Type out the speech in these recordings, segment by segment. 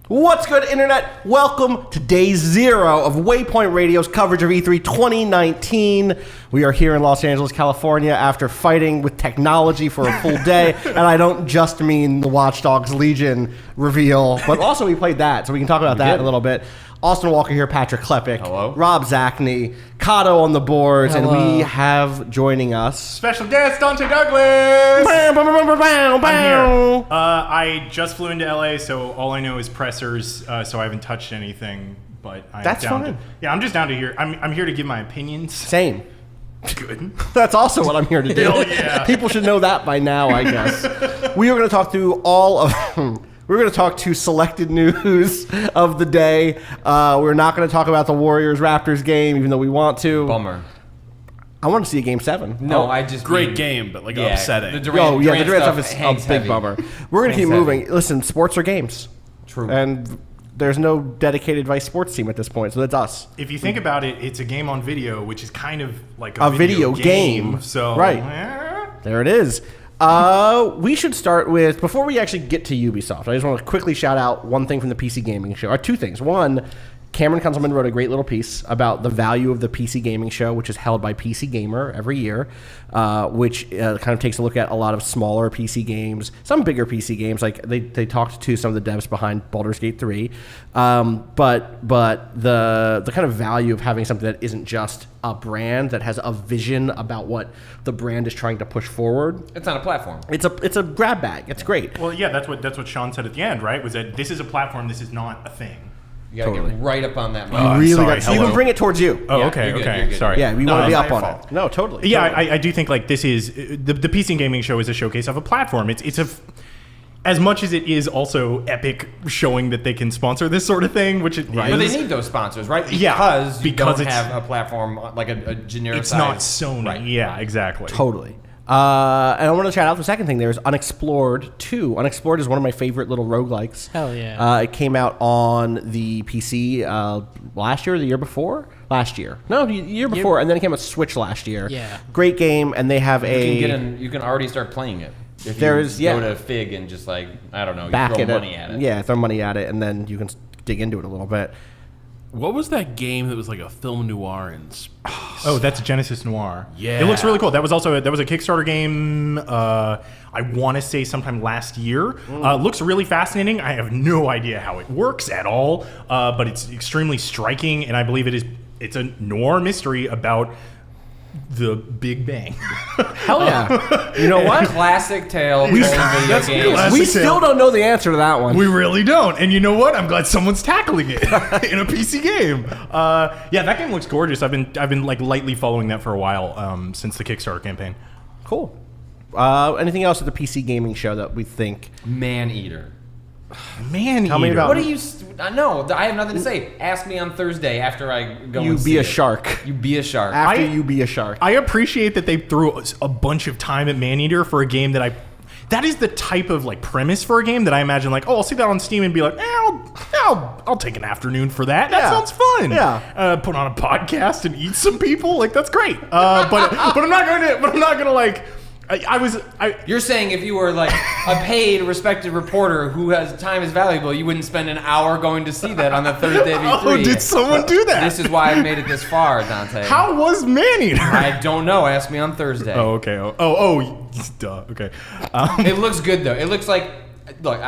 What's good, Internet? Welcome to Day Zero of Waypoint Radio's coverage of E3 2019. We are here in Los Angeles, California, after fighting with technology for a full day. And I don't just mean the Watchdogs Legion reveal, but also we played that, so we can talk about that a little bit. Austin Walker here, Patrick Klepek, hello. Rob Zachney, Kato on the boards, hello. And we have joining us... Special guest, Dante Douglas! Bow, bow, bow, bow, bow. I'm here. I just flew into LA, so all I know is pressers, so I haven't touched anything, but I'm That's down fine. I'm just down to here. I'm here to give my opinions. Same. Good. That's also what I'm here to do. Hell yeah. People should know that by now, I guess. We are going to talk through all of... We're going to talk to selected news of the day. We're not going to talk about the Warriors-Raptors game, even though we want to. Bummer. I want to see a Game 7. No, I just Great mean, game, but like upsetting. The Durant, the Durant stuff is hangs a big heavy. bummer. We're going to keep Hangs moving. heavy. Listen, sports are games. True. And there's no dedicated Vice Sports team at this point, so that's us. If you think about it, it's a game on video, which is kind of like A video game. So, Right. There it is. We should start with, before we actually get to Ubisoft, I just want to quickly shout out one thing from the PC Gaming Show. Or two things. One, Cameron Kunzelman wrote a great little piece about the value of the PC Gaming Show, which is held by PC Gamer every year, which kind of takes a look at a lot of smaller PC games, some bigger PC games. Like they talked to some of the devs behind Baldur's Gate 3, but the kind of value of having something that isn't just a brand that has a vision about what the brand is trying to push forward. It's on a platform. It's a grab bag. It's great. Well, yeah, that's what Sean said at the end, right? Was that this is a platform, this is not a thing. You gotta Totally. get right up on that. You really sorry, got to even bring it towards you. Oh, Yeah, okay, you're good, okay. you're good. Sorry. Yeah, we No, want to be it's up my on fault. it. No, totally. Yeah, totally. I do think like this is the PC Gaming Show is a showcase of a platform. It's a as much as it is also Epic showing that they can sponsor this sort of thing, which it But is. they need those sponsors, right? Yeah, Because you because don't it's- have a platform like a generic. It's not Sony. Right. Yeah, exactly. Totally. And I want to shout out the second thing. There's Unexplored 2. Unexplored is one of my favorite little roguelikes. Hell yeah. It came out on the PC last year or the year before? Last year. No, the year before, and then it came out Switch last year. Yeah. Great game, and they have You can already start playing it. If There's- you yeah. go to Fig and just like I don't know, you back throw at money at it. Yeah, throw money at it, and then you can dig into it a little bit. What was that game that was like a film noir in space? Oh, that's Genesis Noir. Yeah. It looks really cool. That was a Kickstarter game. I want to say sometime last year. Looks really fascinating. I have no idea how it works at all, but it's extremely striking, and I believe it's a noir mystery about the Big Bang. Hell yeah. You know what? Classic tale. We- told in video that's games. classic. We tale. still don't know the answer to that one. We really don't. And you know what? I'm glad someone's tackling it in a PC game. Yeah, that game looks gorgeous. I've been like lightly following that for a while since the Kickstarter campaign. Cool. Anything else at the PC Gaming Show that we think? Man-Eater. Man, Tell me about- What do you? No, I have nothing to say. Ask me on Thursday after I go. You and be see a it. shark. You be a shark. After I- you be a shark. I appreciate that they threw a bunch of time at Maneater for a game that is the type of like premise for a game that I imagine like, oh, I'll see that on Steam and be like, I'll take an afternoon for that. That Yeah. sounds fun. Yeah. Put on a podcast and eat some people. Like that's great. But I'm not gonna like. You're saying if you were like a paid, respected reporter who has time is valuable, you wouldn't spend an hour going to see that on the Thursday of E3. Oh, did someone do that? This is why I've made it this far, Dante. How was Maneater? I don't know. Ask me on Thursday. Oh, okay. Oh, duh. Okay. It looks good though. It looks like, look,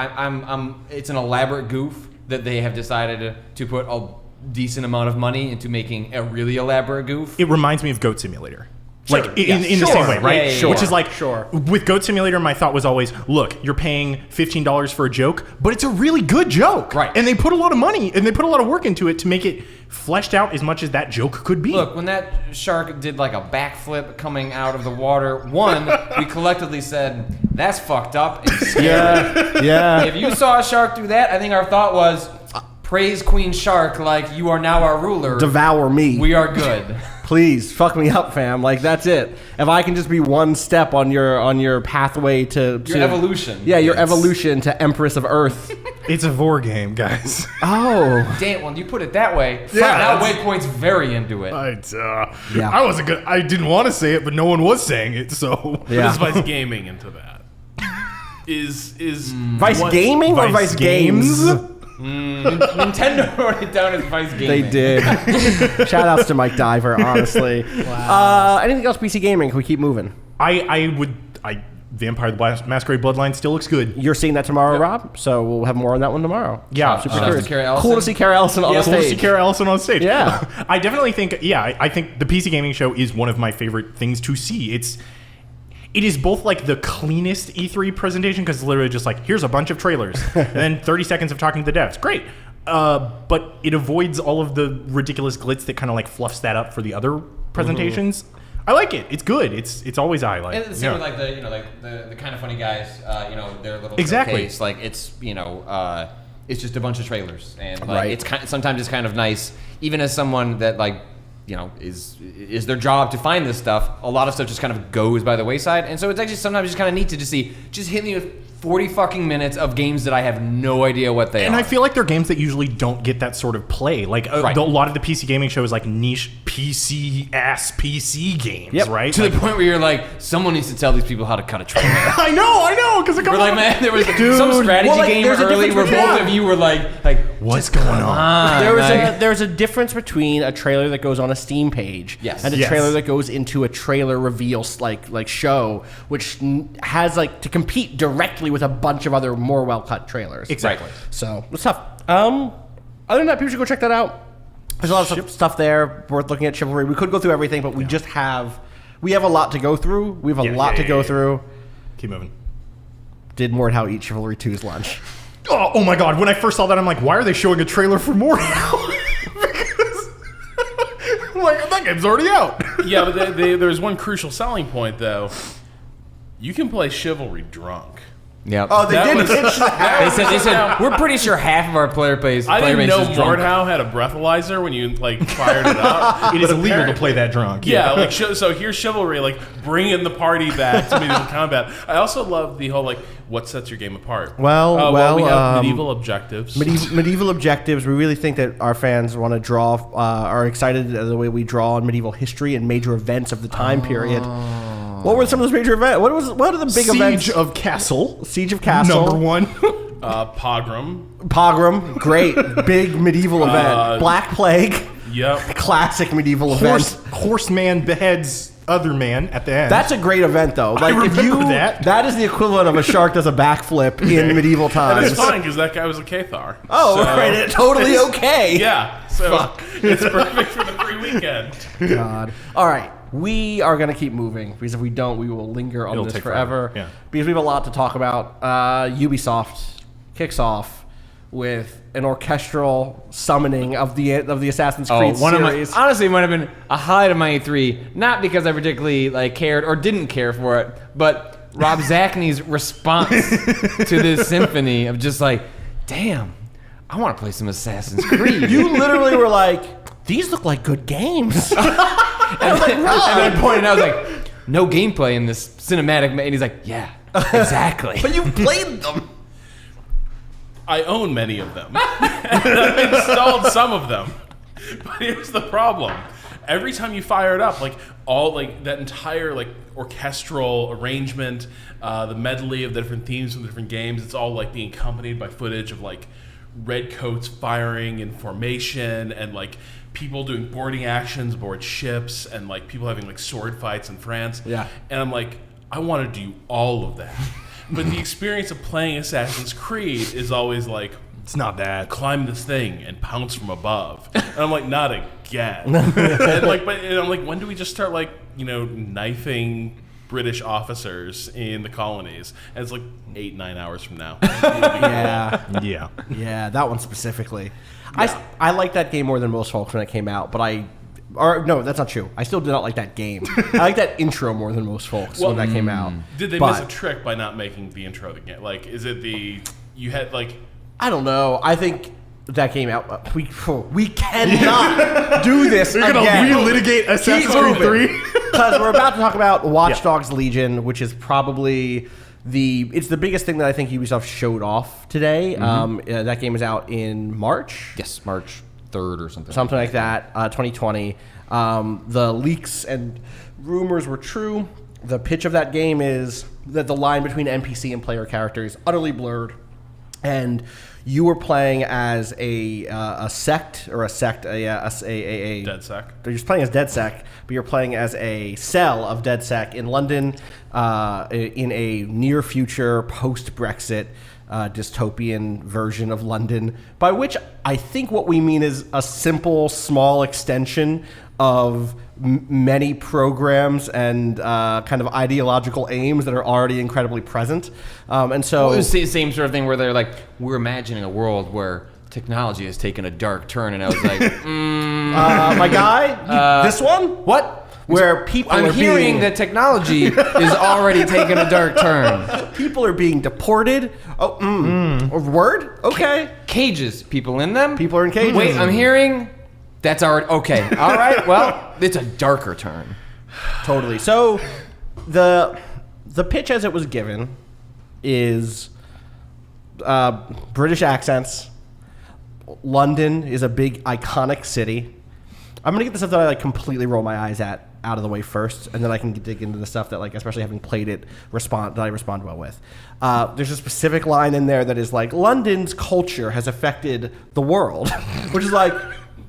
it's an elaborate goof that they have decided to put a decent amount of money into making a really elaborate goof. It reminds me of Goat Simulator. Sure, Like yes, in the sure. same way, right? Yeah, yeah, yeah. Which is like, Sure. with Goat Simulator, my thought was always, look, you're paying $15 for a joke, but it's a really good joke. Right. And they put a lot of money and they put a lot of work into it to make it fleshed out as much as that joke could be. Look, when that shark did like a backflip coming out of the water, we collectively said, that's fucked up and scary. Yeah. If you saw a shark do that, I think our thought was, praise Queen Shark like you are now our ruler. Devour me. We are good. Please fuck me up, fam. Like that's it. If I can just be one step on your pathway to Your evolution. Yeah, your evolution to Empress of Earth. It's a vor game, guys. Oh. Damn, when you put it that way, Yeah, now that's- Waypoint's very into it. Yeah. I wasn't good. I didn't want to say it, but no one was saying it, so. Yeah. Is Vice Gaming into that? Is Vice what- Gaming or Vice Vice Games? Games? Nintendo wrote it down as Vice Gaming. They did. Shout outs to Mike Diver, honestly. Wow. Anything else PC gaming? Can we keep moving? Vampire the Masquerade Bloodline still looks good. You're seeing that tomorrow, Rob, so we'll have more on that one tomorrow. Yeah, Super Shout outs curious. to Carrie Ellison. Cool to see Carrie Ellison on the Cool to see stage. Kara Ellison on stage. Yeah. I definitely think, I think the PC Gaming Show is one of my favorite things to see. It is both like the cleanest E3 presentation because it's literally just like, here's a bunch of trailers and then 30 seconds of talking to the devs. Great. But it avoids all of the ridiculous glitz that kind of like fluffs that up for the other presentations. I like it. It's good. It's always I like. And the same with like the kind of funny guys, their little Exactly. showcase. Like it's it's just a bunch of trailers, and like Right. it's sometimes it's kind of nice, even as someone that like is their job to find this stuff. A lot of stuff just kind of goes by the wayside, and so it's actually sometimes just kind of neat to just hit me with 40 fucking minutes of games that I have no idea what they are. And I feel like they're games that usually don't get that sort of play. Like Right. a lot of the PC Gaming Show is like niche PC games, Yep. right? to Like, the point where you're like, someone needs to tell these people how to cut a trailer. I know, because We're like, man, there was some strategy well, like, game there's a early difference where between- both of you were like, what's going on? There's a difference between a trailer that goes on a Steam page Yes. and a Yes. trailer that goes into a trailer reveal like show, which has like to compete directly with a bunch of other more well cut trailers. Exactly. So it's tough. Other than that, people should go check that out. There's a lot of stuff there worth looking at. Chivalry. We could go through everything, but we have a lot to go through. We have a lot to go through. Keep moving. Did Mordhau eat Chivalry 2's lunch? Oh my god, when I first saw that, I'm like, why are they showing a trailer for more now? Because I'm like, that game's already out. Yeah, but there's one crucial selling point, though. You can play Chivalry drunk. Yep. Oh, they That did was- pitch that. They said we're pretty sure half of our player base. I didn't know is drunk. Mordhau had a breathalyzer when you like fired it up. It is illegal to play that drunk. Yeah, like so here's Chivalry, like bringing the party back to medieval combat. I also love the whole like what sets your game apart. Well, we have um, medieval objectives. Medieval objectives. We really think that our fans want to draw, are excited the way we draw on medieval history and major events of the time period. What were some of those major events? What are the big events? Siege of Castle. Siege of Castle. Number one. Pogrom. Pogrom. Great. Big medieval event. Black Plague. Yep. Classic medieval event. Horseman beheads other man at the end. That's a great event, though. Like if remember you that. is the equivalent of a shark does a backflip in medieval And times. it's fine because that guy was a Cathar. Oh, So- right. Totally okay. Yeah. So it's perfect for the free weekend. God. All right. We are going to keep moving because if we don't, we will linger on It'll this take forever. forever. Yeah. Because we have a lot to talk about. Ubisoft kicks off with an orchestral summoning of the Assassin's Creed series. Honestly, it might have been a highlight of my E3, not because I particularly like cared or didn't care for it, but Rob Zachney's response to this symphony of just like, damn, I want to play some Assassin's Creed. You literally were like, these look like good games. and then I pointed out, I was like, no gameplay in this cinematic, and he's like, yeah, exactly. But you played them. I own many of them. And I've installed some of them. But here's the problem. Every time you fire it up, like all like that entire like orchestral arrangement, the medley of the different themes from the different games, it's all like being accompanied by footage of like redcoats firing in formation and like people doing boarding actions aboard ships and like people having like sword fights in France. Yeah. And I'm like, I want to do all of that. But the experience of playing Assassin's Creed is always like, It's not that. climb this thing and pounce from above. And I'm like, not again. and I'm like, when do we just start like, knifing British officers in the colonies? And it's like 8-9 hours from now. Yeah. Yeah. Yeah, that one specifically. I like that game more than most folks when it came out, but no, that's not true. I still did not like that game. I like that intro more than most folks when that came out. Did they miss a trick by not making the intro again? Like, is it you had like... I don't know. I think that came out. We cannot do this You're going to again. relitigate Assassin's Creed 3? Because we're about to talk about Watchdogs Legion, which is probably it's the biggest thing that I think Ubisoft showed off today. That game is out in March. Yes, March 3rd or something. Something like that, 2020. The leaks and rumors were true. The pitch of that game is that the line between NPC and player character is utterly blurred. And You were playing as a sect or a DedSec. You're just playing as DedSec, but you're playing as a cell of DedSec in London, in a near future post-Brexit dystopian version of London. By which I think what we mean is a simple, small extension of many programs and kind of ideological aims that are already incredibly present. And so Well, it was the same sort of thing where they're like, we're imagining a world where technology has taken a dark turn, and I was like, my guy, this one? what? Where people I'm are hearing being that technology is already taking a dark turn. people are being deported. Word? Okay. Cages, people in them. People are in cages. Wait, I'm hearing that's already okay. All right, well, it's a darker turn. Totally. So the pitch as it was given is British accents. London is a big iconic city. I'm gonna get the stuff that I like completely roll my eyes at out of the way first, and then I can dig into the stuff that, like, especially having played it, that I respond well with. There's a specific line in there that is like, London's culture has affected the world, which is like,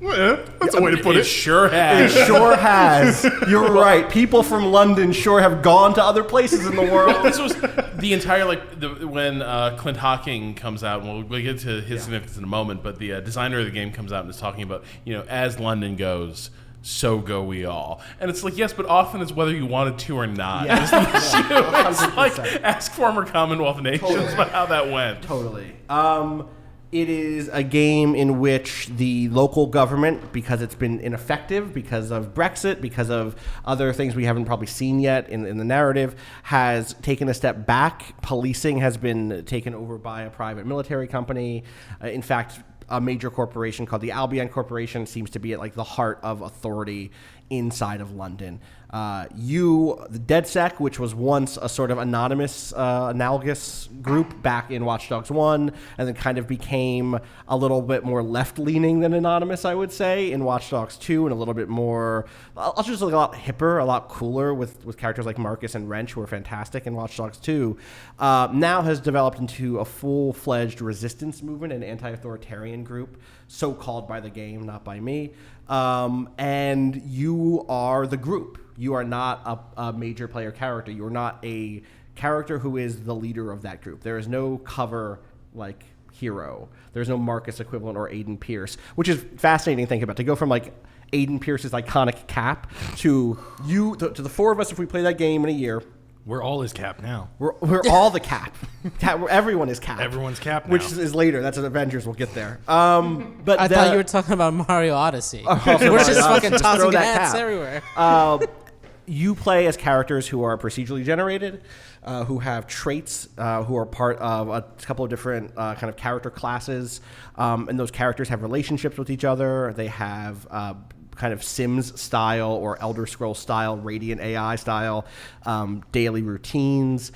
That's a way to put It it. sure it has. sure has. You're right. People from London sure have gone to other places in the world. This was the entire when Clint Hawking comes out, and we'll get to his significance in a moment. But the designer of the game comes out and is talking about, as London goes, so go we all. And it's like, yes, but often it's whether you wanted to or not. Yeah. Is the issue. It's 100%. like, ask former Commonwealth nations about how that went. Totally. It is a game in which the local government, because it's been ineffective, because of Brexit, because of other things we haven't probably seen yet in the narrative, has taken a step back. Policing has been taken over by a private military company. In fact, a major corporation called the Albion Corporation seems to be at like the heart of authority inside of London. The DedSec, which was once a sort of anonymous, analogous group back in Watchdogs 1, and then kind of became a little bit more left-leaning than anonymous, I would say, in Watchdogs 2, and a little bit more, I'll just look a lot hipper, a lot cooler with characters like Marcus and Wrench, who are fantastic in Watchdogs 2, now has developed into a full-fledged resistance movement, an anti-authoritarian group, so called by the game, not by me. And you are the group. You are not a major player character. You are not a character who is the leader of that group. There is no cover like hero. There's no Marcus equivalent or Aiden Pierce, which is fascinating to think about. To go from like Aiden Pierce's iconic cap to the four of us, if we play that game in a year, We're all his Cap now. we're all the cap. Everyone is cap. Everyone's Cap now. Which is later. That's an Avengers. We'll get there. But I thought you were talking about Mario Odyssey. Also We're Mario just Odyssey. fucking Just throw tossing that hats cap. everywhere. You play as characters who are procedurally generated, who have traits, who are part of a couple of different kind of character classes, and those characters have relationships with each other. They have kind of Sims style or Elder Scrolls style, Radiant AI style, daily routines.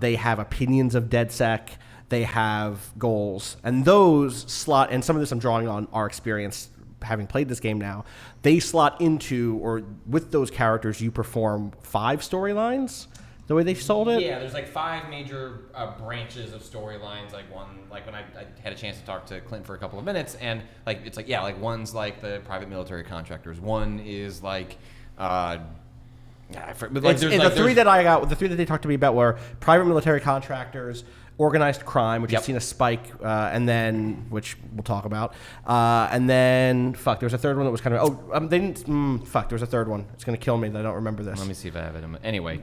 They have opinions of DedSec. They have goals, and those slot. And some of this I'm drawing on our experience having played this game now. They slot into, or with those characters, you perform 5 storylines. The way they sold it. Yeah, there's like 5 major branches of storylines. Like one, like when I had a chance to talk to Clint for a couple of minutes, and like it's like one's like the private military contractors. One is like, the three that they talked to me about were private military contractors, organized crime, which has seen a spike, and then, which we'll talk about, and then, there was a third one that was kind of, there was a third one. It's going to kill me that I don't remember this. Let me see if I have it. Anyway,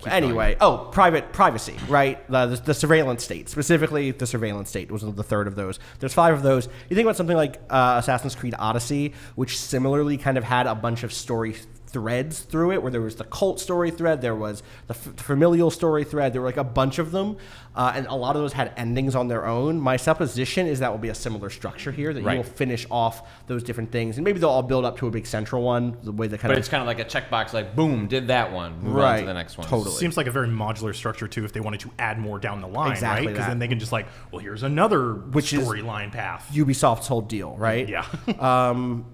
privacy, right? The surveillance state, specifically the surveillance state was the third of those. There's 5 of those. You think about something like Assassin's Creed Odyssey, which similarly kind of had a bunch of story threads through it, where there was the cult story thread, there was the familial story thread, there were like a bunch of them, and a lot of those had endings on their own. My supposition is that will be a similar structure here, that you will finish off those different things, and maybe they'll all build up to a big central one, the way they kind but of... it's kind of like a checkbox, like boom, did that one, move on to the next one. Totally. Seems like a very modular structure too, if they wanted to add more down the line, Exactly right? Because that. then they can just like, well, here's another Which is storyline path. Ubisoft's whole deal, right? Yeah.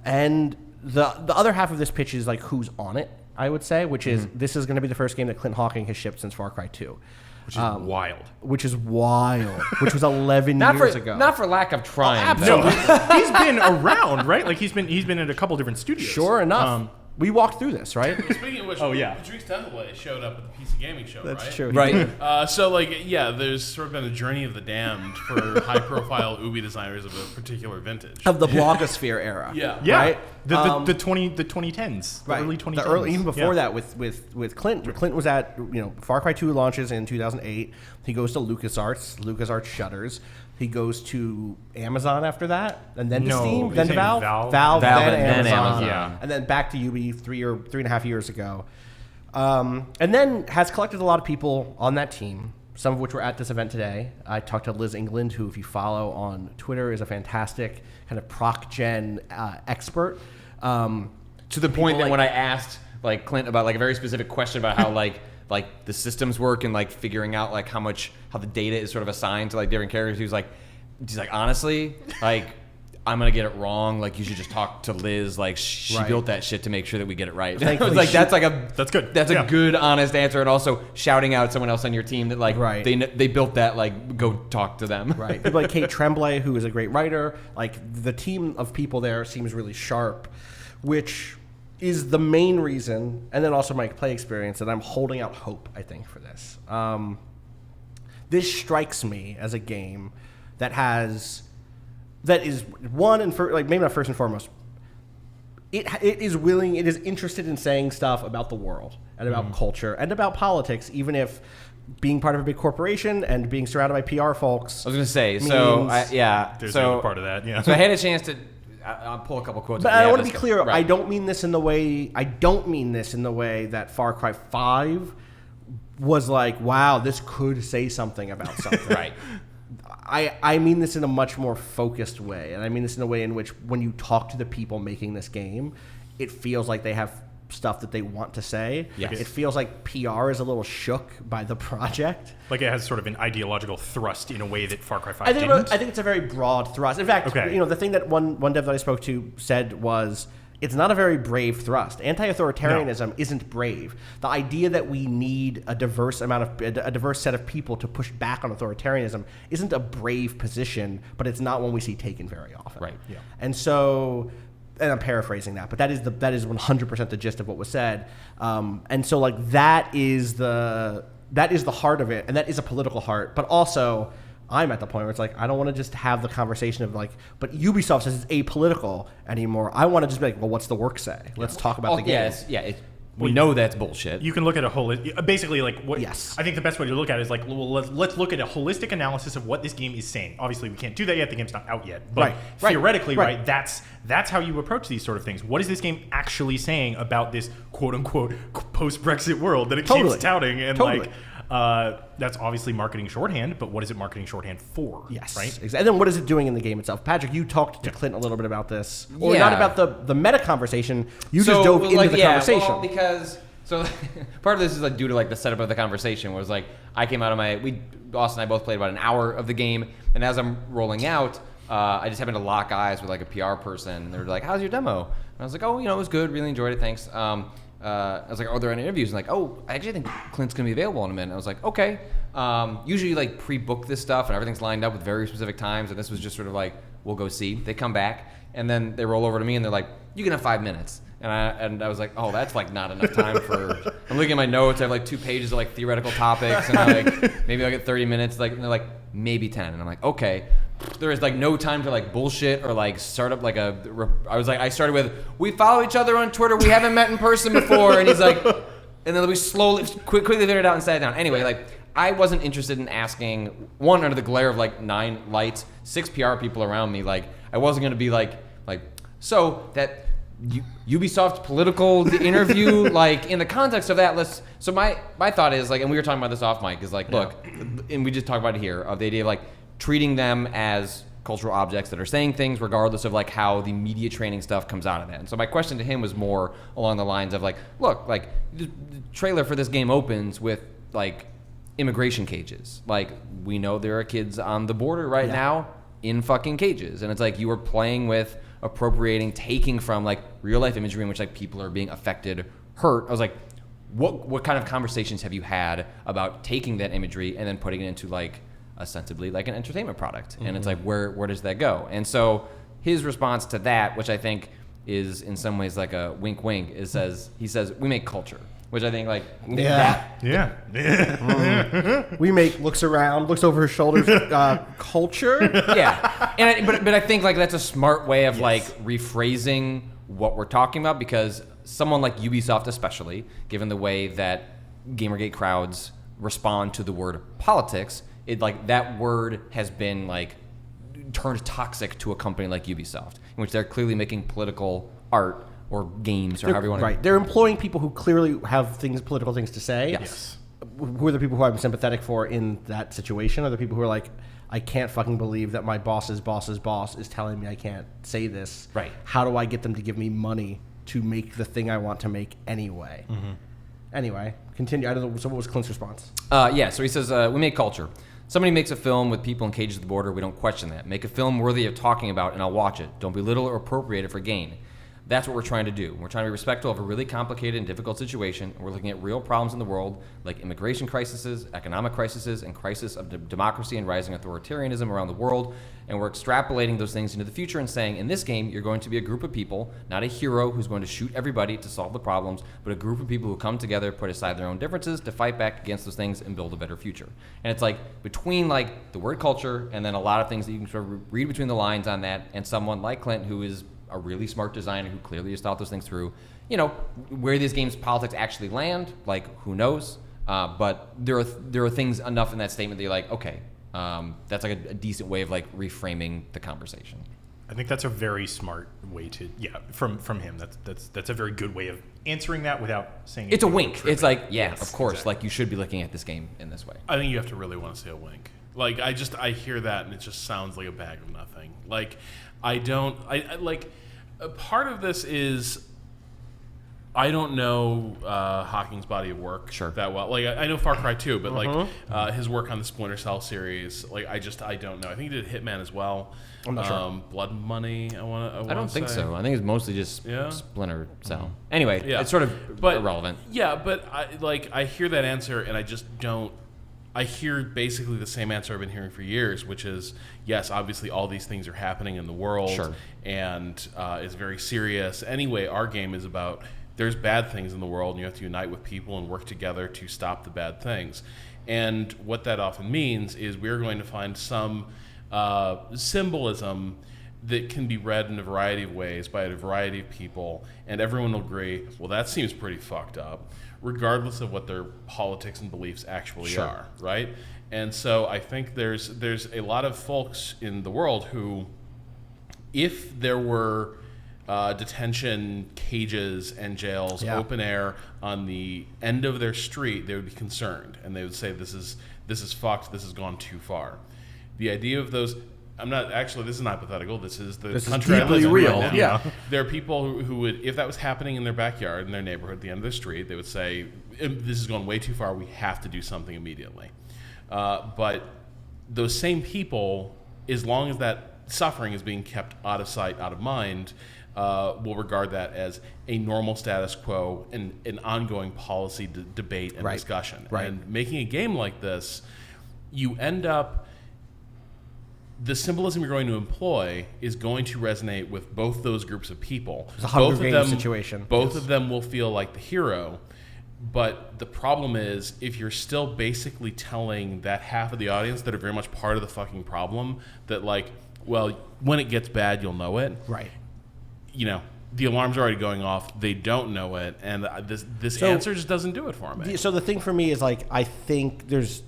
And the other half of this pitch is like who's on it, I would say, which is this is going to be the first game that Clint Hawking has shipped since Far Cry 2. Which is wild. Which is wild. Which was 11 Not years for ago. not for lack of trying. absolutely. though. He's been around, right? Like he's been at a couple different studios. Sure enough. We walked through this, right? Speaking of which, Oh, yeah. Patrice Tendley showed up at the PC Gaming Show, That's right? true. Right. So, like, yeah, there's sort of been a journey of the damned for high-profile Ubi designers of a particular vintage. Of the blogosphere era. Yeah. Yeah. Right? The Um, 2010s. The early 2010s. Even before Yeah. that with Clint. Clint was at, Far Cry 2 launches in 2008. He goes to LucasArts. LucasArts shutters. He goes to Amazon after that, and then to No, Steam, he's then to saying Valve, Valve. Valve, Valve, then and then Amazon, Amazon. and then back to Ubi 3.5 years ago. And then has collected a lot of people on that team, some of which were at this event today. I talked to Liz England, who, if you follow on Twitter, is a fantastic kind of proc-gen expert. To the point that when I asked like Clint about like a very specific question about how like the systems work and like figuring out like how the data is sort of assigned to like different characters, he's like honestly, like I'm gonna get it wrong. Like you should just talk to Liz. Like she Right. built that shit to make sure that we get it right. I Thankfully, was like she- that's good. That's Yeah. a good honest answer, and also shouting out someone else on your team that like Right. they built that. Like go talk to them. Right. People like Kate Tremblay, who is a great writer. Like the team of people there seems really sharp, which is the main reason, and then also my play experience, that I'm holding out hope, I think, for this. This strikes me as a game that is one and maybe not first and foremost. It is interested in saying stuff about the world and about culture and about politics, even if being part of a big corporation and being surrounded by PR folks. I was gonna say means- There's So another part of that. Yeah. So I had a chance to. I'll pull a couple quotes. But at the I end want of to be this. clear. Right. I don't mean this in the way that Far Cry 5 was like, wow, this could say something about something. Right. I mean this in a much more focused way, and I mean this in a way in which when you talk to the people making this game, it feels like they have stuff that they want to say. Yes. It feels like PR is a little shook by the project. Like it has sort of an ideological thrust in a way that Far Cry 5 I think didn't. I think it's a very broad thrust. In fact, Okay. the thing that one dev that I spoke to said was, it's not a very brave thrust. Anti-authoritarianism isn't brave. The idea that we need a diverse set of people to push back on authoritarianism isn't a brave position, but it's not one we see taken very often. Right. Yeah. And so, and I'm paraphrasing that, but that is 100% the gist of what was said. And so, like, that is the heart of it, and that is a political heart, but also, I'm at the point where it's like, I don't want to just have the conversation of like, but Ubisoft says it's apolitical anymore. I want to just be like, well, what's the work say? Let's talk about the game. We know that's bullshit. You can look at a whole, basically like what. Yes. I think the best way to look at it is like, well, let's look at a holistic analysis of what this game is saying. Obviously, we can't do that yet. The game's not out yet. But Right. theoretically, Right. right, that's how you approach these sort of things. What is this game actually saying about this quote unquote post Brexit world that it Totally. keeps touting? And Totally. that's obviously marketing shorthand. But what is it marketing shorthand for? Yes. Right. Exactly. And then what is it doing in the game itself? Patrick, you talked to Clint a little bit about this. Or Yeah. not about the meta conversation. You just dove into the conversation. Well, because part of this is like due to like the setup of the conversation was like I came out of Austin and I both played about an hour of the game, and as I'm rolling out, I just happened to lock eyes with like a PR person, and they were like, "How's your demo?" And I was like, "Oh, it was good. Really enjoyed it. Thanks." I was like, "Are there any interviews?" And like, "Oh, I actually think Clint's gonna be available in a minute." I was like, "Okay." Usually like pre-book this stuff and everything's lined up with very specific times, and this was just sort of like, we'll go see. They come back and then they roll over to me and they're like, "You can have 5 minutes." And I was like, oh, that's like not enough time for. I'm looking at my notes. I have like 2 pages of like theoretical topics, and like maybe I'll get 30 minutes. Like, and they're like maybe 10, and I'm like, okay. There is like no time to like bullshit or like start up like I started with, we follow each other on Twitter. We haven't met in person before, and he's like, and then we quickly figured it out and sat down. Anyway, like I wasn't interested in asking one under the glare of like 9 lights, 6 PR people around me. Like I wasn't gonna be like so that. Ubisoft political interview, like in the context of that, so my thought is like, and we were talking about this off mic, is like, look, and we just talked about it here, of the idea of like treating them as cultural objects that are saying things regardless of like how the media training stuff comes out of that. And so my question to him was more along the lines of like, look, like the trailer for this game opens with like immigration cages. Like we know there are kids on the border right now in fucking cages, and it's like you were playing with taking from like real life imagery in which like people are being affected, hurt. I was like, what kind of conversations have you had about taking that imagery and then putting it into like ostensibly like an entertainment product? And it's like, where does that go? And so his response to that, which I think is in some ways like a wink wink, he says we make culture, which I think like Yeah. We make looks over his shoulders culture. Yeah, but I think like that's a smart way of like rephrasing what we're talking about, because someone like Ubisoft, especially given the way that Gamergate crowds respond to the word politics, it like that word has been like turned toxic to a company like Ubisoft, in which they're clearly making political art or games or however you want to. Right, they're employing people who clearly have political things to say. Yes. Who are the people who I'm sympathetic for in that situation? Are the people who are like, I can't fucking believe that my boss's boss's boss is telling me I can't say this. Right. How do I get them to give me money to make the thing I want to make anyway? Anyway, continue. I don't know. So what was Clint's response? So he says, we make culture. Somebody makes a film with people in cages at the border, we don't question that. Make a film worthy of talking about, and I'll watch it. Don't belittle or appropriate it for gain. That's what we're trying to do. We're trying to be respectful of a really complicated and difficult situation. We're looking at real problems in the world, like immigration crises, economic crises, and crisis of democracy and rising authoritarianism around the world. And we're extrapolating those things into the future and saying, in this game, you're going to be a group of people, not a hero who's going to shoot everybody to solve the problems, but a group of people who come together, put aside their own differences to fight back against those things and build a better future. And it's like between like the word culture and then a lot of things that you can sort of read between the lines on that, and someone like Clint, who is a really smart designer who clearly has thought those things through. You know, where these games' politics actually land, like, who knows? But there are things enough in that statement that you're like, okay, that's like a decent way of like reframing the conversation. I think that's a very smart way to, from him. That's a very good way of answering that without saying it's a anything wink. trivial. It's like, Yes, of course, exactly. like you should be looking at this game in this way. I think you have to really want to say a wink. Like, I hear that and it just sounds like a bag of nothing. Like, part of this is I don't know Hawking's body of work that well. Like, I know Far Cry 2, but like his work on the Splinter Cell series, like I don't know. I think he did Hitman as well. I'm not sure. Blood Money. I don't think so. I think it's mostly just Splinter Cell. Anyway, it's sort of irrelevant. Yeah, but I hear that answer and I just don't. I hear basically the same answer I've been hearing for years, which is, yes, obviously all these things are happening in the world, and it's very serious. Anyway, our game is about there's bad things in the world, and you have to unite with people and work together to stop the bad things. And what that often means is we're going to find some symbolism that can be read in a variety of ways by a variety of people, and everyone will agree, well, that seems pretty fucked up, regardless of what their politics and beliefs actually are, right? And so I think there's a lot of folks in the world who, if there were detention cages and jails open air on the end of their street, they would be concerned, and they would say, this is fucked, this has gone too far. The idea of those... this is not hypothetical. This is country I live in real. right now. Yeah. There are people who would, if that was happening in their backyard, in their neighborhood, at the end of their street, they would say, this has gone way too far. We have to do something immediately. But those same people, as long as that suffering is being kept out of sight, out of mind, will regard that as a normal status quo and an ongoing policy debate and discussion. Right. And making a game like this, you end up... the symbolism you're going to employ is going to resonate with both those groups of people. It's a Hunger Games situation. Both of them will feel like the hero, but the problem is if you're still basically telling that half of the audience that are very much part of the fucking problem that like, well, when it gets bad, you'll know it. Right. You know, the alarm's already going off. They don't know it, and this answer just doesn't do it for me. So the thing for me is like I think there's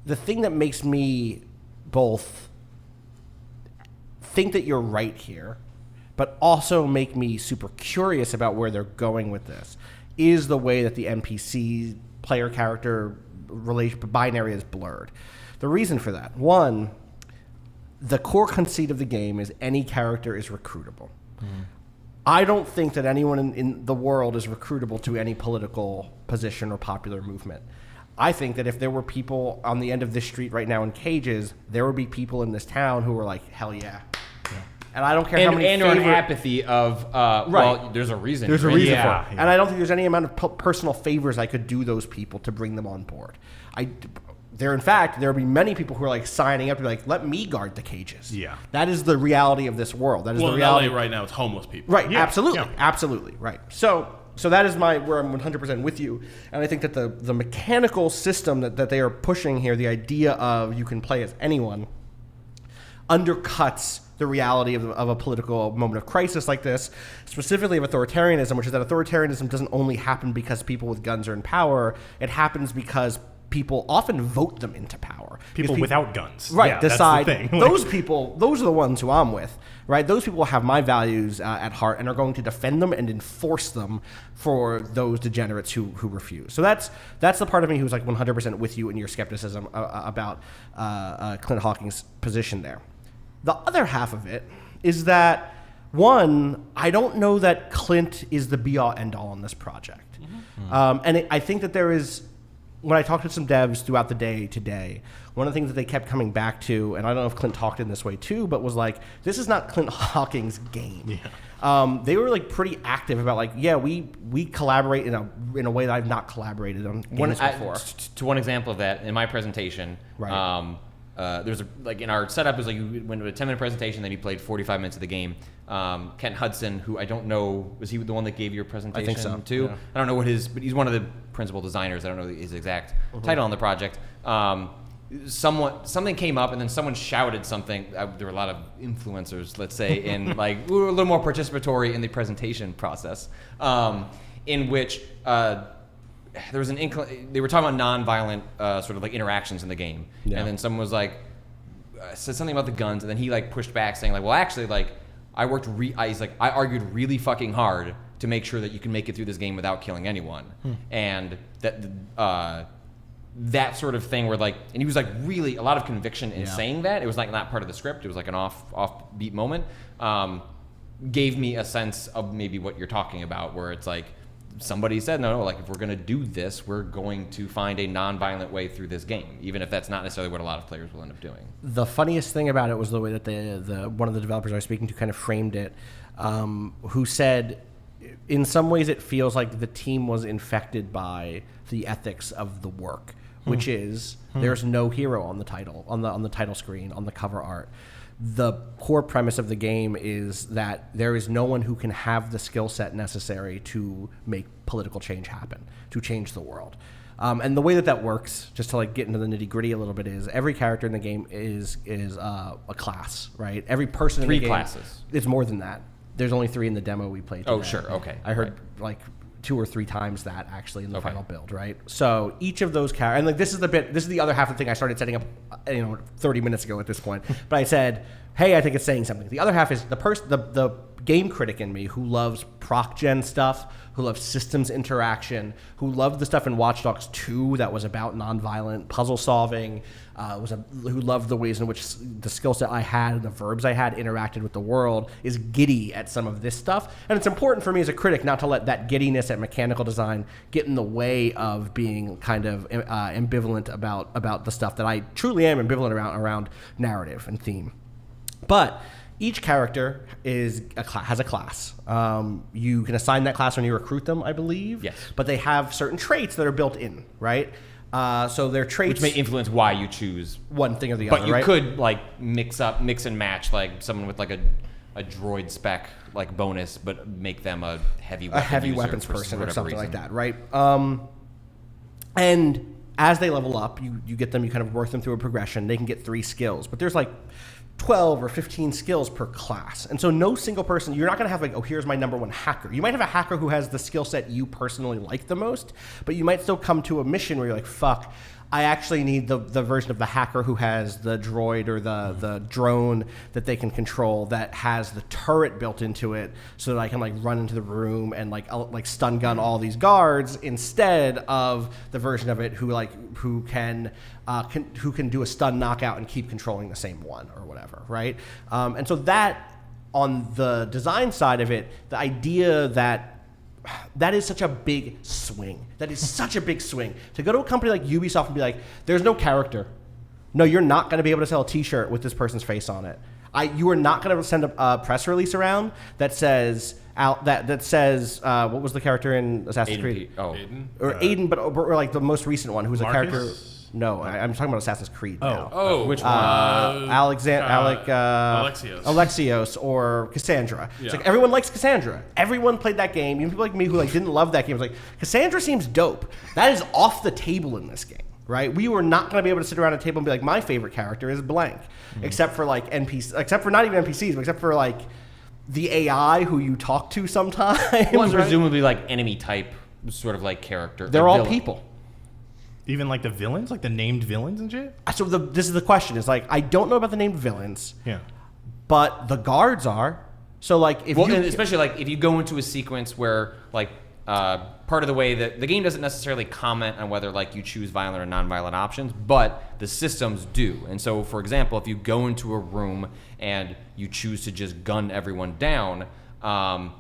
the thing that makes me both think that you're right here, but also make me super curious about where they're going with this, is the way that the NPC player character relation binary is blurred. The reason for that, one, the core conceit of the game is any character is recruitable. I don't think that anyone in the world is recruitable to any political position or popular movement. I think that if there were people on the end of this street right now in cages, there would be people in this town who were like, hell yeah. And I don't care how many or an apathy of well, there's a reason. There's a reason Yeah, for it. yeah. And I don't think there's any amount of personal favors I could do those people to bring them on board. There will be many people who are like signing up to be like, let me guard the cages. Yeah. That is the reality of this world. That is Well, the in reality. LA right now, it's homeless people. Right, Yeah, absolutely. yeah. Absolutely, right. So that is where I'm 100% with you. And I think that the mechanical system that they are pushing here, the idea of you can play as anyone, undercuts the reality of a political moment of crisis like this, specifically of authoritarianism, which is that authoritarianism doesn't only happen because people with guns are in power. It happens because people often vote them into power. People Because without guns. Right, Yeah, that's decide. the thing. Those people, those are the ones who I'm with, right? Those people have my values at heart and are going to defend them and enforce them for those degenerates who refuse. So that's the part of me who's like 100% with you in your skepticism about Clint Hawking's position there. The other half of it is that, one, I don't know that Clint is the be-all, end-all on this project. I think that there is, when I talked to some devs throughout the day today, one of the things that they kept coming back to, and I don't know if Clint talked in this way too, but was like, this is not Clint Hawking's game. Yeah. They were like pretty active about like, yeah, we collaborate in a way that I've not collaborated on games before. To one example of that, in my presentation, Right. there's in our setup is like you went to a 10-minute presentation, then you played 45 minutes of the game. Kent Hudson, who I don't know, was he the one that gave your presentation? I think so, too? yeah. I don't know but he's one of the principal designers. I don't know his exact title on the project. Something came up, and then someone shouted something. There were a lot of influencers, let's say, and like we were a little more participatory in the presentation process, in which there was they were talking about non-violent sort of like interactions in the game, Yeah. and then someone was like said something about the guns, and then he like pushed back, saying like, well, actually, like I argued really fucking hard to make sure that you can make it through this game without killing anyone, and that sort of thing where like, and he was like really a lot of conviction in saying that. It was like not part of the script. It was like an offbeat moment. Gave me a sense of maybe what you're talking about, where it's like somebody said, no, like if we're going to do this, we're going to find a non-violent way through this game, even if that's not necessarily what a lot of players will end up doing. The funniest thing about it was the way that the one of the developers I was speaking to kind of framed it, who said, in some ways it feels like the team was infected by the ethics of the work, which is there's no hero on the title, on the title screen, on the cover art. The core premise of the game is that there is no one who can have the skill set necessary to make political change happen, to change the world. And the way that works, just to like get into the nitty gritty a little bit, is every character in the game is a class, right? Every person in the game. 3 classes. It's more than that. There's only 3 in the demo we played today. Oh, sure, okay. I heard like 2 or 3 times that actually in the final build, right? So each of those characters, and like this is the other half of the thing I started setting up, 30 minutes ago at this point. But I said, hey, I think it's saying something. The other half is the game critic in me who loves proc gen stuff, who loves systems interaction, who loved the stuff in Watchdogs 2 that was about nonviolent puzzle solving, who loved the ways in which the skill set I had and the verbs I had interacted with the world, is giddy at some of this stuff. And it's important for me as a critic not to let that giddiness at mechanical design get in the way of being kind of ambivalent about the stuff that I truly am ambivalent around narrative and theme. But each character has a class. You can assign that class when you recruit them, I believe. Yes. But they have certain traits that are built in, right? So their traits, Which may influence why you choose one thing or the other, But you right? could like mix and match like someone with like a droid spec like bonus, but make them a heavy weapons person or something like that, right? And as they level up, you get them, you kind of work them through a progression. They can get 3 skills, but there's like 12 or 15 skills per class. And so no single person, you're not going to have like, oh, here's my number 1 hacker. You might have a hacker who has the skill set you personally like the most, but you might still come to a mission where you're like, fuck, I actually need the version of the hacker who has the droid or the drone that they can control that has the turret built into it, so that I can like run into the room and like stun gun all these guards, instead of the version of it who can do a stun knockout and keep controlling the same one or whatever, right? And so that, on the design side of it, the idea that is such a big swing. That is such a big swing. To go to a company like Ubisoft and be like, there's no character. No, you're not going to be able to sell a t-shirt with this person's face on it. You are not going to send a press release around that says that says what was the character in Assassin's Creed? Aiden? Or Aiden, or like the most recent one, who's a Marcus? character. No, I'm talking about Assassin's Creed now. Which one? Alexios. Alexios or Cassandra. It's Yeah. like everyone likes Cassandra. Everyone played that game. Even people like me who like didn't love that game was like, Cassandra seems dope. That is off the table in this game, right? We were not going to be able to sit around a table and be like, my favorite character is blank, except for like NPCs, except for not even NPCs, but except for like the AI who you talk to sometimes. One's right? presumably like enemy type sort of like character. They're like all villain. people. Even like the villains, like the named villains and shit. So this is the question: is like I don't know about the named villains, Yeah. but the guards are. So like if Well, you and especially like if you go into a sequence where like part of the way that the game doesn't necessarily comment on whether like you choose violent or non-violent options, but the systems do. And so, for example, if you go into a room and you choose to just gun everyone down,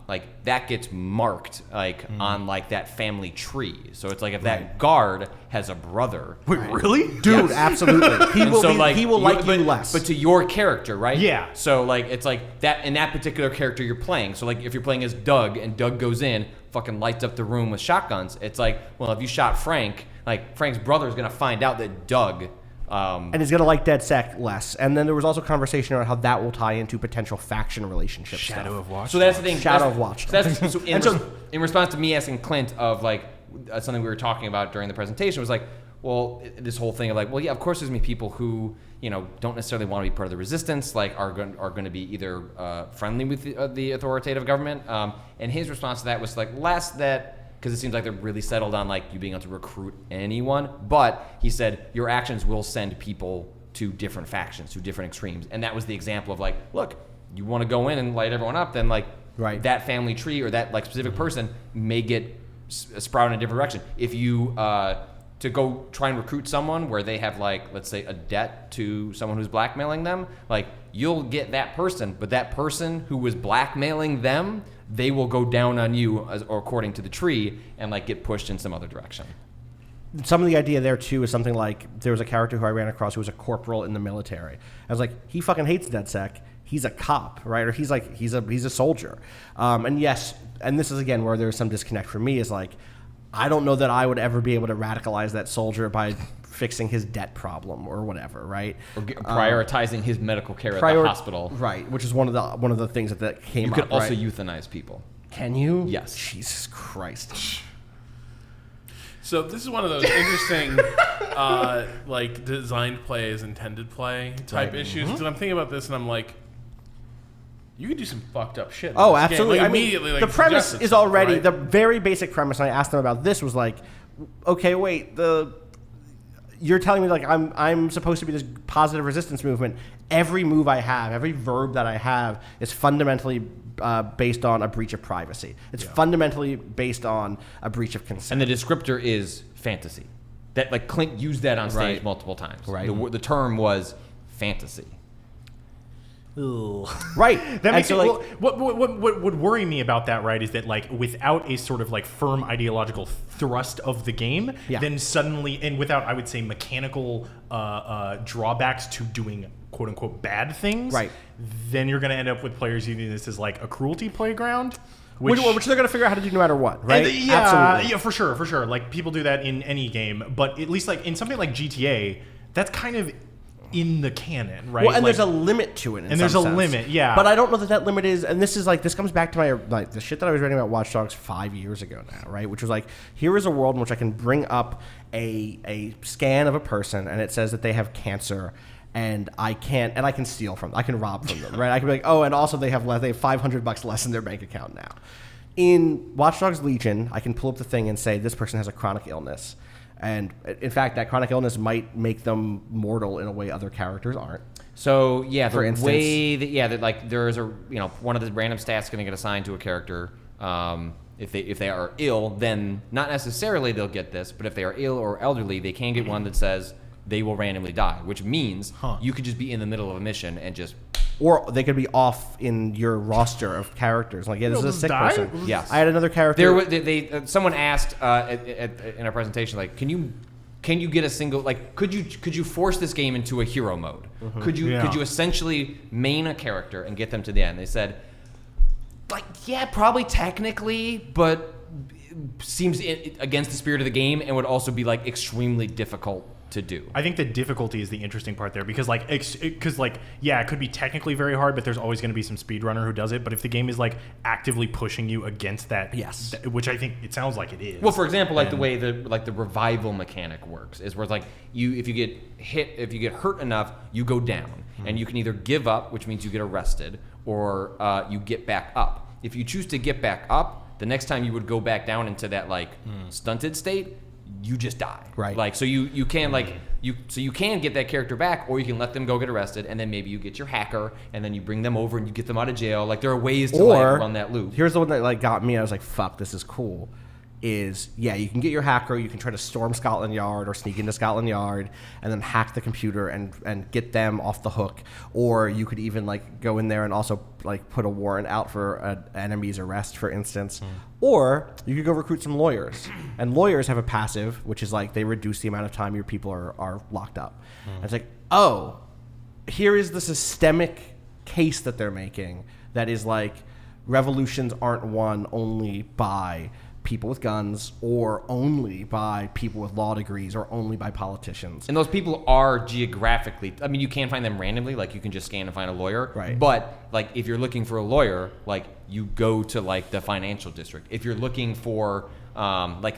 like that gets marked like on like that family tree. So it's like if that guard has a brother, Wait, really? dude, absolutely, he and will so, he will like but, you less. but to your character, right? Yeah. So like it's like that in that particular character you're playing. So like if you're playing as Doug and Doug goes in, fucking lights up the room with shotguns. It's like, well, if you shot Frank, like Frank's brother is gonna find out that Doug. And he's gonna like DedSec less. And then there was also conversation about how that will tie into potential faction relationships. Shadow of Watch. So that's the thing. Shadow that's- of Watch. So that's so in response to me asking Clint of like something we were talking about during the presentation was like, well, this whole thing of like, well, yeah, of course there's gonna be people who don't necessarily want to be part of the resistance, like are going to be either friendly with the authoritative government. And his response to that was like less that. Because it seems like they're really settled on like you being able to recruit anyone. But he said your actions will send people to different factions, to different extremes. And that was the example of like, look, you want to go in and light everyone up, then like that family tree or that like specific person may get sprouted in a different direction. If you to go try and recruit someone where they have like, let's say, a debt to someone who's blackmailing them, like you'll get that person, but that person who was blackmailing them, they will go down on you or according to the tree and like get pushed in some other direction. Some of the idea there too is something like there was a character who I ran across who was a corporal in the military. I was like, he fucking hates DedSec. He's a cop, right? Or he's a soldier. And yes, and this is again where there's some disconnect for me is like, I don't know that I would ever be able to radicalize that soldier by fixing his debt problem or whatever, right? Or prioritizing his medical care at the hospital. Right, which is one of the things that came You up. could also right? euthanize people. Can you? Yes. Jesus Christ. So this is one of those interesting, like designed play as intended play type issues. Because I'm thinking about this and I'm like, you could do some fucked up shit. in Oh, this game. absolutely. Like, I mean, immediately, like, the premise suggestive is stuff, already right? the very basic premise. And I asked them about this was like, okay, wait, you're telling me like I'm supposed to be this positive resistance movement. Every move I have, every verb that I have is fundamentally based on a breach of privacy. It's fundamentally based on a breach of consent. And the descriptor is fantasy. That like Clint used that on stage Right. multiple times. Right. The term was fantasy. Right. That makes so, it, like, what would worry me about that, right, is that like without a sort of like firm ideological thrust of the game, then suddenly, and without, I would say, mechanical drawbacks to doing quote unquote bad things, Right. then you're going to end up with players using this as like a cruelty playground. which they're going to figure out how to do no matter what, right? Yeah, Absolutely. yeah, for sure. Like people do that in any game, but at least like in something like GTA, that's kind of in the canon, right? Well, and like, there's a limit to it. And there's a limit, yeah. But I don't know that limit is, and this is like, this comes back to my, like, the shit that I was writing about Watchdogs 5 years ago now, right? Which was like, here is a world in which I can bring up a scan of a person, and it says that they have cancer, and I can steal from them. I can rob from them, right? I can be like, oh, and also they have $500 less in their bank account now. In Watchdogs Legion, I can pull up the thing and say, this person has a chronic illness. And in fact, that chronic illness might make them mortal in a way other characters aren't. So yeah, For the instance. way that like there is a one of the random stats going to get assigned to a character. If they are ill, then not necessarily they'll get this, but if they are ill or elderly, they can get one that says they will randomly die, which means you could just be in the middle of a mission and just. Or they could be off in your roster of characters. Like, yeah, this is a sick die? person. Yes. I had another character. Someone asked in a presentation, like, can can you get a single could you force this game into a hero mode? Could you essentially main a character and get them to the end? They said, yeah, probably technically, but seems against the spirit of the game and would also be extremely difficult to do. I think the difficulty is the interesting part there because it could be technically very hard, but there's always going to be some speedrunner who does it. But if the game is actively pushing you against that, yes, which I think it sounds like it is. Well, for example, the way the revival mechanic works is where it's if you get hurt enough, you go down, and you can either give up, which means you get arrested, or you get back up. If you choose to get back up, the next time you would go back down into that stunted state, you just die. Right. So you can you can get that character back, or you can let them go get arrested, and then maybe you get your hacker, and then you bring them over and you get them out of jail. There are ways to run that loop. Here's the one that got me. I was like, fuck, this is cool. You can get your hacker, you can try to storm Scotland Yard or sneak into Scotland Yard and then hack the computer and get them off the hook. Or you could even go in there and also put a warrant out for an enemy's arrest, for instance. Or you could go recruit some lawyers. And lawyers have a passive, which is they reduce the amount of time your people are locked up. And it's oh, here is the systemic case that they're making that is revolutions aren't won only by people with guns or only by people with law degrees or only by politicians. And those people are geographically, you can find them randomly, you can just scan and find a lawyer. Right. But if you're looking for a lawyer, you go to the financial district. If you're looking for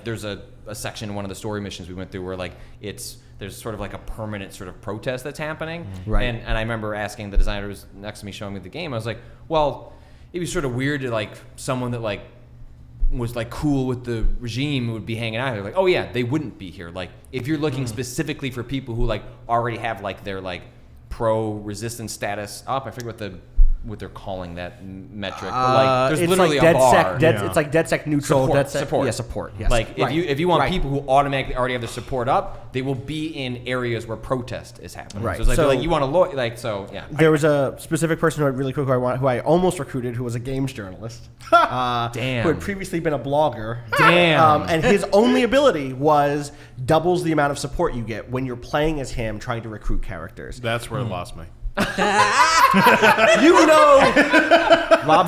there's a section in one of the story missions we went through where there's sort of a permanent sort of protest that's happening. Right. And I remember asking the designer who was next to me showing me the game, I was well, it'd be sort of weird to someone that was cool with the regime would be hanging out here. Oh yeah, they wouldn't be here. If you're looking specifically for people who already have their pro resistance status up, I forget what they're calling that metric. But there's literally a bar. It's DedSec neutral. Support. Yeah, support. Yes. If you want people who automatically already have their support up, they will be in areas where protest is happening. Right. So it's you want a lawyer, yeah. There was a specific person who I almost recruited who was a games journalist. Damn. Who had previously been a blogger. Damn. And his only ability was doubles the amount of support you get when you're playing as him trying to recruit characters. That's where it lost me. Rob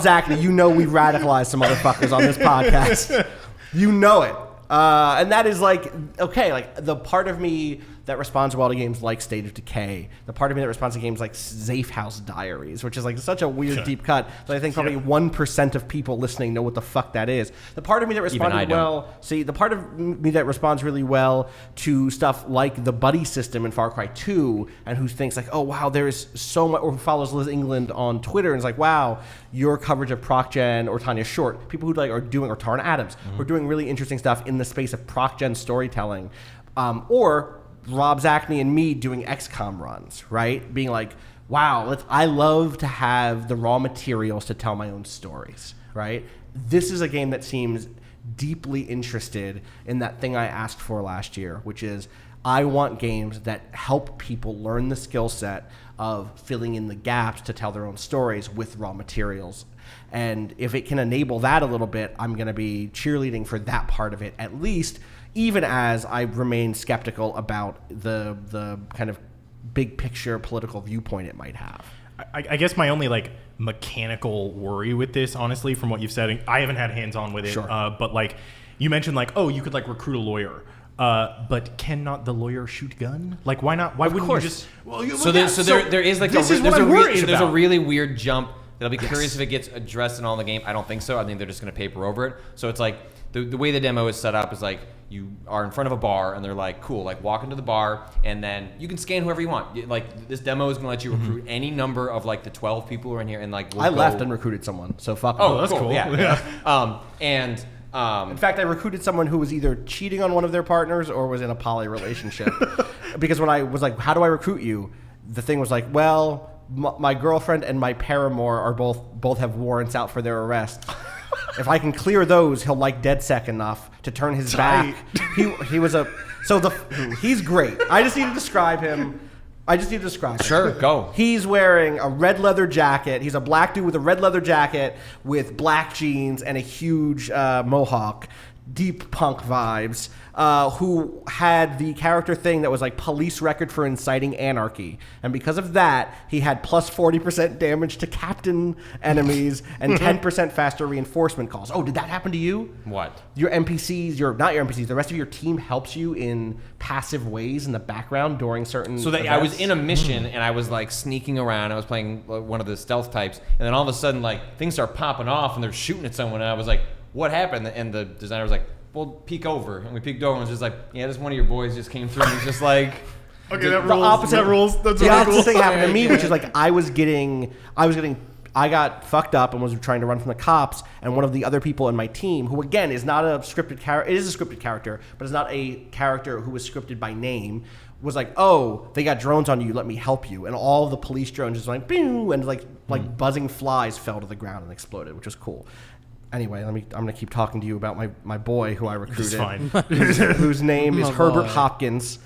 Zachney, we radicalized some motherfuckers on this podcast. You know it. And that is the part of me that responds well to games like State of Decay, the part of me that responds to games like Safe House Diaries, which is such a weird deep cut that I think probably 1% of people listening know what the fuck that is. The part of me that responds really well to stuff like the buddy system in Far Cry 2 and who thinks oh wow, there is so much, or who follows Liz England on Twitter and is wow, your coverage of Proc Gen or Tanya Short, people who are doing, or Tarn Adams, who are doing really interesting stuff in the space of Proc Gen storytelling, or Rob Zachney and me doing XCOM runs, right? Being wow, I love to have the raw materials to tell my own stories, right? This is a game that seems deeply interested in that thing I asked for last year, which is I want games that help people learn the skill set of filling in the gaps to tell their own stories with raw materials. And if it can enable that a little bit, I'm going to be cheerleading for that part of it, at least, even as I remain skeptical about the kind of big picture political viewpoint it might have. I guess my only mechanical worry with this, honestly, from what you've said, I haven't had hands-on with it, sure. But you mentioned you could recruit a lawyer. But cannot the lawyer shoot gun? Why not? Why wouldn't you just? Well, there is there's a really weird jump that I'll be curious if it gets addressed in all the game. I don't think so. I think they're just going to paper over it. So it's the way the demo is set up is you are in front of a bar and they're cool, walk into the bar and then you can scan whoever you want. This demo is going to let you recruit any number of the 12 people who are in here and I left and recruited someone. So fuck. Oh, that's cool. Yeah. In fact, I recruited someone who was either cheating on one of their partners or was in a poly relationship. Because when I was how do I recruit you? The thing was well, my girlfriend and my paramour are both have warrants out for their arrest. If I can clear those, he'll like DedSec enough to turn his back. He's great. I just need to describe him. Sure, go. He's wearing a red leather jacket. He's a black dude with a red leather jacket with black jeans and a huge mohawk, deep punk vibes, who had the character thing that was like police record for inciting anarchy. And because of that, he had plus 40% damage to captain enemies and 10% faster reinforcement calls. Oh, did that happen to you? What? Your NPCs, not your NPCs, the rest of your team helps you in passive ways in the background during certain So that events? I was in a mission and I was like sneaking around. I was playing one of the stealth types, and then all of a sudden like things start popping off and they're shooting at someone, and I was like, "What happened?" And the designer was like, "Well, peek over." And we peeked over and it was just like, "Yeah, this one of your boys just came through." And he's just like, Okay, that the rules. opposite That rules. That's the really opposite cool. thing happened to me, which is like I got fucked up and was trying to run from the cops, and one of the other people in my team, who again is not a scripted character, it is a scripted character, but is not a character who was scripted by name, was like, "Oh, they got drones on you, let me help you." And all of the police drones just like, "Bing," and like buzzing flies fell to the ground and exploded, which was cool. Anyway, I'm gonna keep talking to you about my boy who I recruited, fine. whose name is My Herbert boy. Hopkins,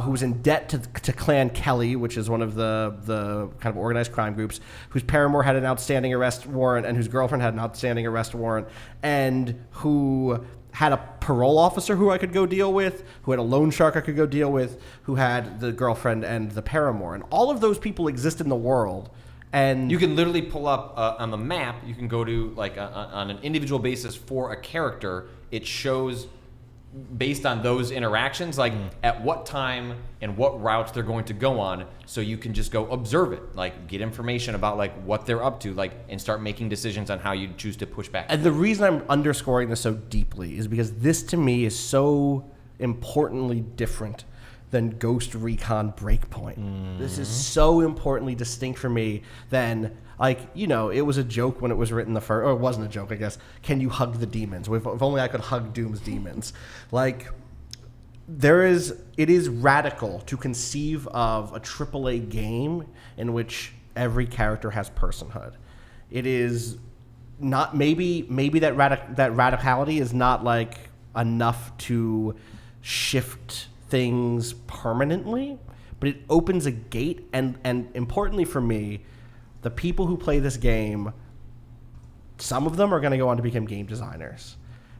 who's in debt to Clan Kelly, which is one of the kind of organized crime groups, whose paramour had an outstanding arrest warrant and whose girlfriend had an outstanding arrest warrant, and who had a parole officer who I could go deal with, who had a loan shark I could go deal with, who had the girlfriend and the paramour. And all of those people exist in the world. And you can literally pull up on the map. You can go to like on an individual basis for a character. It shows based on those interactions, like at what time and what routes they're going to go on. So you can just go observe it, like get information about like what they're up to, like and start making decisions on how you choose to push back. And the reason I'm underscoring this so deeply is because this to me is so importantly different than Ghost Recon Breakpoint. This is so importantly distinct for me than, like, you know, it was a joke when it was written the first, or it wasn't a joke, I guess. Can you hug the demons? If only I could hug Doom's demons. Like, it is radical to conceive of a AAA game in which every character has personhood. It is not, maybe that radicality is not like enough to shift things permanently, but it opens a gate, and importantly for me, the people who play this game, some of them are going to go on to become game designers.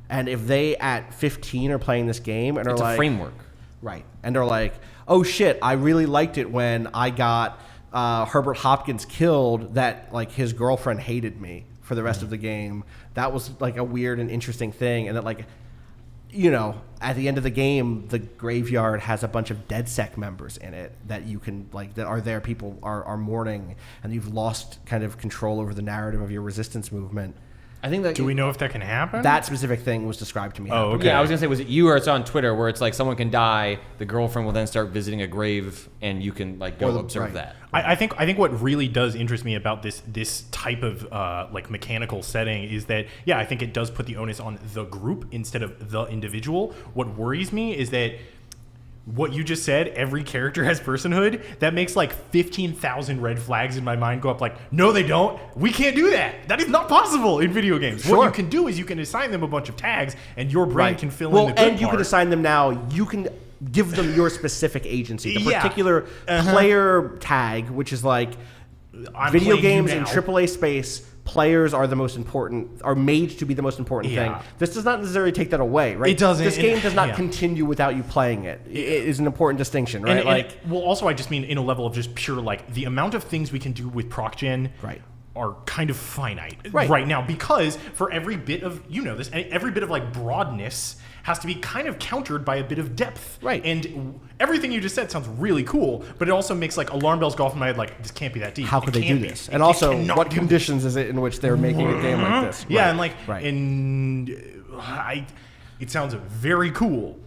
And if they at 15 are playing this game and It's are a like, framework. right, and they're like, "Oh shit, I really liked it when I got Herbert Hopkins killed, that like his girlfriend hated me for the rest of the game. That was like a weird and interesting thing." And that, like, you know, at the end of the game, the graveyard has a bunch of DedSec members in it that you can, like, that are there. People are mourning, and you've lost kind of control over the narrative of your resistance movement. I think that Do we know if that can happen? That specific thing was described to me. Oh, okay. Yeah, I was gonna say, was it you or it's on Twitter where it's like someone can die, the girlfriend will then start visiting a grave, and you can like go observe right. that. I think what really does interest me about this type of like mechanical setting is that, yeah, I think it does put the onus on the group instead of the individual. What worries me is that what you just said, every character has personhood, that makes like 15,000 red flags in my mind go up like, no, they don't. We can't do that. That is not possible in video games. Sure. What you can do is you can assign them a bunch of tags, and your brain can fill well, in the good and you part. can assign them now. You can give them your specific agency, the Yeah. particular player tag, which is like I'm video playing you games in now. AAA space. Players are the most important, are made to be the most important Yeah. thing. This does not necessarily take that away, right? It doesn't, This game and- does not yeah. continue without you playing it. It is an important distinction, right? And well, also, I just mean in a level of just pure, like, the amount of things we can do with proc gen Right. are kind of finite Right. now, because for every bit of, you know this, every bit of like broadness has to be kind of countered by a bit of depth. Right. And everything you just said sounds really cool, but it also makes like alarm bells go off in my head, like, this can't be that deep. How It could they do can't be. this? It And also, cannot what do conditions is it in which they're making a game like this? Yeah, Right. and like, Right. it sounds very cool.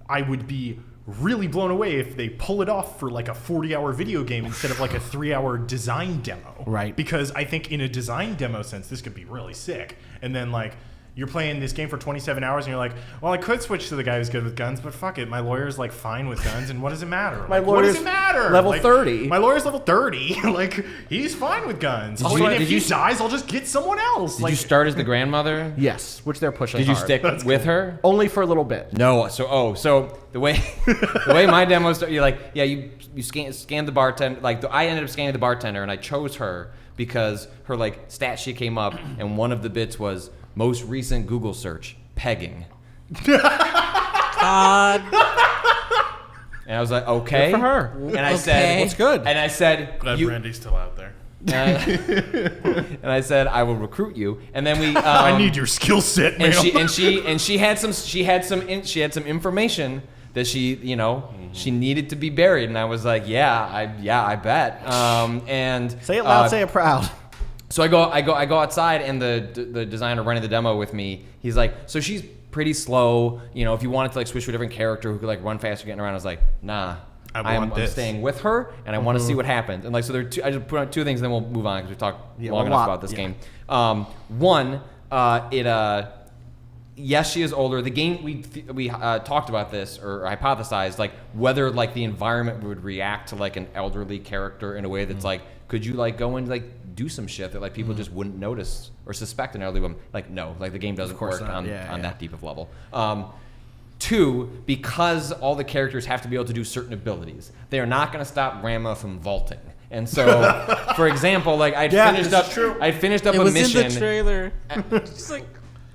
I would be really blown away if they pull it off for like a 40-hour video game instead of like a 3-hour design demo. Right. Because I think in a design demo sense, this could be really sick. And then like, you're playing this game for 27 hours and you're like, well, I could switch to the guy who's good with guns, but fuck it. My lawyer's like fine with guns, and what does it matter? My Like, what does lawyer's it matter? level Like, 30. My lawyer's level 30. Like, he's fine with guns. Did So you- and if did he you- dies, I'll just get someone else. Did like, you start as the grandmother? Yes, which they're pushing Did you hard. stick with her? Only for a little bit. No. So the way my demo started, you're like, yeah, you scan the bartender. Like I ended up scanning the bartender, and I chose her because her like stat sheet came up, and one of the bits was most recent Google search pegging. God. And I was like, okay. Good for her. And I Okay. said, What's good? And I said, Glad Brandy's still out there. and I said, I will recruit you. And then we. I need your skill set, man. and she had some information that she needed to be buried. And I was like, I bet. And Say it loud, say it proud. So I go outside, and the designer running the demo with me, he's like, so she's pretty slow. If you wanted to like switch to a different character who could like run faster getting around, I was like, nah. I'm staying with her, and I want to see what happens. And like, so there are I just put on two things, and then we'll move on because we've talked long enough about this game. One, yes, she is older. The game we talked about this or hypothesized like whether like the environment would react to like an elderly character in a way that's like, could you like go and like do some shit that like people just wouldn't notice or suspect an elderly woman? Like no, like the game doesn't work on that deep of level. Two, because all the characters have to be able to do certain abilities, they are not going to stop Grandma from vaulting. And so, for example, like I'd finished up It a was mission. in the trailer. Just like,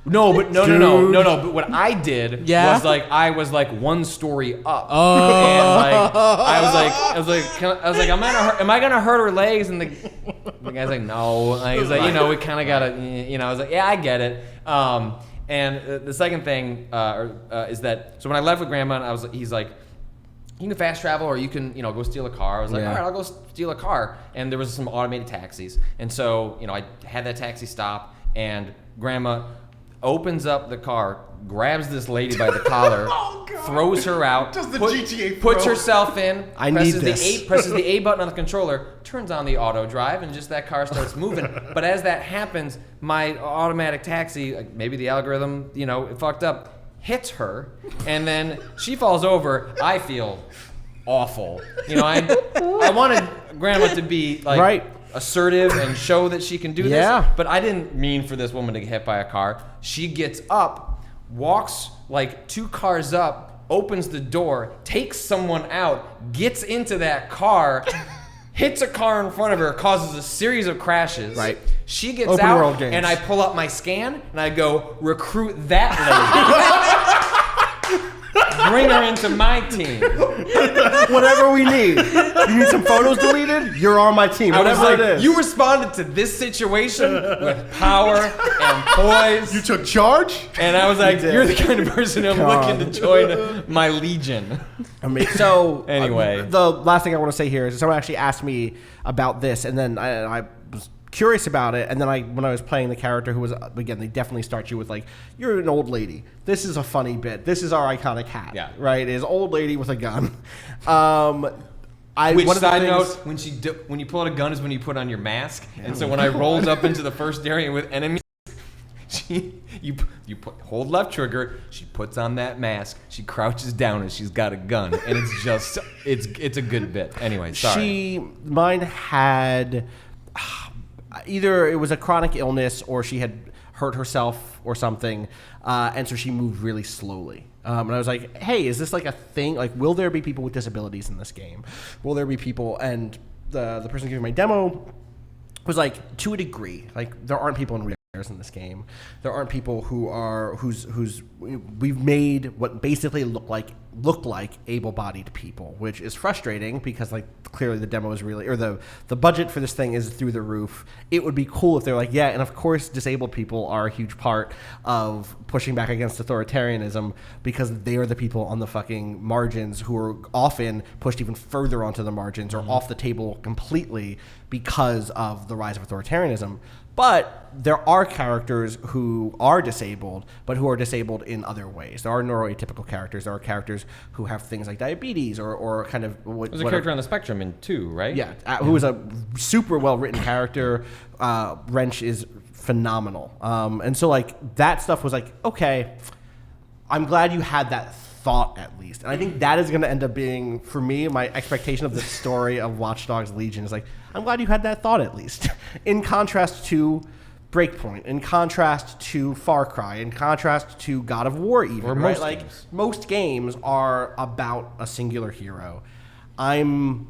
No. But what I did Yeah? was like I was like one story up. Oh. And like I was like, am I gonna hurt her legs? And the guy's like, no. Like, he's like, we kind of gotta. I was like, yeah, I get it. And the second thing is that so when I left with Grandma, he's like, you can fast travel or you can go steal a car. I was like, all right, I'll go steal a car. And there was some automated taxis, and so I had that taxi stop, and Grandma opens up the car, grabs this lady by the collar, throws her out, Does the GTA puts throw? herself in, need this. presses the A button on the controller, turns on the auto drive, and just that car starts moving. But as that happens, my automatic taxi, like maybe the algorithm, it fucked up, hits her, and then she falls over. I feel awful. I wanted Grandma to be like Right. assertive and show that she can do Yeah. this, but I didn't mean for this woman to get hit by a car. She gets up, walks like 2 cars up, opens the door, takes someone out, gets into that car, hits a car in front of her, causes a series of crashes. Right. She gets Open out, world games. and I pull up my scan, and I go, recruit that lady. Bring her into my team. Whatever we need. You need some photos deleted? You're on my team. I was Whatever like, it is. you responded to this situation with power and poise. You took charge? And I was like, did. you're the kind of person I'm God. looking to join my legion. So Anyway. the last thing I want to say here is someone actually asked me about this, and then I was curious about it, and then when I was playing the character who was, again, they definitely start you with like, you're an old lady. This is a funny bit. This is our iconic hat. Yeah. Right? Is old lady with a gun. Which one of the side things- note, when you pull out a gun is when you put on your mask. And so when I rolled up into the first area with enemies, hold left trigger, she puts on that mask, she crouches down, and she's got a gun, and it's just it's a good bit. Anyway, sorry. Mine had either it was a chronic illness or she had hurt herself or something, and so she moved really slowly. And I was like, hey, is this like a thing? Like, will there be people with disabilities in this game? Will there be people? And the person giving my demo was like, to a degree, like there aren't people in real in this game. There aren't people whose we've made what basically look like able-bodied people, which is frustrating because like clearly the demo is really, or the budget for this thing is through the roof. It would be cool if they're like, yeah, and of course disabled people are a huge part of pushing back against authoritarianism because they are the people on the fucking margins who are often pushed even further onto the margins or off the table completely because of the rise of authoritarianism. But there are characters who are disabled, but who are disabled in other ways. There are neuroatypical characters. There are characters who have things like diabetes or kind of... There's a character on the spectrum in 2, right? Yeah, who is a super well-written character. Wrench is phenomenal. And so, like, that stuff was like, okay, I'm glad you had that thought at least. And I think that is going to end up being, for me, my expectation of the story of Watchdogs Legion is like, I'm glad you had that thought at least. In contrast to Breakpoint, in contrast to Far Cry, in contrast to God of War even, Or right? most Like, games. most games are about a singular hero. I'm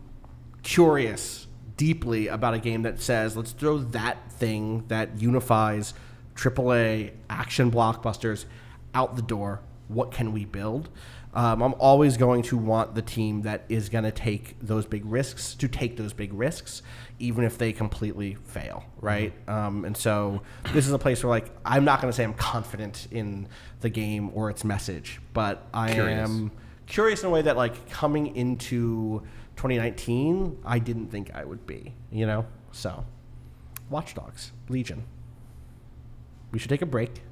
curious deeply about a game that says, let's throw that thing that unifies AAA action blockbusters out the door. what can we build. I'm always going to want the team that is going to take those big risks, even if they completely fail, right? And so this is a place where, like, I'm not going to say I'm confident in the game or its message, but I am curious in a way that, like, coming into 2019, I didn't think I would be, you know? So, Watchdogs Legion. We should take a break,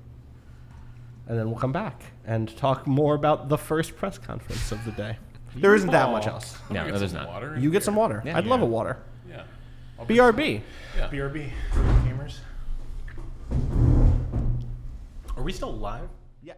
and then we'll come back and talk more about the first press conference of the day. There isn't that much else. No, Get there's some not. water You get some water. Yeah. I'd love a water. Yeah. BRB. Yeah. BRB gamers. Are we still live? Yeah.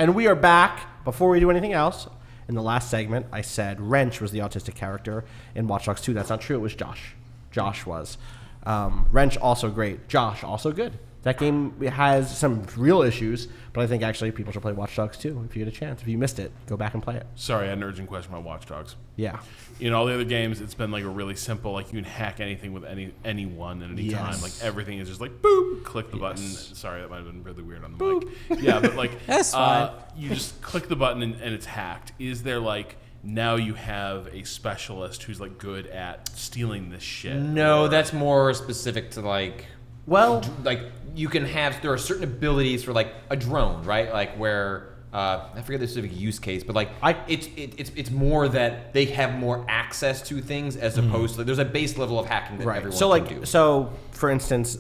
And we are back. Before we do anything else, in the last segment, I said Wrench was the autistic character in Watch Dogs 2. That's not true. It was Josh. Josh was. Wrench, also great. Josh, also good. That game has some real issues, but I think actually people should play Watch Dogs 2 if you get a chance. If you missed it, go back and play it. Sorry, I had an urgent question about Watch Dogs. Yeah. In all the other games, it's been like a really simple, like you can hack anything with anyone at any time. Like everything is just like boop, click the button. Sorry, that might have been really weird on the mic. Yeah, but like That's fine. you just click the button and it's hacked. Is there like now you have a specialist who's like good at stealing this shit? No, that's more specific to like. Well, like you can have there are certain abilities for like a drone, right? Like where I forget the specific use case, but like it's more that they have more access to things as opposed to there's a base level of hacking that everyone can do. So for instance,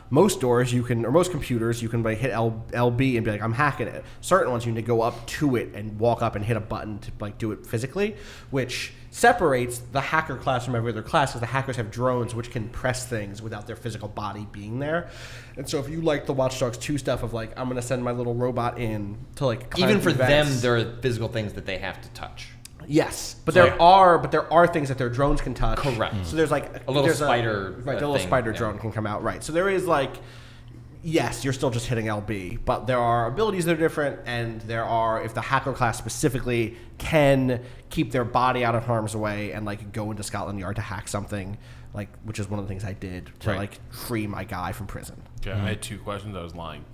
most doors you can, or most computers you can like hit LB and be like, I'm hacking it. Certain ones you need to go up to it and walk up and hit a button to like do it physically, which separates the hacker class from every other class because the hackers have drones which can press things without their physical body being there. And so if you like the Watch Dogs 2 stuff of like, I'm going to send my little robot in to like climb Even for vents. them, there are physical things that they have to touch. Yes, but there are things that their drones can touch. Correct. So there's like A little spider right? The little thing, spider yeah. drone can come out. Right. So there is like, yes, you're still just hitting LB, but there are abilities that are different, and there are if the hacker class specifically can keep their body out of harm's way and like go into Scotland Yard to hack something, like which is one of the things I did to like free my guy from prison. Okay, I had 2 questions. I was lying.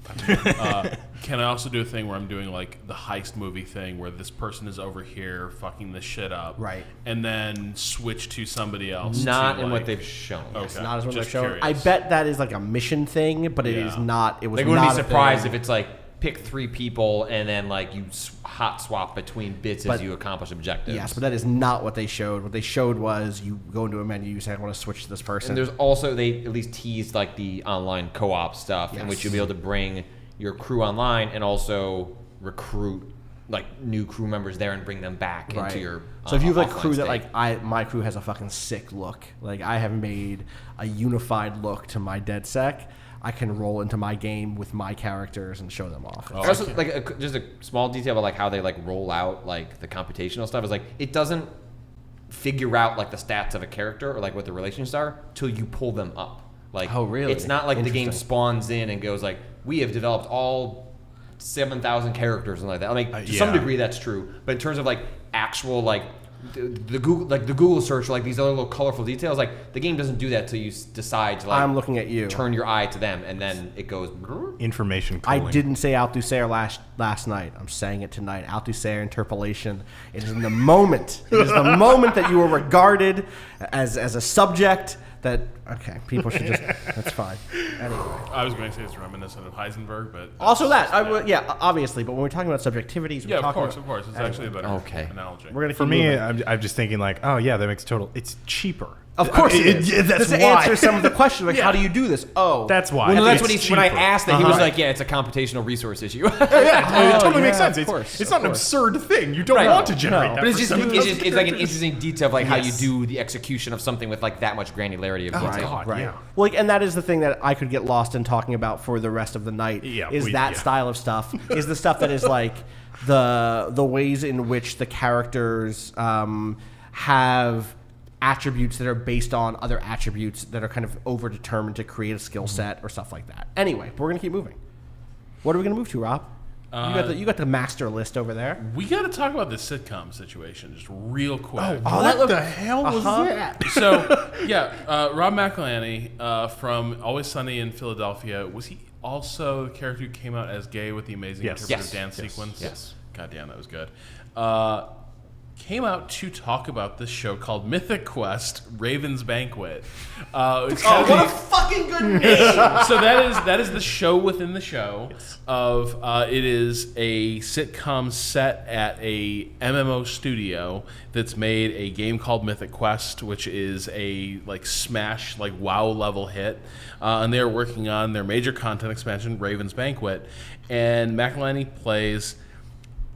Can I also do a thing where I'm doing like the heist movie thing where this person is over here fucking this shit up, Right. and then switch to somebody else? Not to, in like, what they've shown. Okay. It's not as what they're just showing. curious. I bet that is like a mission thing, but it is Yeah. not. It was Like, not wouldn't be a surprised thing. if it's like pick 3 people and then like you hot swap between bits But- as you accomplish objectives. Yes, but that is not what they showed. What they showed was you go into a menu, you say, I want to switch to this person. And there's also, they at least teased like the online co-op stuff in which you'll be able to bring your crew online and also recruit like new crew members there and bring them back into your So if you have like offline crew that state. like my crew has a fucking sick look. Like I have made a unified look to my DedSec. I can roll into my game with my characters and show them off. Oh, Also, like just a small detail about like how they like roll out like the computational stuff is like it doesn't figure out like the stats of a character or like what the relationships are till you pull them up. Like, Oh, really? It's not like the game Interesting. spawns in and goes like, we have developed all 7,000 characters and like that. I mean, to some yeah. degree that's true, but in terms of like actual like the Google search, like these other little colorful details, like the game doesn't do that till you decide to like I'm looking at you. turn your eye to them, and then it goes. Information I cooling. didn't say Althusser last night. I'm saying it tonight. Althusser interpolation. It is in the moment. It is the moment that you are regarded as a subject that, okay, people should just, that's fine. Anyway. I was going to say it's reminiscent of Heisenberg, but Also that, obviously, but when we're talking about subjectivities, we're yeah, of talking course, of course. It's actually a better analogy. We're going to For me, I'm just thinking like, oh yeah, that makes total. It's cheaper. Of course it is. That's This why. answers some of the questions, like how do you do this? Oh. That's why. Well, no, that's It's what he. When I cheaper. asked that, he was like, "Yeah, it's a computational resource issue." Yeah, it totally makes yeah, sense. of It's, course, it's of not an course. absurd thing. You don't Right. want to No, generate no. that. But it's for just some it's like an characters. interesting detail of like how you Yes. do the execution of something with like that much granularity of detail. God, Right. yeah. Well, like, and that is the thing that I could get lost in talking about for the rest of the night. Yeah, is that yeah. style of stuff? Is the stuff that is like the ways in which the characters have attributes that are based on other attributes that are kind of overdetermined to create a skill set or stuff like that. Anyway, but we're gonna keep moving. What are we gonna move to, Rob? You got the master list over there. We got to talk about this sitcom situation just real quick. What the hell was that? So, Rob McElhenney from Always Sunny in Philadelphia, was he also the character who came out as gay with the amazing Yes. interpretive Yes. dance sequence? Yes. God damn, that was good. Came out to talk about this show called Mythic Quest: Raven's Banquet. It's kind of What a fucking good name! so that is the show within the show of it is a sitcom set at a MMO studio that's made a game called Mythic Quest, which is a like smash like WoW level hit, and they're working on their major content expansion, Raven's Banquet, and McElhenney plays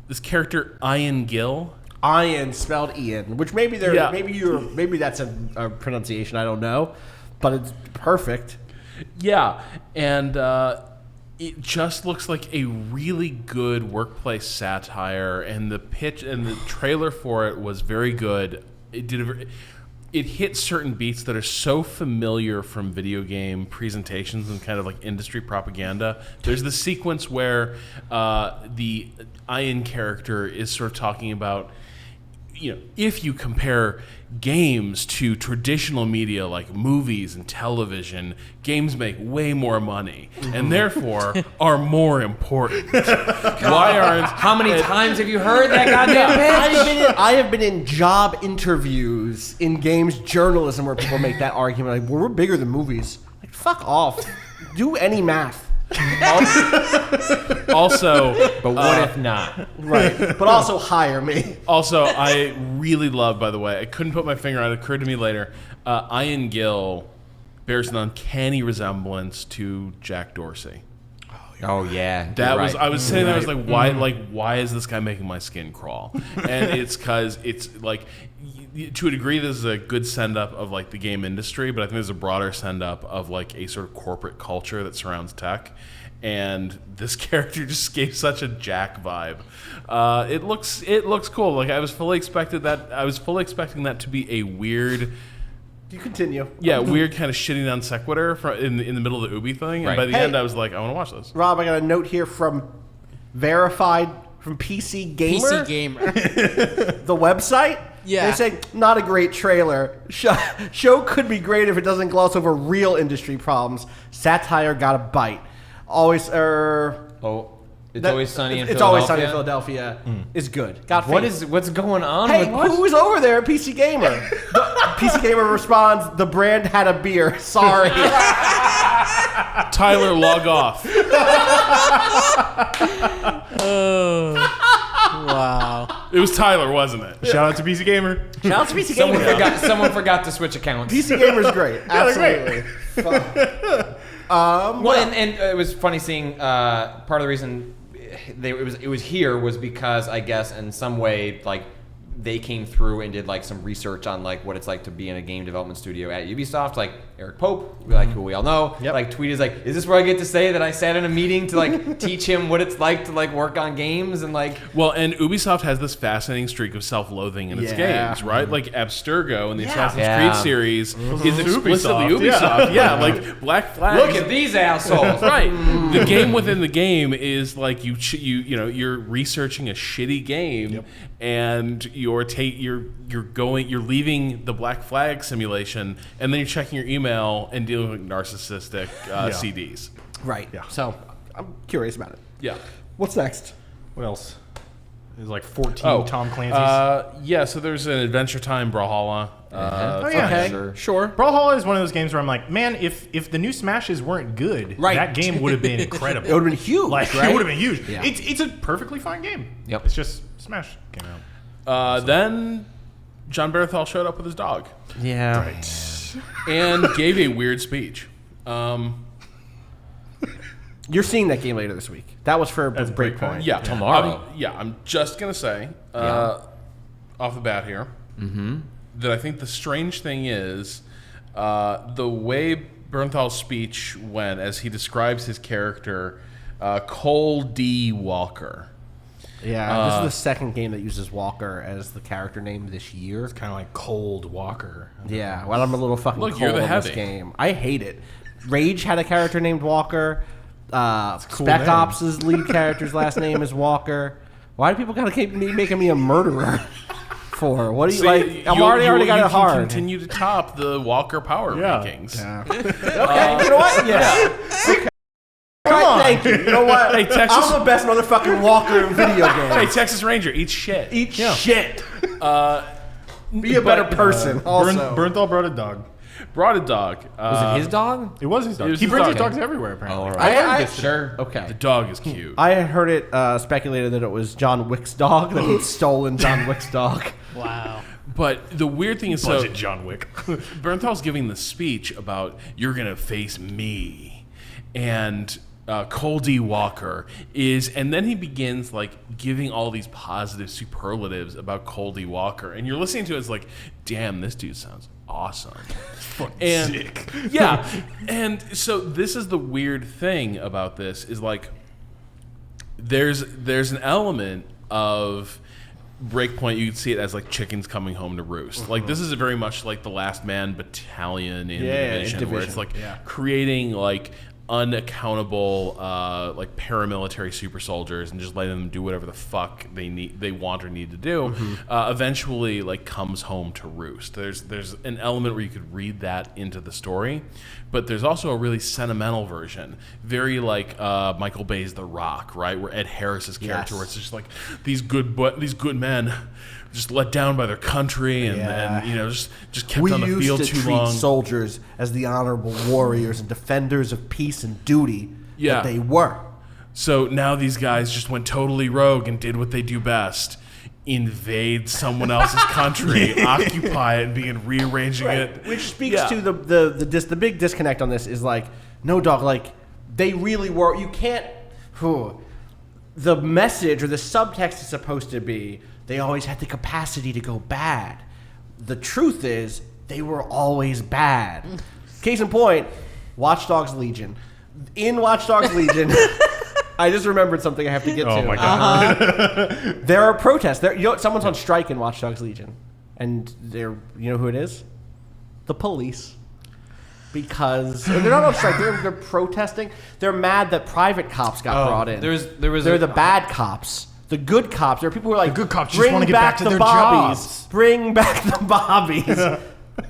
this character Ian Gill. Ian spelled Ian, which maybe Yeah. maybe that's a pronunciation I don't know, but it's perfect. Yeah, and it just looks like a really good workplace satire, and the pitch and the trailer for it was very good. It hit certain beats that are so familiar from video game presentations and kind of like industry propaganda. There's the sequence where the Ian character is sort of talking about, if you compare games to traditional media like movies and television, games make way more money and therefore are more important. Why aren't... How many times have you heard that goddamn pitch? I have been in job interviews in games journalism where people make that argument, like, well, we're bigger than movies. Like, fuck off. Do any math. Also, But what if not? Right. But also hire me. Also, I really love, by the way, I couldn't put my finger on it, occurred to me later, Ian Gill bears an uncanny resemblance to Jack Dorsey. Oh yeah, That you're was right. I was sitting there, I was like, why is this guy making my skin crawl? And it's because it's like, to a degree, this is a good send up of like the game industry, but I think there's a broader send up of like a sort of corporate culture that surrounds tech. And this character just gave such a Jack vibe. It looks cool. Like I was fully expecting that to be a weird. You continue. Yeah, weird kind of shitting on sequitur in the middle of the Ubi thing. And Right. by the Hey. end, I was like, I want to watch this. Rob, I got a note here from Verified from PC Gamer. PC gamer. The website. Yeah. They say, not a great trailer. Show could be great if it doesn't gloss over real industry problems. Satire got a bite. Always, It's always sunny in It's Philadelphia. always sunny in Philadelphia. Is good. Got faith. What's going on Hey, with what? who's over there at PC Gamer? PC Gamer responds, the brand had a beer. Sorry. Tyler, log off. Wow. It was Tyler, wasn't it? Shout out to PC Gamer. Shout out to PC Gamer. Someone forgot to switch accounts. PC Gamer's great. Absolutely. Well, and it was funny seeing part of the reason it was here was because I guess in some way like they came through and did like some research on like what it's like to be in a game development studio at Ubisoft. Like Eric Pope, like who we all know, like tweeted like, "Is this where I get to say that I sat in a meeting to like teach him what it's like to like work on games and like." Well, and Ubisoft has this fascinating streak of self-loathing in its games, right? Like Abstergo in the Assassin's Creed series is explicitly Ubisoft. Yeah, like Black Flag. Look at these assholes. Right. The game within the game is like you're researching a shitty game, and you're leaving the Black Flag simulation, and then you're checking your email and dealing with narcissistic CDs. Right. Yeah. So I'm curious about it. Yeah. What's next? What else? There's like 14 Tom Clancy's. Yeah. So there's an Adventure Time Brawlhalla. Oh, yeah. Okay. Sure. Brawlhalla is one of those games where I'm like, man, if the new Smashes weren't good, Right. that game would have been incredible. It would have been huge. Like, right? it would have been huge. Yeah. It's a perfectly fine game. Yep. It's just Smash came out. Then John Bernthal showed up with his dog Yeah. and gave a weird speech. You're seeing that game later this week. That was for Breakpoint. Yeah, Tomorrow. I'm just gonna say off the bat here that I think the strange thing is the way Bernthal's speech went as he describes his character, Cole D. Walker. Yeah. This is the second game that uses Walker as the character name this year. It's kind of like Cold Walker. Yeah. Well, I'm a little fucking Look, cold you're the on this heavy. game. I hate it. Rage had a character named Walker. cool Spec name. Ops' lead character's last name is Walker. Why do people gotta keep making me a murderer? For what do you like? I'm already got it hard. Continue to top the Walker power rankings. Yeah. Okay, you know what? Yeah. Okay. Come on. Thank you. You know what? Hey, Texas- I'm the best motherfucking Walker in video games. Hey, Texas Ranger, eat shit. Eat shit. Be a better person. Also, Bernthal brought a dog. Brought a dog. Was it his dog? It was his dog. It was He his brings dog. his dogs everywhere, apparently. All right. I- Sure. okay. The dog is cute. I had heard it speculated that it was John Wick's dog, that he'd stolen John Wick's dog. Wow. But the weird thing is, Budget John Wick. Bernthal's giving the speech about you're gonna face me, and Cole D. Walker is, and then he begins like giving all these positive superlatives about Cole D. Walker, and you're listening to it, it's like, damn, this dude sounds awesome. And sick. Yeah. And so this is the weird thing about this is like there's an element of Breakpoint, you can see it as like chickens coming home to roost. Like this is very much like the Last Man Battalion in Division, where it's like creating like unaccountable like paramilitary super soldiers and just letting them do whatever the fuck they want or need to do. Eventually like comes home to roost. There's an element where you could read that into the story, but there's also a really sentimental version, very like Michael Bay's The Rock, right, where Ed Harris's character, where it's just like these good men just let down by their country and you know just kept on the field too long. We used to treat soldiers as the honorable warriors and defenders of peace and duty that they were. So now these guys just went totally rogue and did what they do best: invade someone else's country, occupy it, and begin rearranging it. Which speaks to the big disconnect on this is like, no, dog, like they really were. You can't. The message or the subtext is supposed to be they always had the capacity to go bad. The truth is they were always bad. Case in point, Watchdogs Legion. In Watchdogs Legion, I just remembered something I have to get to. Oh my god! There are protests. Someone's on strike in Watchdogs Legion, and you know who it is? The police. Because they're not on strike. They're protesting. They're mad that private cops got brought in. They're the bad cops. The good cops. There are people who are like, the good cops just want to get back to their jobs. Bring back the bobbies.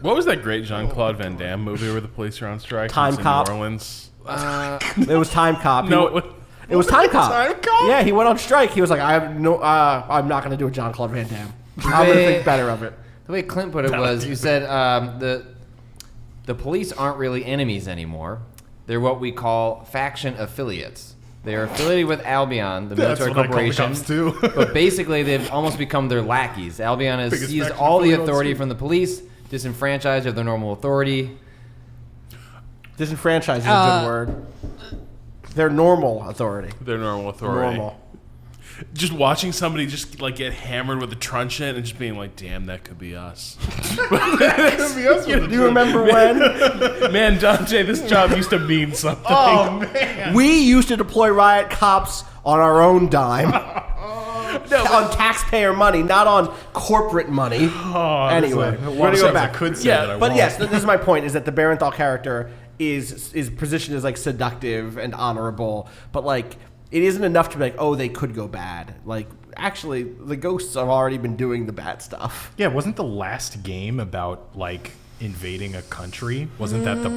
What was that great Jean-Claude Van Damme movie where the police are on strike? Time Cop. New Orleans. It was Time Cop. No, it was Time Cop. Time Cop? Yeah, he went on strike. He was like, I'm not going to do a Jean-Claude Van Damme. I'm going to think better of it. The way Clint put it was, you said the police aren't really enemies anymore. They're what we call faction affiliates. They are affiliated with Albion, the military corporation, but basically they've almost become their lackeys. Albion has seized all the authority from the police, disenfranchised of their normal authority. Disenfranchised is a good word. Their normal authority. Their normal authority. Normal. Just watching somebody just like get hammered with a truncheon and just being like, damn, that could be us. Do you remember when? Man, Dante, this job used to mean something. Oh, man. We used to deploy riot cops on our own dime. On taxpayer money, not on corporate money. Anyway, we're going to go back. Yes, this is my point, is that the Barenthal character is positioned as like seductive and honorable, but like it isn't enough to be like, oh, they could go bad. Like, actually, the ghosts have already been doing the bad stuff. Yeah, wasn't the last game about, like, invading a country? Wasn't that the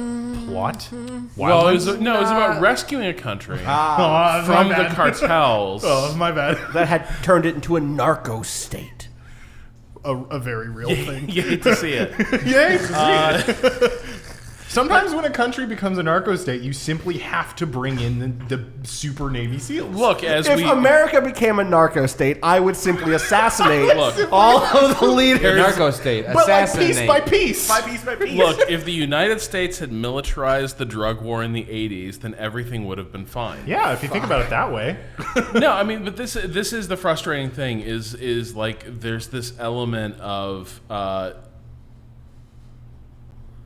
plot? Well, it was about rescuing a country from the cartels. Oh, my bad. That had turned it into a narco state. A very real thing. You hate to see it. You hate to see it. Sometimes when a country becomes a narco state, you simply have to bring in the super Navy SEALs. Look, if America became a narco state, I would simply assassinate all of the leaders. Narco state, but assassinate. Like piece by piece. By piece by piece. Look, if the United States had militarized the drug war in the 80s, then everything would have been fine. Yeah, if you think about it that way. No, I mean, but this is the frustrating thing is like there's this element of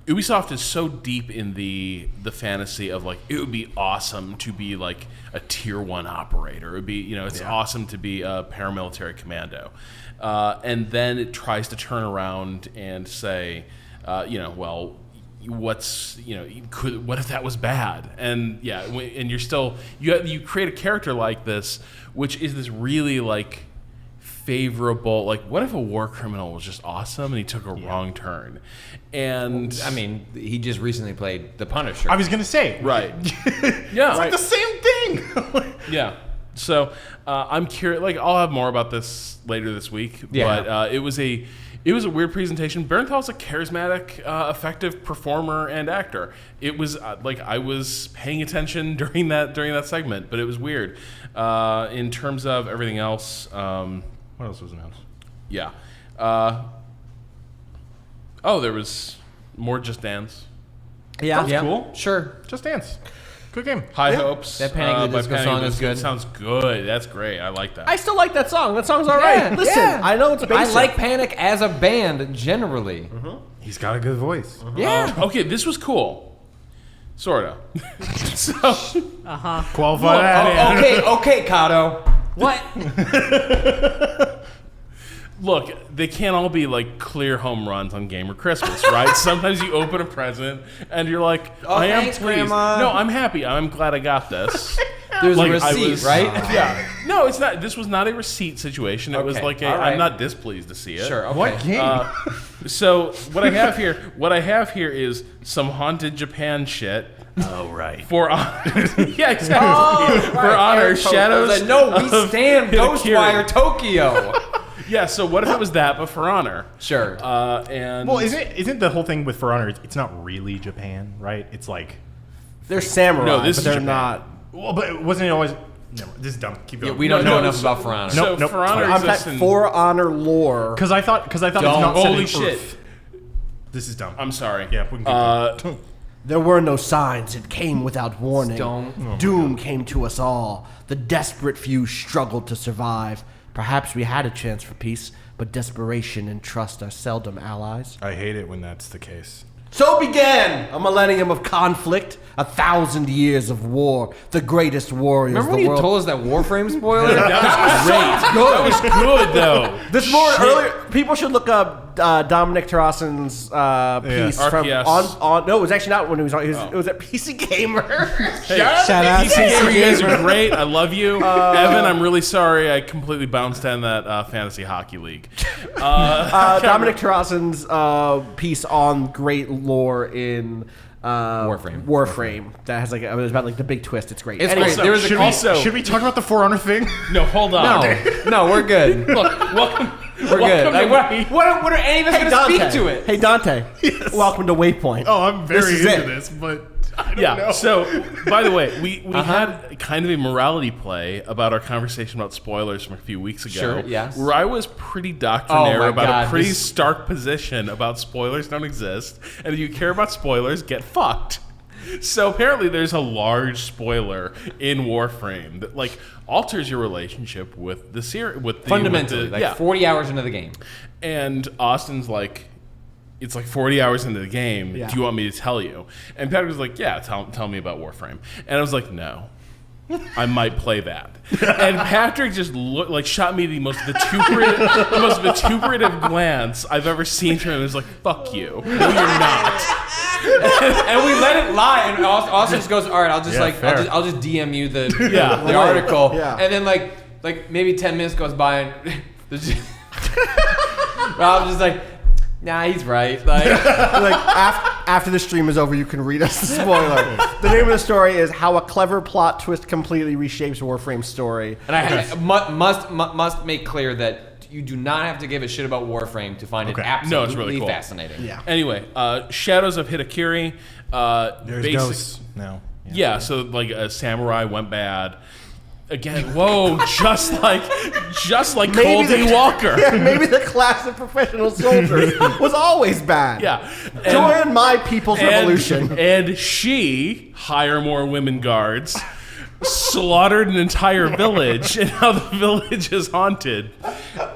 Ubisoft is so deep in the fantasy of like it would be awesome to be like a tier 1 operator. It would be it's awesome to be a paramilitary commando, and then it tries to turn around and say, well, what if that was bad? And and you're still you create a character like this, which is this really like favorable, like what if a war criminal was just awesome and he took a wrong turn? And I mean, he just recently played The Punisher. I was gonna say, right. Yeah, it's like the same thing. Yeah. So I'm curious. Like I'll have more about this later this week. Yeah. But it was a weird presentation. Barenthal's a charismatic, effective performer and actor. It was I was paying attention during that segment, but it was weird. In terms of everything else. What else was announced? Yeah. There was more Just Dance. Yeah. That's cool. Sure. Just Dance. Good game. High Hopes. That Panic at the by Disco Panic at song the is Disco good. Sounds good. That's great. I like that. I still like that song. That song's all right. Listen, yeah. I know it's basic. I like Panic as a band generally. He's got a good voice. Yeah. Okay, this was cool. Sorta. So, Qualify that. Okay, Kato. What? look, they can't all be like clear home runs on Gamer Christmas, right? Sometimes you open a present and you're like, I am thanks, pleased. Grandma. No, I'm happy. I'm glad I got this. There's Like, a I receipt, was- right? Yeah. No, it's not. This was not a receipt situation. It was Okay, like all right. I'm not displeased to see it. Sure. Okay. What game? So what I have here is some haunted Japan shit. Oh, right. For honor, yeah, exactly. For honor, Shadows. No, we of stand Hitokiri. Ghostwire Tokyo. Yeah. So what if it was that, but for honor? Sure. And Well, isn't the whole thing with For Honor? It's not really Japan, right? It's like, They're samurai, No, this but is they're Japan. not. well, but wasn't it always? Never, this is dumb. Keep going. we don't know no, enough so- about For Honor. So Nope, for honor I'm exists fact in. For Honor lore. Because I thought it's not set Holy in shit. Earth. This is dumb. I'm sorry. Yeah, we can keep going. There were no signs. It came without warning. Don't. Doom came to us all. The desperate few struggled to survive. Perhaps we had a chance for peace, but desperation and trust are seldom allies. I hate it when that's the case. So began a millennium of conflict, 1,000 years of war, the greatest warriors Remember when the you world. told us that Warframe spoiler? That was good though. This more earlier, people should look up Dominic Tarasen's piece from RPS. on. No, it was actually not when it was on. It was at PC Gamer. Shout out PC Gamer, you guys Gamer. are great. I love you, Evan. I'm really sorry. I completely bounced on that fantasy hockey league. Dominic Tarasen's piece on great lore in Warframe that has like it was about like the big twist. It's great. It's Anyway, great. There was a Should we talk about the For Honor thing? No, hold on. No, we're good. Look, welcome. We're good. Like, what are any of us Hey, going to Dante. speak to it? Hey Dante, welcome to Waypoint. Oh, I'm very is into it. this, but I don't Yeah. know. So, by the way, we had kind of a morality play about our conversation about spoilers from a few weeks ago. Sure, yes. Where I was pretty doctrinaire Oh my about God, a pretty this- stark position about spoilers don't exist, and if you care about spoilers, get fucked. So apparently, there's a large spoiler in Warframe that like alters your relationship with the series. Fundamentally, with the, like 40 hours into the game. And Austin's like, it's like 40 hours into the game. Yeah. Do you want me to tell you? And Patrick was like, yeah, tell me about Warframe. And I was like, no. I might play that. And Patrick just shot me the most vituperative glance I've ever seen from him. It was like, fuck you. No, you're not. And we let it lie, and Austin just goes, "All right, I'll just fair. I'll just DM you the Yeah. the article." Yeah. And then like maybe 10 minutes goes by, and there's just, Rob's just like, "Nah, he's right." Like, After the stream is over, you can read us the spoiler. The name of the story is "How a Clever Plot Twist Completely Reshapes Warframe's Story." and I must make clear that you do not have to give a shit about Warframe to find it Okay. absolutely No, it's really cool. fascinating. Yeah. Anyway, Shadows of Hitokiri. There's basic- ghosts now. Yeah, so like a samurai went bad. Again, whoa, just like Cole D. Walker. Yeah, maybe the class of professional soldiers was always bad. Yeah. Join my people's revolution. And she, hire more women guards, slaughtered an entire village, and now the village is haunted.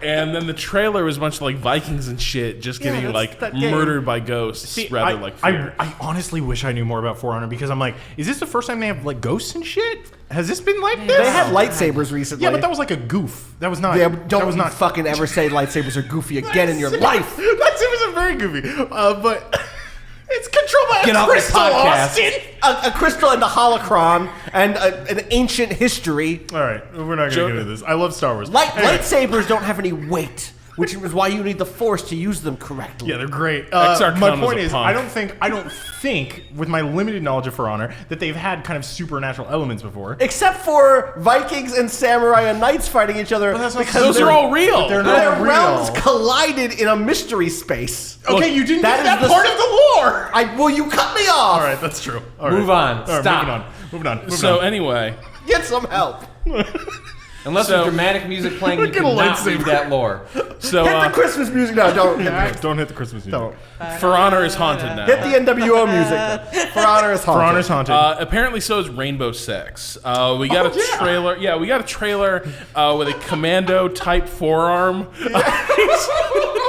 And then the trailer was a bunch of like Vikings and shit just Yeah, getting that's like that game. murdered by ghosts See, rather like fear. I honestly wish I knew more about For Honor because I'm like, is this the first time they have like ghosts and shit? Has this been like this? They had lightsabers recently. Yeah, but that was like a goof. That was not. Yeah, that don't was not fucking ever say lightsabers are goofy again in your life. Lightsabers are very goofy, but it's controlled by Get a off this crystal, podcast. Austin. A crystal and a holocron and an ancient history. All right, we're not gonna get into this. I love Star Wars. Anyway. Lightsabers don't have any weight, which is why you need the Force to use them correctly. Yeah, they're great. Exarchon My was point a is, punk. I don't think, with my limited knowledge of For Honor, that they've had kind of supernatural elements before. Except for Vikings and samurai and knights fighting each other. that's not- because Those their- are all real. They're Their not real. realms collided in a mystery space. Okay, you didn't that get is that the- part of the lore. Well, you cut me off. All right, that's true. All Move right. on. All right, Stop. Moving on. So anyway, Get some help. Unless there's dramatic music playing, you cannot read that lore. So Hit the Christmas music. No, don't. Don't hit the Christmas music. Don't. For Honor is haunted now. Hit the NWO music. For Honor is haunted. For Honor's Haunted. Apparently, so is Rainbow Six. We got a trailer. Yeah, we got a trailer with a commando type forearm.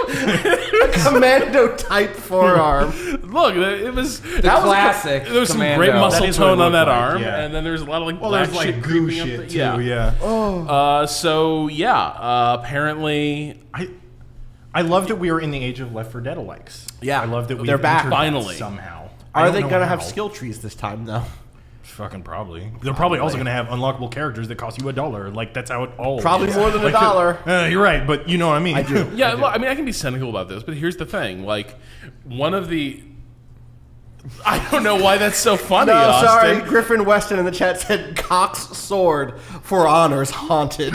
A commando type forearm. Look, it was The classic. There was some Commando. great muscle That is what it tone on looked that like, arm, yeah. and then there's a lot of well, black there's like shit goo creeping up shit the- too. Yeah. So yeah, apparently I love that we are in the age of Left 4 Dead alikes. Yeah, I love that we they're back. Finally. somehow. I Are don't they know going to how. have skill trees this time, though? Fucking probably. They're probably also going to have unlockable characters that cost you $1. Like that's how it all. Probably is. more than Like, $1. You're right, but you know what I mean. I do. Yeah, well, I mean, I can be cynical about this, but here's the thing: like, one of the, I don't know why that's so funny. No, Austin. sorry. Griffin Weston in the chat said Cox sword for honors haunted.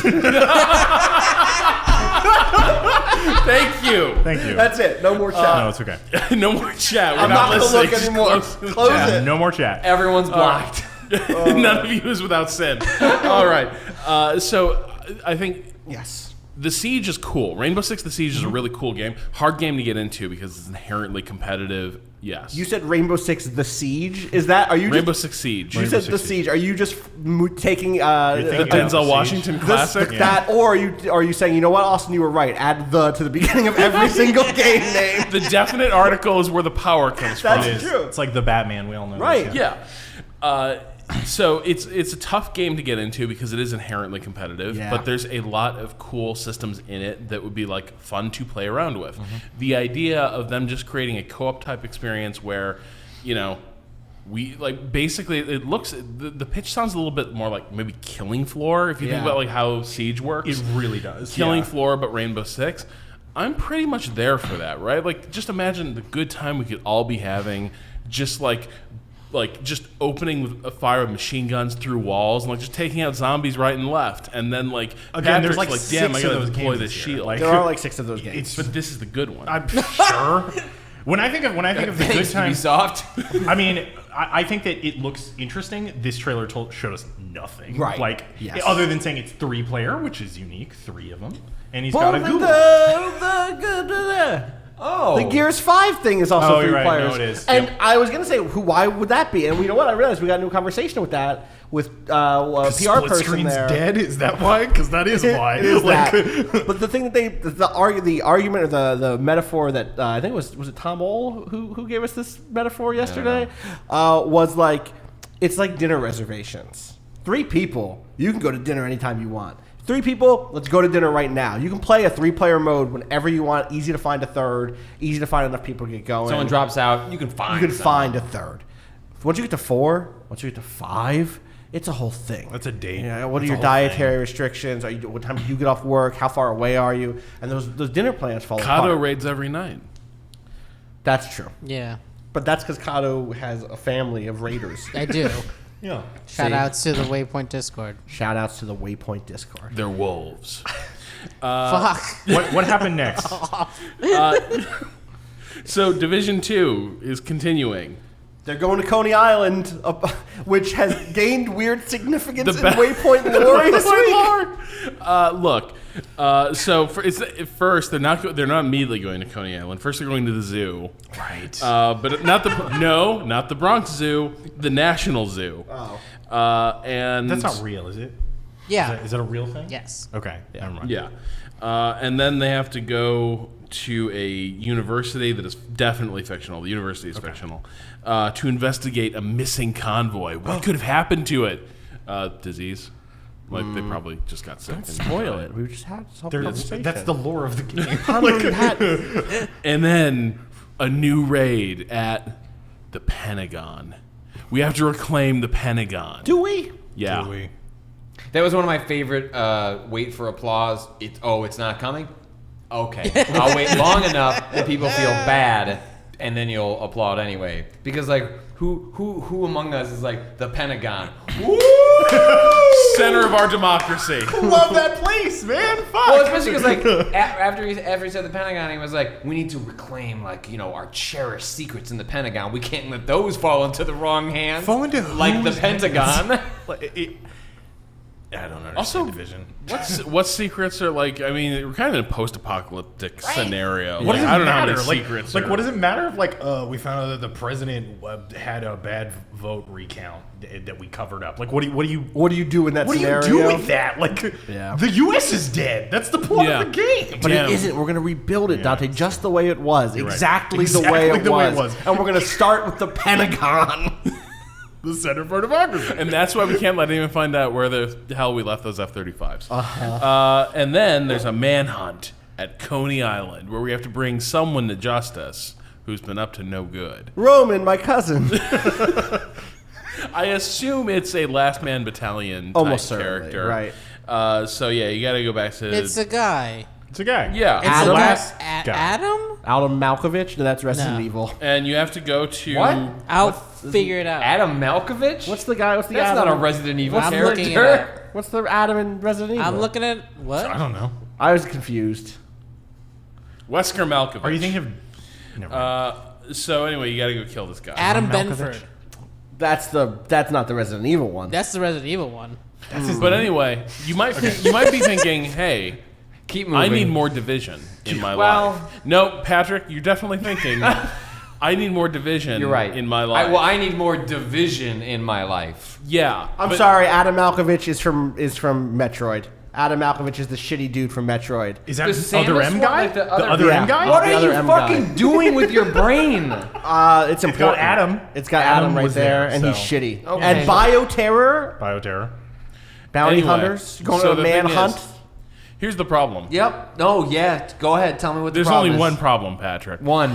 Thank you. Thank you. That's it. No more chat. No, it's okay. No more chat. We're I'm not going to listening. look Just anymore. close Close chat. it. No more chat. Everyone's blocked. None of you is without sin. All right. So I think Yes. The Siege is cool. Rainbow Six The Siege is a really cool game. Hard game to get into because it's inherently competitive. Yes. You said Rainbow Six The Siege. Is that, are you Rainbow just, Six Siege. you said The Siege. Are you just taking, the thinking Denzel Siege. Washington classic. that, or are you saying, you know what, Austin, you were right. Add the to the beginning of every single game name. The definite article is where the power comes from. That's It is. true. It's like the Batman. We all know. Right. This, Yeah. So it's a tough game to get into because it is inherently competitive, Yeah. but there's a lot of cool systems in it that would be like fun to play around with. The idea of them just creating a co-op type experience where, you know, we like basically it looks the pitch sounds a little bit more like maybe Killing Floor if you think Yeah. about like how Siege works. It really does. Killing yeah. Floor, but Rainbow Six. I'm pretty much there for that, right? Like, just imagine the good time we could all be having, just like just opening with a fire of machine guns through walls and like just taking out zombies right and left, and then like Again, there's Patrick's like damn, I six of gotta those deploy games this this year. shield. Like- There are like 6 of those games. But this is the good one. I'm sure. When I think of the good Thanks, times, Ubisoft. I mean, I think that it looks interesting. This trailer showed us nothing. Right. Like, Yes. other than saying it's 3-player, which is unique, 3 of them, and he's Well, got a Google. Oh. The Gears 5 thing is also Oh, 3 you're right. players. No, it is. And Yep. I was going to say, why would that be? And you know what? I realized we got a new conversation with that with a PR Split person screen's there. dead. Is that why? Because that is why. It is Like- that. But the thing that the argument or the metaphor that I think was it Tom Ohl who gave us this metaphor yesterday was like, it's like dinner reservations. 3 people, you can go to dinner anytime you want. 3 people, let's go to dinner right now. You can play a 3-player mode whenever you want. Easy to find a third. Easy to find enough people to get going. Someone drops out, you can find You can someone. find a third. Once you get to 4, once you get to 5, it's a whole thing. That's a date. Yeah, what are That's your a whole dietary restrictions? What time do you get off work? How far away are you? And those dinner plans fall Kato apart. raids every night. That's true. Yeah, But that's because Kato has a family of raiders. I do. Yeah. Shout outs to the Waypoint Discord. Shout outs to the Waypoint Discord. They're wolves. Fuck. What happened next? So Division 2 is continuing. They're going to Coney Island, which has gained weird significance in The be- Waypoint lore this week. Look, so at first they're not immediately going to Coney Island. First they're going to the zoo, Right. but not the Bronx Zoo, the National Zoo. Oh, And That's not real, is it? Yeah. Is that a real thing? Yes. Okay. Never mind. yeah, and then they have to go to a university that is definitely fictional. The university is fictional to investigate a missing convoy. What could have happened to it? Disease. Like they probably just got sick. spoil it. We just had some conversation. That's the lore of the game. And then a new raid at the Pentagon. We have to reclaim the Pentagon. Do we? Yeah. That was one of my favorite wait for applause. It's not coming? Okay. I'll wait long enough that people feel bad, and then you'll applaud anyway. Because, like, who among us is like, the Pentagon? Center of our democracy. Love that place, man. Fuck. Well, especially because, like, after he said the Pentagon, he was like, we need to reclaim, like, you know, our cherished secrets in the Pentagon. We can't let those fall into the wrong hands. Fall into like the whose Pentagon. I don't understand Also, Division. what secrets are like? I mean, we're kind of in a post-apocalyptic scenario. What does it I don't know how matter? many secrets. Like, are- what does it matter if we found out that the president had a bad vote recount that we covered up? Like, what do you do in that what scenario? do you do with that? Like, Yeah. the U.S. is dead. That's the point Yeah. of the game. But Damn. it isn't. We're going to rebuild it, Yeah, Dante, just the way it was. right. Exactly, Exactly the way it the way it was. was. And we're going to start with the Pentagon. The Center for Democracy. And that's why we can't let anyone find out where the hell we left those F-35s. And then there's a manhunt at Coney Island where we have to bring someone to justice who's been up to no good. Roman, my cousin. I assume it's a Last Man Battalion type Almost certainly, character. right. So yeah, you got to go back to... It's a guy. It's a guy. yeah. It's Adam? a guy. Last guy. Adam? Adam Malkovich? No, that's Resident No. Evil. And you have to go to... What? I'll figure it out. Adam Malkovich? What's the guy? What's the That's Adam? not a Resident Evil I'm looking it character. What's the Adam in Resident Evil? I'm looking at what? I don't know. I was confused. Wesker Malkovich. Are you thinking of? Never mind. So anyway, you got to go kill this guy. Adam Malkovich? Benford. That's not the Resident Evil one. That's the Resident Evil one. But anyway, you might be thinking, hey, Keep moving. I need more Division in my Well- life. No, Patrick, you're definitely thinking, I need more Division You're right. in my life. I need more division in my life. Yeah. I'm but- sorry, Adam Malkovich is from Metroid. Adam Malkovich is the shitty dude from Metroid. Is that The the Samus other M one? guy? Like the the other- other Yeah. M guy? What the are other you M fucking guy. doing with your brain? It's important. got Adam. It's got Adam Adam right was there, there, and he's so- shitty. Okay. And Bioterror, Bioterror. bounty Anyway, hunters, going so on a the thing manhunt. is- Here's the problem. Yep. No, yeah. Go ahead. Tell me what There's the problem only is. one problem, Patrick. One.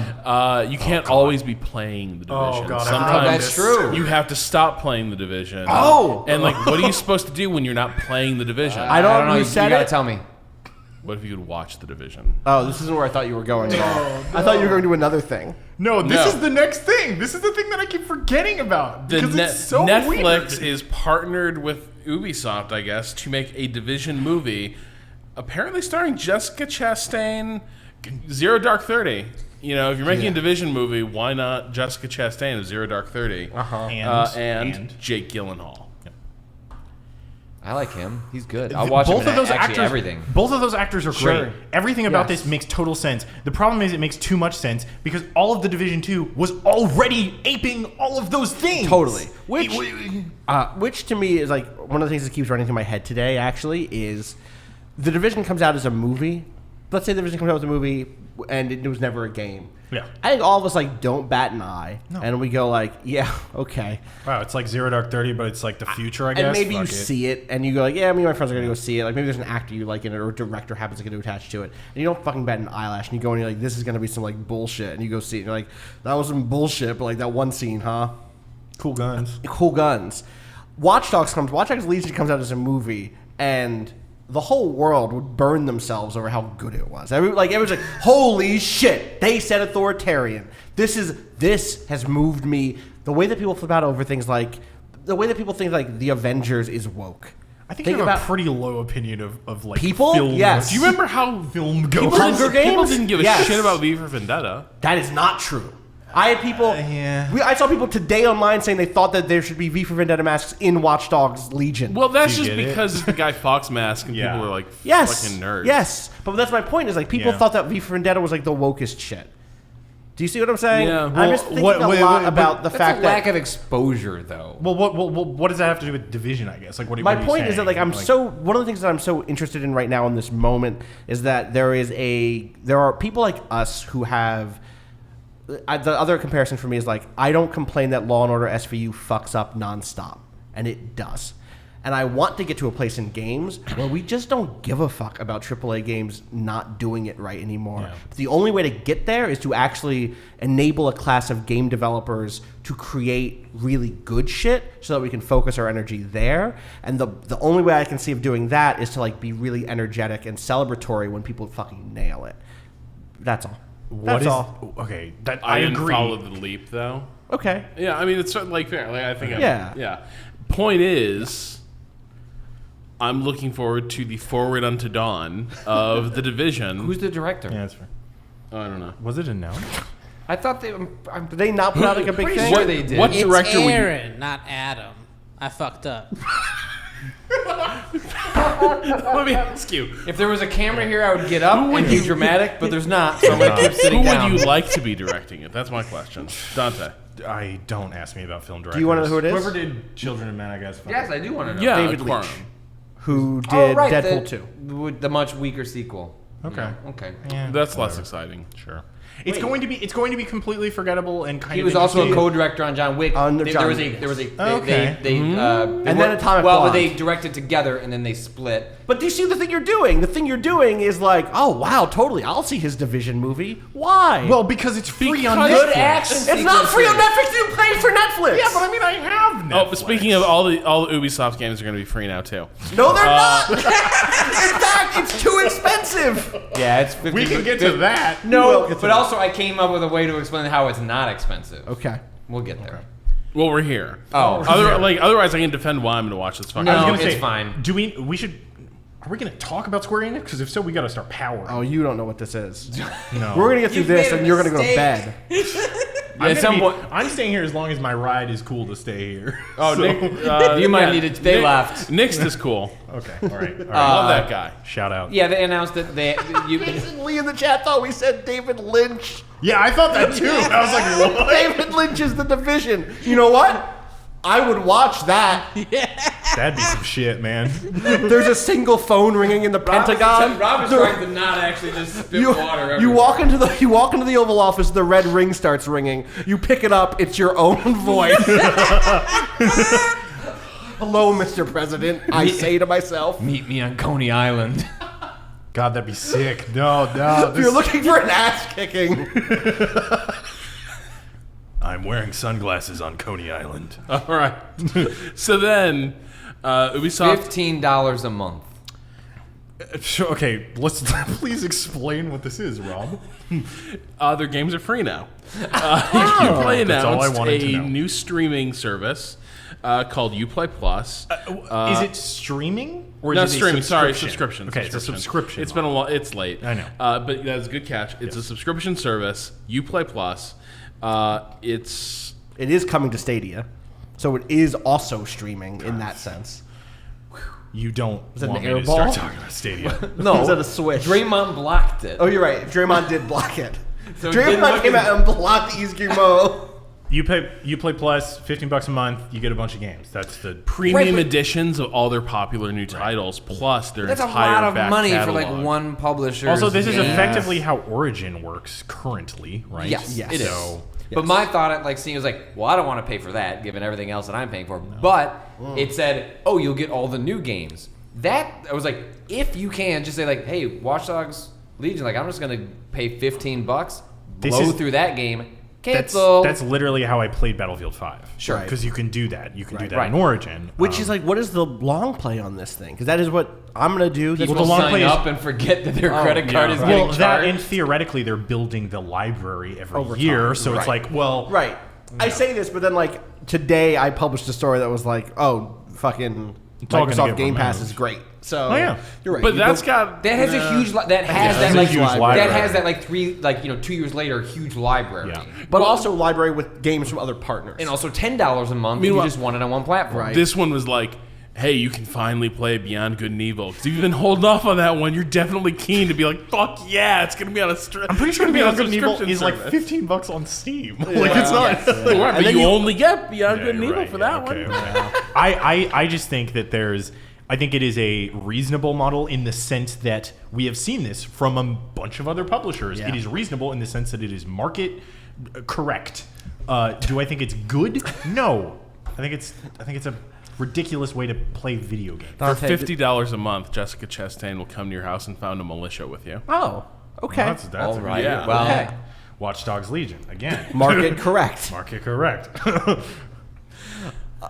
You can't always be playing the Division. Oh, God, I Sometimes forgot that's true. you have to stop playing the Division. Oh! And like, what are you supposed to do when you're not playing the Division? I don't know who You said gotta it. tell me. What if you could watch the Division? Oh, this isn't where I thought you were going at all. I thought you were going to do another thing. No, this No. is the next thing. This is the thing that I keep forgetting about The because it's so Netflix weird. is partnered with Ubisoft, I guess, to make a Division movie, apparently starring Jessica Chastain, Zero Dark 30. You know, if you're making a Division movie, why not Jessica Chastain of Zero Dark 30? And Jake Gyllenhaal. I like him. He's good. I'll watch him in actually everything. Both of those actors are Sure. great. Everything about Yes. this makes total sense. The problem is it makes too much sense because all of the Division 2 was already aping all of those things. Totally. Which to me is like one of the things that keeps running through my head today. Actually, is the Division comes out as a movie. Let's say the Division comes out as a movie, and it was never a game. Yeah. I think all of us like don't bat an eye, and we go like, yeah, okay. Wow, it's like Zero Dark 30, but it's like the future, I guess. And maybe you Fuck it. see it, and you go like, yeah, me and my friends are gonna go see it. Like maybe there's an actor you like in it, or a director happens to get attached to it, and you don't fucking bat an eyelash, and you go and you're like, this is gonna be some like bullshit, and you go see it, and you're like, that was some bullshit, but like that one scene, huh? Cool guns. Cool guns. Watchdogs Legion comes out as a movie, and the whole world would burn themselves over how good it was. It was like, holy shit, they said authoritarian. This has moved me. The way that people flip out over things like, the way that people think like the Avengers is woke. I think Think you have about a pretty low opinion of like People? film. Yes. Do you remember how film people, goes? Hunger Games? people didn't give a Yes. shit about V for Vendetta? That is not true. I had people. Yeah. I saw people today online saying they thought that there should be V for Vendetta masks in Watchdogs Legion. Well, that's Do you just get it? because it's the Guy Fawkes mask, and Yeah. people were like, yes, fucking nerds. yes, but that's my point. Is like people Yeah. thought that V for Vendetta was like the wokest shit. Do you see what I'm saying? Yeah. I'm just thinking What- a wait, lot wait, about the That's fact a that lack of exposure, though. Well, what does that have to do with Division? I guess. Like, what? my what are you point is that like saying? one of the things that I'm so interested in right now in this moment is that there are people like us who have. The other comparison for me is like I don't complain that Law and Order SVU fucks up nonstop, and it does. And I want to get to a place in games where we just don't give a fuck about AAA games not doing it right anymore. Yeah. But the only way to get there is to actually enable a class of game developers to create really good shit so that we can focus our energy there. And the only way I can see of doing that is to like be really energetic and celebratory when people fucking nail it. That's all. That's all. Okay, that I I didn't agree. follow the leap, though. Okay. Yeah, I mean, it's sort of like fair. Like, I think Yeah. yeah. Point is, I'm looking forward to the Forward Unto Dawn of The Division. Who's the director? Yeah, that's fair. Oh, I don't know. Was it announced? I thought they. Did they not put out like a big Pretty thing? sure they did. What It's director would you... Aaron, not Adam. I fucked up. Let me ask you. If there was a camera here, I would get up and be dramatic, but there's not, so I'm going to keep sitting Who down. would you like to be directing it? That's my question. Dante. I don't ask me about film directors. Do you want to know who it is? Whoever did Children of Men, I guess. Yes, I do want to know. Yeah, David Aquarium. Leitch, who did Oh, right, Deadpool 2. With the much weaker sequel. Okay. Yeah, okay. Yeah, That's less whatever. exciting. Sure. It's going to be completely forgettable and kind He of. was also a interesting. co-director on John Wick. On There John was Wick, a Okay. And then Atomic Well, Blonde. they directed together and then they split. But do you see the thing you're doing? The thing you're doing is like, oh wow, totally. I'll see his Division movie. Why? Well, because it's free on Because Netflix. Good action. it's not free on Netflix. You pay for Netflix. Yeah, but I mean, I have Netflix. Oh, but speaking of all the Ubisoft games are going to be free now too. No, they're not. In fact, it's too expensive. Yeah, it's 50. we can get to that. No, but also I came up with a way to explain how it's not expensive. Okay. We'll get there. Well, we're here. Oh. Otherwise, I can defend why I'm going to watch this fucking. No. I was gonna it's say, fine. We should. Are we going to talk about Square Enix? Because if so, we got to start powering. Oh, you don't know what this is. no. We're gonna get through You've this, made a and you're gonna go to mistake. bed. I'm, At some gonna point- be, I'm staying here as long as my ride is cool to stay here. Oh, So- Nick, You might need to. They left. Nick's is cool. Okay. All right. All right. Love that guy. Shout out. Yeah, they announced that they. Lee in the chat thought we said David Lynch. Yeah, I thought that too. I was like, what? David Lynch is the Division. You know what? I would watch that. That'd be some shit, man. There's a single phone ringing in the Pentagon. Rob is trying to not actually just spit You, water. you walk into the Oval Office. The red ring starts ringing. You pick it up. It's your own voice. Hello, Mr. President. I say to myself. Meet me on Coney Island. God, that'd be sick. No. If you're looking for an ass kicking. I'm wearing sunglasses on Coney Island. All right. So then, Ubisoft. $15 a month. Okay, let's please explain what this is, Rob. Their games are free now. Uplay That's all I announced wanted to a know. new streaming service called Uplay Plus. Is it streaming or is Not it streaming. a Sorry, subscription? subscription. Okay, it's a subscription. It's been a lot. It's late. I know. but that's a good catch. It's a subscription service. Uplay Plus. It's It is coming to Stadia, so it is also streaming in that sense. You don't that want an me air to ball? start talking about Stadia. No, is that a switch? Draymond blocked it. Oh, you're right. Draymond did block it. So it didn't Draymond look came as- out and blocked Izgumo. You play Plus, $15 a month. You get a bunch of games. That's the premium Right, but- editions of all their popular new titles, plus their That's a entire lot of back money catalog. for like one publisher. Also, this is game. effectively how Origin works currently, right? Yes, Yes. it is. So- But my thought at like seeing was like, well, I don't want to pay for that given everything else that I'm paying for. But it said, oh, you'll get all the new games. That I was like, if you can just say like, hey, Watchdogs Legion, like I'm just gonna pay $15, This blow is- through that game, That's cancel. that's literally how I played Battlefield 5. Sure. Because you can do that. You can do that Right. in Origin. Which is like, what is the long play on this thing? Because that is what I'm going to do. That's People the long sign play is- up and forget that their credit card is yeah. getting well, that charged. and theoretically they're building the library every Over year, time. so it's Right. like, well, right. I say this, but then like today I published a story that was like, oh, fucking all gonna Microsoft get Game Pass removed. is great. So Oh, yeah. you're right. But You that's go- got That has a huge. That has that's that a like huge that library. has that like 2 years later huge library. Yeah. but also library with games from other partners. And also $10 a month if you Meanwhile- just want it on one platform. Right. this one was like, hey, you can finally play Beyond Good and Evil. Because if you've been holding off on that one, you're definitely keen to be like, fuck yeah, it's going to be on a I'm pretty sure Beyond Good and Evil subscription is like service. $15 on Steam. Like Well, it's not. yes. Right, And but then you you- only get Beyond Yeah, Good and you're Evil right, for yeah, that okay, one. well. I just think that I think it is a reasonable model in the sense that we have seen this from a bunch of other publishers. Yeah. It is reasonable in the sense that it is market correct. Do I think it's good? No. I think it's a ridiculous way to play video games. For $50 a month, Jessica Chastain will come to your house and found a militia with you. Oh, okay. That's All right. Yeah. Well, Okay. Watchdogs Legion again. Market correct. Market correct.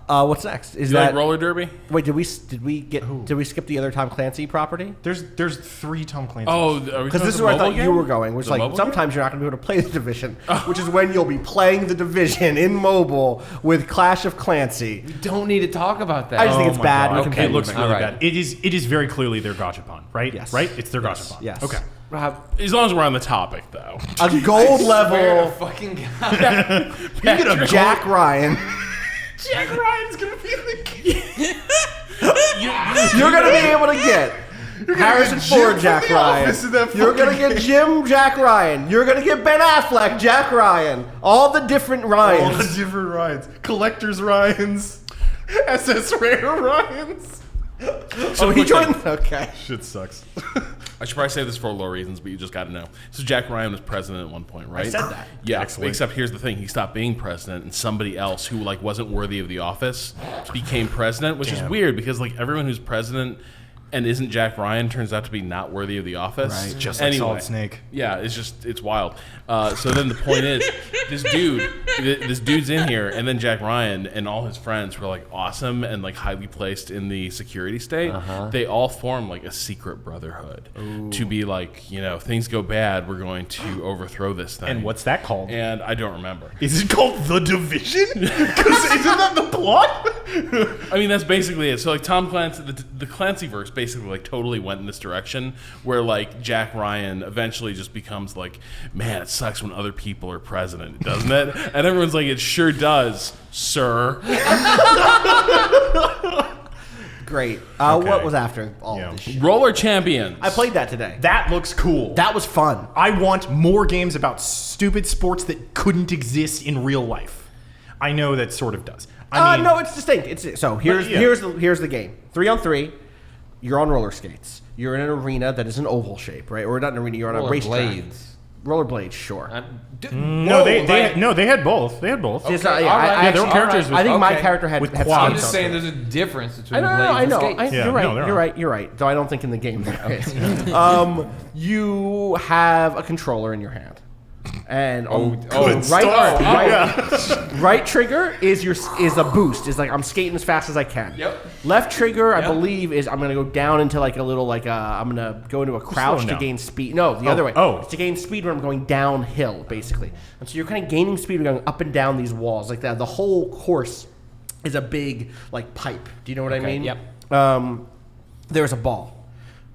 What's next? Is You that like roller derby? wait? Did we skip the other Tom Clancy property? There's 3 Tom Clancy's. Oh, Because this is where I thought you were going, which The like mobile sometimes you're not going to be able to play the Division, which is when you'll be playing the Division in mobile with Clash of Clancy. we don't need to talk about that. I just think Oh it's my bad. God. We can Okay, It looks All really right. bad. It is very clearly their gachapon, right? Yes. Right? It's their gachapon. Yes. Okay. Rob, As long as we're on the topic, though. a gold swear to level. fucking God. You get a Jack Ryan. Jack Ryan's gonna be the You You're going to be able to get Harrison Ford, Jack Ryan. You're going to get Jim, Jack Ryan. You're going to get Ben Affleck, Jack Ryan. All the different Ryans. All the different Ryans. Collector's Ryans. SS Rare Ryans. So he joined. Okay. Shit sucks. I should probably say this for low reasons, but you just got to know. So Jack Ryan was president at one point, right? I said that. Yeah. Excellent. Except here's the thing: he stopped being president, and somebody else who like wasn't worthy of the office became president, which is weird because like everyone who's president and isn't Jack Ryan turns out to be not worthy of the office. Right. Just like Solid Snake. Yeah, it's wild. So then the point is, this dude's in here, and then Jack Ryan and all his friends were like awesome and like highly placed in the security state. They all form like a secret brotherhood to be like, you know, things go bad, we're going to overthrow this thing. And what's that called? And I don't remember. Is it called The Division? Because isn't that the plot? I mean, that's basically it. So like Tom Clancy, the Clancyverse basically like totally went in this direction where like Jack Ryan eventually just becomes like, man, it sucks when other people are president, doesn't it? And everyone's like, it sure does, sir. Great. What was after all Yeah. this shit? Roller Champions. I played that today. That looks cool. That was fun. I want more games about stupid sports that couldn't exist in real life. I know that sort of does. I mean, No, it's distinct. Here's the game. 3-on-3. You're on roller skates. You're in an arena that is an oval shape, right? Or not an arena. You're on a racetrack. Blades. Rollerblades, sure. no, they had both. They had both. It's Okay, not- yeah, all right. I their actually- characters I think my okay. character had With had quads. I'm skates just on saying it. there's a difference between I blades know. and skates. Yeah, You're right. no, there are. You're right. Though I don't think in the game there is. You have a controller in your hand, and right trigger is a boost. Is like I'm skating as fast as I can. Yep. Left trigger, I believe, is I'm gonna go down into like a little I'm gonna go into a crouch slowing to down. gain speed. No, the other way. Oh. It's to gain speed when I'm going downhill, basically. And so you're kind of gaining speed going up and down these walls like that. The whole course is a big like pipe. Do you know what I mean? Yep. There's a ball.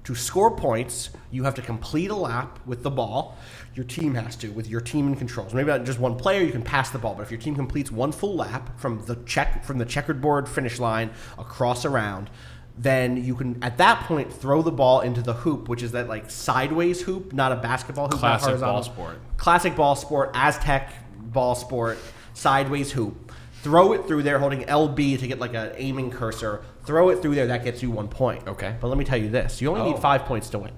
To score points, you have to complete a lap with the ball. Your team has to, with your team in controls. Maybe not just one player, you can pass the ball. But if your team completes one full lap from the checkered board finish line across around, then you can, at that point, throw the ball into the hoop, which is that like sideways hoop, not a basketball hoop. Classic not horizontal. ball sport. Classic ball sport, Aztec ball sport, sideways hoop. Throw it through there holding LB to get like an aiming cursor. Throw it through there. That gets you 1 point. Okay. But let me tell you this. You only need 5 points to win.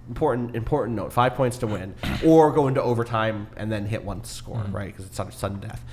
Important note. 5 points to win. Or go into overtime and then hit one score, right? Because it's sudden death.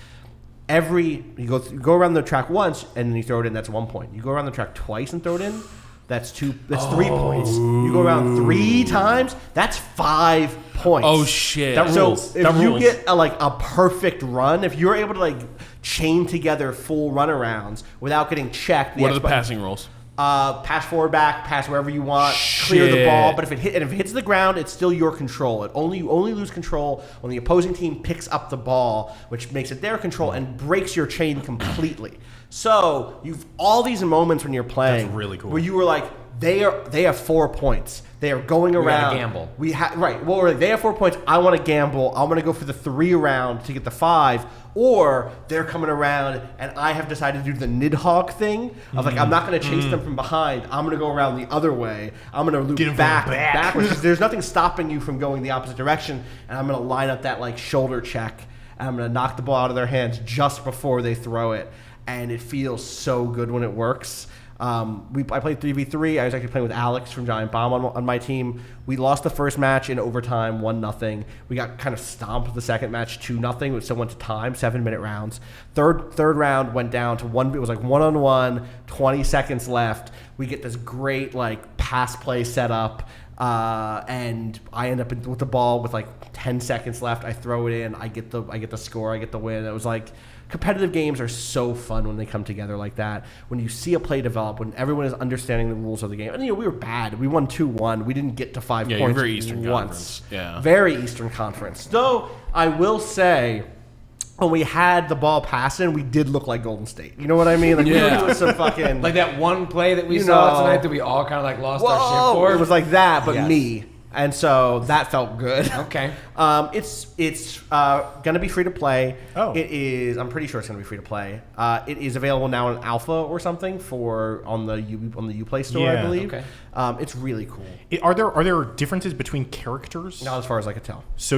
You go around the track once and then you throw it in, that's 1 point. You go around the track twice and throw it in, that's 3 points. You go around 3 times, that's 5 points. Oh shit. That So rules. if That you rules. get a perfect run, if you're able to like chain together full runarounds without getting checked, What are the passing rules? pass forward, back, pass wherever you want, clear the Shit. ball. But if it hits the ground, it's still your control. You only lose control when the opposing team picks up the ball, which makes it their control and breaks your chain completely. So you've all these moments when you're playing, That's really cool. where you were like, they have 4 points. They are going gotta around. gamble. Right. Well, we're like, they have 4 points. I want to gamble. I'm going to go for the 3 around to get the 5. Or they're coming around and I have decided to do the Nidhogg thing of like, I'm not going to chase them from behind. I'm going to go around the other way. I'm going to loop Get 'em from back the back. backwards. 'Cause there's nothing stopping you from going the opposite direction. And I'm going to line up that like shoulder check. And I'm going to knock the ball out of their hands just before they throw it. And it feels so good when it works. I played 3v3. I was actually playing with Alex from Giant Bomb on my team. We lost the first match in overtime, 1-0. We got kind of stomped the second match, 2-0. It still went to time, 7-minute rounds. Third round went down to one. It was like 1-on-1, 20 seconds left. We get this great like pass play set up. And I end up with the ball with like 10 seconds left. I throw it in. I get the score. I get the win. It was like, competitive games are so fun when they come together like that. When you see a play develop, when everyone is understanding the rules of the game. And we were bad. We won 2-1. We didn't get to 5 Yeah, points you're very Eastern once. Conference. Yeah. Very Eastern Conference. Though I will say, when we had the ball passing, we did look like Golden State. You know what I mean? Like we were doing some fucking Like that one play that we You saw know. tonight that we all kind of like lost our shit whoa, for. it was like that, but Yes. me. And so that felt good. Okay. It's going to be free to play. Oh. It is. I'm pretty sure it's going to be free to play. It is available now in alpha or something on the Uplay store, I Yeah. believe. Okay. It's really cool. Are there differences between characters? Not as far as I could tell. So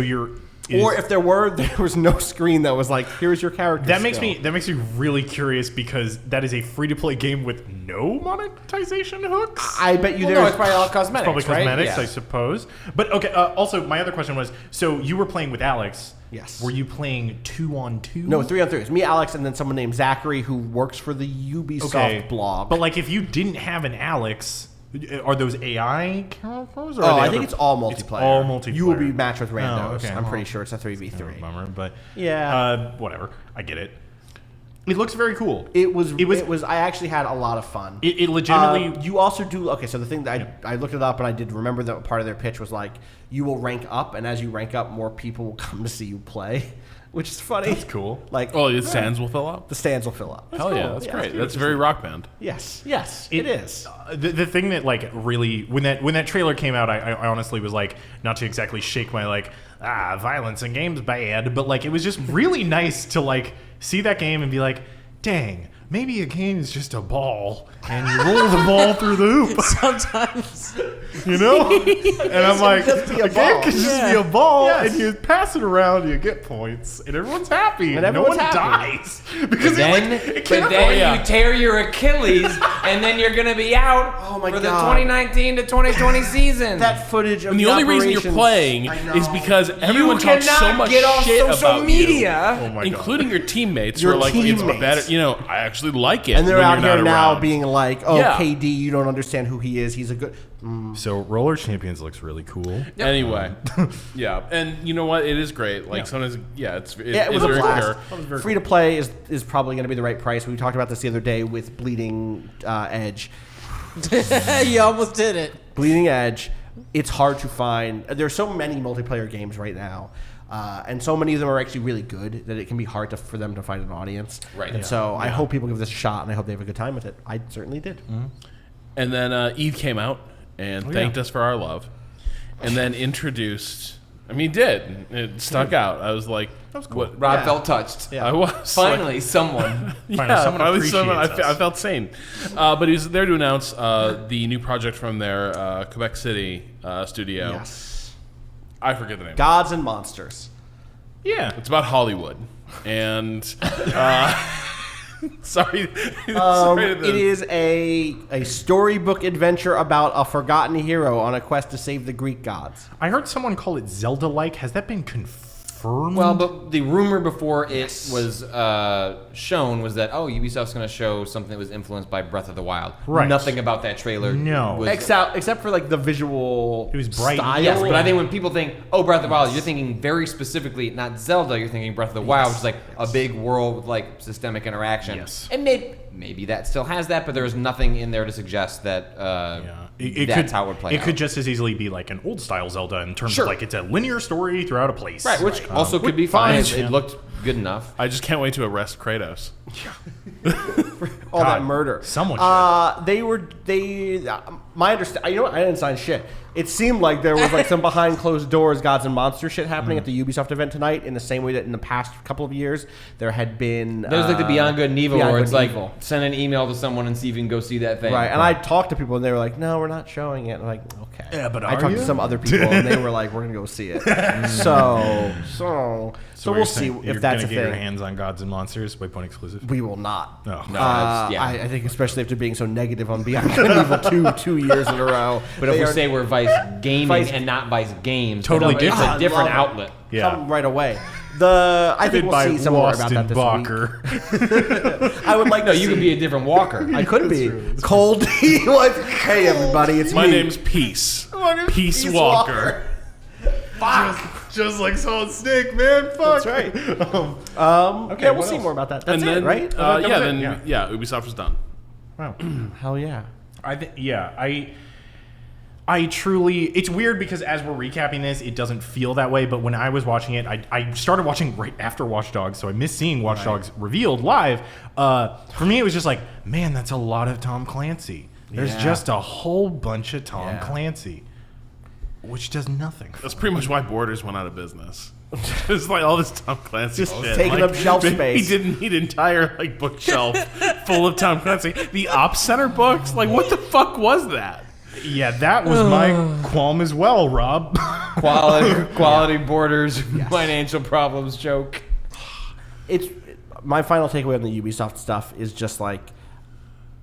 Or if there was no screen that was like, here's your character. that makes skill. me really curious because that is a free to play game with no monetization hooks. I bet you Well, no, there's it's probably all cosmetics, Probably right? cosmetics, Yeah. I suppose. But okay. Also, my other question was: so you were playing with Alex? Yes. Were you playing 2-on-2? No, 3-on-3. It's me, Alex, and then someone named Zachary who works for the Ubisoft blog. But like, if you didn't have an Alex, are those AI characters? Or Oh, are they I other- think it's all multiplayer. It's all multiplayer. You will be matched with randos. Oh, okay. I'm pretty Well, sure it's a 3v3. Bummer, but Yeah. whatever. I get it. It looks very cool. It was. I actually had a lot of fun. It legitimately. You also do. Okay, so the thing that I looked it up and I did remember that part of their pitch was like you will rank up, and as you rank up, more people will come to see you play, which is funny. That's cool. Like, Oh, the stands will fill up. the stands will fill up. Hell yeah, that's great. That's very Rock Band. Yes, it is. The thing that like really when that trailer came out, I honestly was like not to exactly shake my like violence in games bad, but like it was just really nice to like see that game and be like, dang, maybe a game is just a ball and you roll the ball through the hoop, Sometimes. you know? And I'm like, just be a a game ball. can just be a ball and you pass it around, you get points, and everyone's happy, and everyone's no one happy. dies because it But can't. then you tear your Achilles, and then you're gonna be out Oh my for the God. 2019 to 2020 season. That footage of And the only reason you're operations- playing I know. is because everyone you talks cannot so much get off shit social about media. Oh my God. including your teammates. Your who are like, it's teammates. better. You know, I actually like it. And they're when out you're here not now around. being like, "Oh, Yeah. KD, you don't understand who he is. He's a good." So Roller Champions looks really cool. Anyway, yeah, and you know what? It is great. Like sometimes, it's Yeah, it was a very blast. fair. Free to play is probably going to be the right price. We talked about this the other day with Bleeding Edge. You almost did it. Bleeding Edge, it's hard to find. There's so many multiplayer games right now, and so many of them are actually really good that it can be hard for them to find an audience. Right. And Yeah. so I hope people give this a shot, and I hope they have a good time with it. I certainly did. And then Eve came out and thanked us for our love, and then introduced. I mean, it stuck out. I was like, "That was cool." Rob Yeah. felt touched. Yeah. I was Finally, someone. Someone appreciates us. I felt sane. But he was there to announce the new project from their Quebec City studio. Yes. I forget the name. Gods and Monsters. Yeah. It's about Hollywood, and sorry, It is a storybook adventure about a forgotten hero on a quest to save the Greek gods. I heard someone call it Zelda-like. Has that been confirmed? Well, but the rumor before it was shown was that Ubisoft's going to show something that was influenced by Breath of the Wild. Right. Nothing about that trailer. No. was, Except for like the visual. It was bright. style. Yes, but I think when people think, Breath of the Wild, you're thinking very specifically, not Zelda, you're thinking Breath of the Wild, which is like a big world with like systemic interaction. Yes. And maybe that still has that, but there's nothing in there to suggest that that's how it would play It out. could just as easily be like an old style Zelda in terms Sure. of like it's a linear story throughout a place. Right, which also could be fine. fine. It looked good enough. I just can't wait to arrest Kratos. all that God, murder. someone my understanding. You know what? I didn't sign shit. It seemed like there was like some behind closed doors Gods and Monster shit happening at the Ubisoft event tonight. In the same way that in the past couple of years there had been. There's like the Beyond Good and Evil, Beyond where Good it's and like Evil. send an email to someone and see if you can go see that thing. Right, and I talked to people and they were like, "No, we're not showing it." I'm like, "Okay." Yeah, but I are talked you? to some other people and they were like, "We're gonna go see it." so we'll see if that's a get your thing. hands on Gods and Monsters, Waypoint exclusive. We will not. No. No, that's- yeah. I think especially after being so negative on Beyond Good and Evil 2 years in a row. But if They we are- say we're Vice Gaming Vice- and not Vice Games, Totally it's different. a different I love it. outlet. Yeah. come right away. I think we'll see some more about that this week. I would like No, to you see. could be a different walker. I could be. Cold D. Like, hey, everybody, it's My me. name's Peace. My name's Peace Walker. Just like Solid Snake, man. Fuck. That's right. Okay, Yeah, we'll what see else? more about that. That's And it, then, right? That was it, yeah, Ubisoft was done. Wow. Hell yeah. I truly, it's weird because as we're recapping this, it doesn't feel that way. But when I was watching it, I started watching right after Watch Dogs, so I missed seeing Watch Dogs revealed live. For me, it was just like, man, that's a lot of Tom Clancy. There's Yeah. just a whole bunch of Tom Yeah. Clancy. Which does nothing. That's pretty much why Borders went out of business. It's like all this Tom Clancy Just shit. taking like, up shelf He space. didn't need an entire like bookshelf full of Tom Clancy. The Ops Center books? Like, what the fuck was that? Yeah, that was my qualm as well, Rob. Quality Borders, financial problems joke. It's my final takeaway on the Ubisoft stuff is just like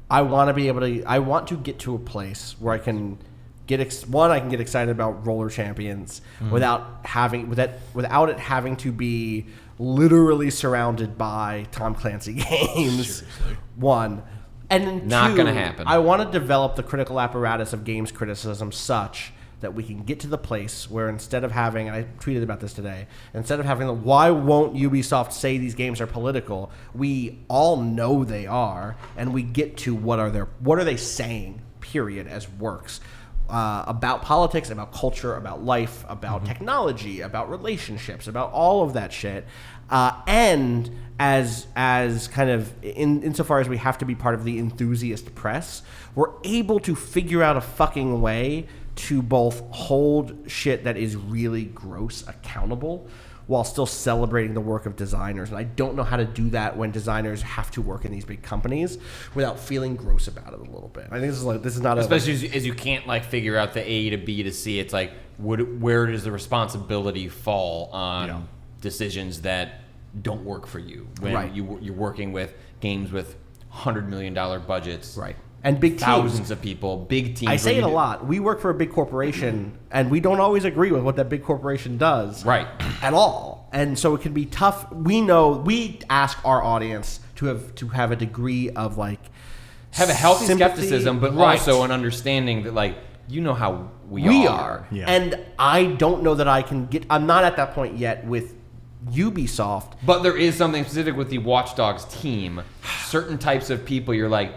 I want to get to a place where I can get I can get excited about roller champions without it having to be literally surrounded by Tom Clancy games. Seriously. One. And then Not two, gonna happen. I want to develop the critical apparatus of games criticism such that we can get to the place where instead of having, and I tweeted about this today, instead of having the why won't Ubisoft say these games are political, we all know they are, and we get to what are they saying, period, as works. About politics, about culture, about life, about technology, about relationships, about all of that shit. And as kind of insofar as we have to be part of the enthusiast press, we're able to figure out a fucking way to both hold shit that is really gross accountable while still celebrating the work of designers. And I don't know how to do that when designers have to work in these big companies without feeling gross about it a little bit. I think this is not Especially as you can't like figure out the A to B to C. It's like where does the responsibility fall on decisions that don't work for you when you're working with games with $100 million budgets, right. And big teams. Thousands of people, big teams. I say it a lot. We work for a big corporation, and we don't always agree with what that big corporation does. Right. At all. And so it can be tough. We ask our audience to have a degree of like have a healthy sympathy, skepticism, but also an understanding that like you know how we are. Yeah. And I don't know that I can get. I'm not at that point yet with Ubisoft. But there is something specific with the Watchdogs team. Certain types of people, you're like.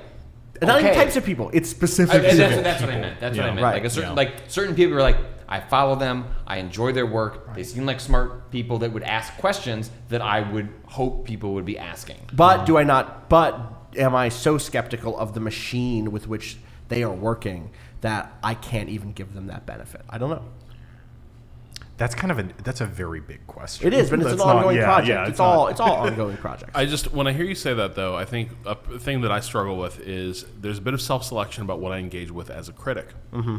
Not even types of people. It's specific people. That's what I meant. That's what I meant. Right. Like certain people are like, I follow them. I enjoy their work. Right. They seem like smart people that would ask questions that I would hope people would be asking. But do I not? But am I so skeptical of the machine with which they are working that I can't even give them that benefit? I don't know. That's a very big question. It is, but it's an ongoing project. Yeah, it's all ongoing projects. When I hear you say that, though, I think a thing that I struggle with is there's a bit of self-selection about what I engage with as a critic. Mm-hmm.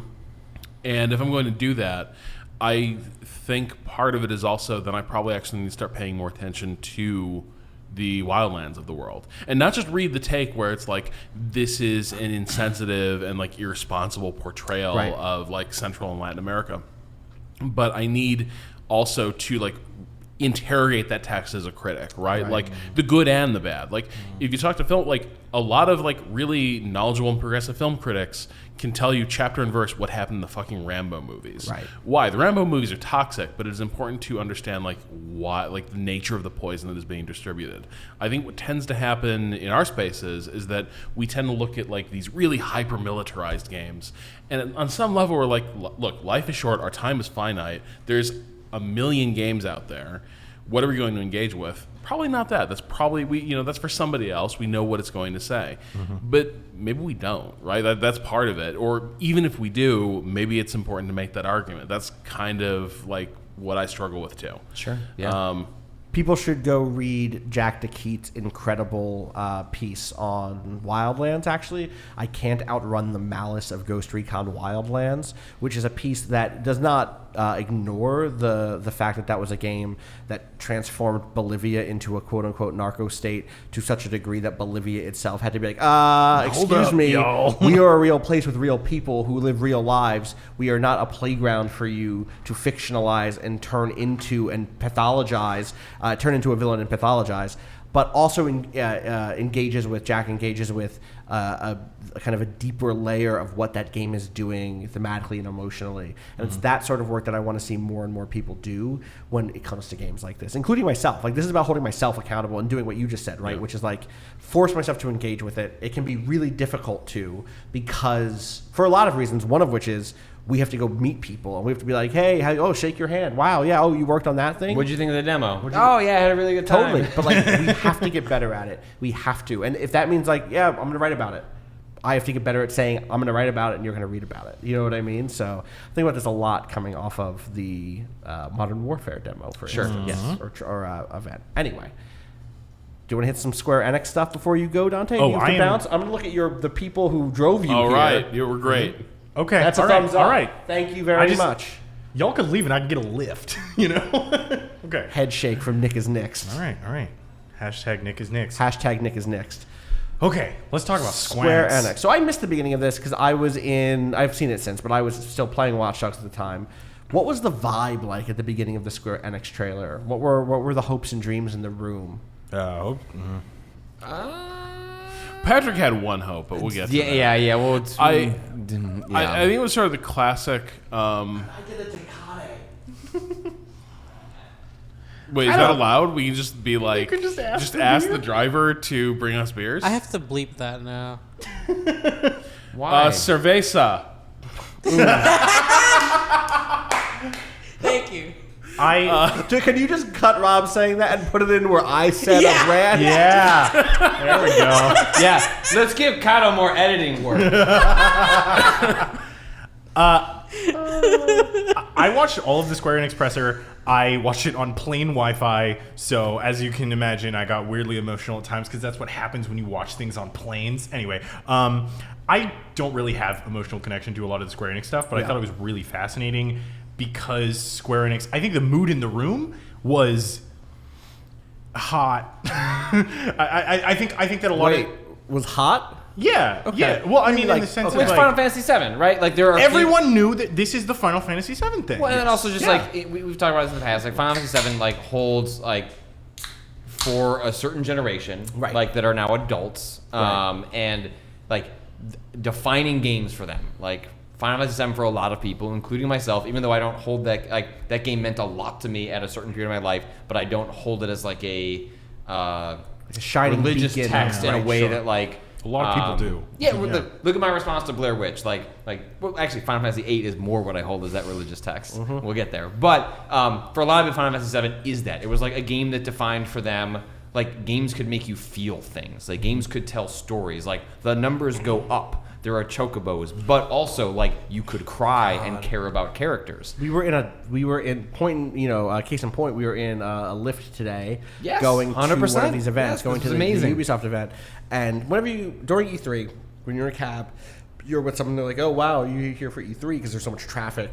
And if I'm going to do that, I think part of it is also that I probably actually need to start paying more attention to the Wildlands of the world. And not just read the take where it's like, this is an insensitive and like irresponsible portrayal of like Central and Latin America. But I need also to like interrogate that text as a critic, right? Like the good and the bad. Like if you talk to film, like a lot of like really knowledgeable and progressive film critics can tell you chapter and verse what happened in the fucking Rambo movies. Right. Why? The Rambo movies are toxic, but it is important to understand like why, like the nature of the poison that is being distributed. I think what tends to happen in our spaces is that we tend to look at like these really hyper militarized games, and on some level we're like, look, life is short, our time is finite. There's a million games out there. What are we going to engage with? Probably not that. That's probably that's for somebody else. We know what it's going to say, but maybe we don't. Right? That's part of it. Or even if we do, maybe it's important to make that argument. That's kind of like what I struggle with too. Sure. Yeah. People should go read Jack DeKeat's incredible piece on Wildlands, actually. I Can't Outrun the Malice of Ghost Recon Wildlands, which is a piece that does not ignore the fact that that was a game that transformed Bolivia into a quote-unquote narco state to such a degree that Bolivia itself had to be like, excuse me, we are a real place with real people who live real lives. We are not a playground for you to fictionalize and turn into and pathologize, turn into a villain and pathologize. But also engages with a kind of a deeper layer of what that game is doing thematically and emotionally. And it's that sort of work that I want to see more and more people do when it comes to games like this, including myself. Like, this is about holding myself accountable and doing what you just said, right? Yeah. Which is like force myself to engage with it. It can be really difficult to, because for a lot of reasons, one of which is we have to go meet people and we have to be like, hey, shake your hand. Wow, yeah, you worked on that thing? What'd you think of the demo? Yeah, I had a really good time. Totally. But like, we have to get better at it. We have to. And if that means like, yeah, I'm going to write about it, I have to get better at saying I'm going to write about it and you're going to read about it. You know what I mean? So I think about this a lot coming off of the Modern Warfare demo, for instance. Yes, or event. Anyway. Do you want to hit some Square Enix stuff before you go, Dante? Oh, you have to bounce? I'm going to look at the people who drove you All here. right. You were great. Okay. That's a all right, thumbs up. All right. Thank you very much. Y'all could leave and I can get a lift, you know? Okay. Head shake from Nick is next. All right. Hashtag Nick is next. Hashtag Nick is next. Okay, let's talk about Square Enix. So I missed the beginning of this because I've seen it since, but I was still playing Watchdogs at the time. What was the vibe like at the beginning of the Square Enix trailer? What were the hopes and dreams in the room? Patrick had one hope, but we'll get to that. Yeah. Well, it's, I think it was sort of the classic. I did a Tecate. Wait, is that allowed? We can just be like, could just ask ask the driver to bring us beers. I have to bleep that now. why? Cerveza. Thank you. Can you just cut Rob saying that and put it in where I said a brand? Yeah. There we go. Yeah, let's give Kato more editing work. I watched all of the Square Enix presser. I watched it on plain Wi-Fi, so as you can imagine, I got weirdly emotional at times because that's what happens when you watch things on planes. Anyway, I don't really have emotional connection to a lot of the Square Enix stuff, but I thought it was really fascinating because Square Enix, I think the mood in the room was hot. I think that a lot Wait, was hot? Yeah. Well, I mean, like, in the sense okay. of It's like, Final Fantasy VII, right? Like there are everyone knew that this is the Final Fantasy VII thing. Well, and then also just we've talked about this in the past. Like Final Fantasy VII, like holds like for a certain generation, Right. like that are now adults, and like defining games for them. Like Final Fantasy VII for a lot of people, including myself. Even though I don't hold that, like that game meant a lot to me at a certain period of my life, but I don't hold it as like a shining religious beacon. text in a Right, way sure. that like. A lot of people do. Yeah, look at my response to Blair Witch. Well, actually, Final Fantasy VIII is more what I hold as that religious text. We'll get there. But for a lot of it, Final Fantasy VII is that. It was like a game that defined for them, like games could make you feel things. Like games could tell stories. Like the numbers go up. There are chocobos, but also like you could cry and care about characters. We were in case in point, we were in a lift today, Yes, going to 100%. one of these events, Yes, going this to is the amazing. Ubisoft event, and whenever during E3, when you're in a cab, you're with someone, they're like, "Oh wow, you're here for E3 because there's so much traffic."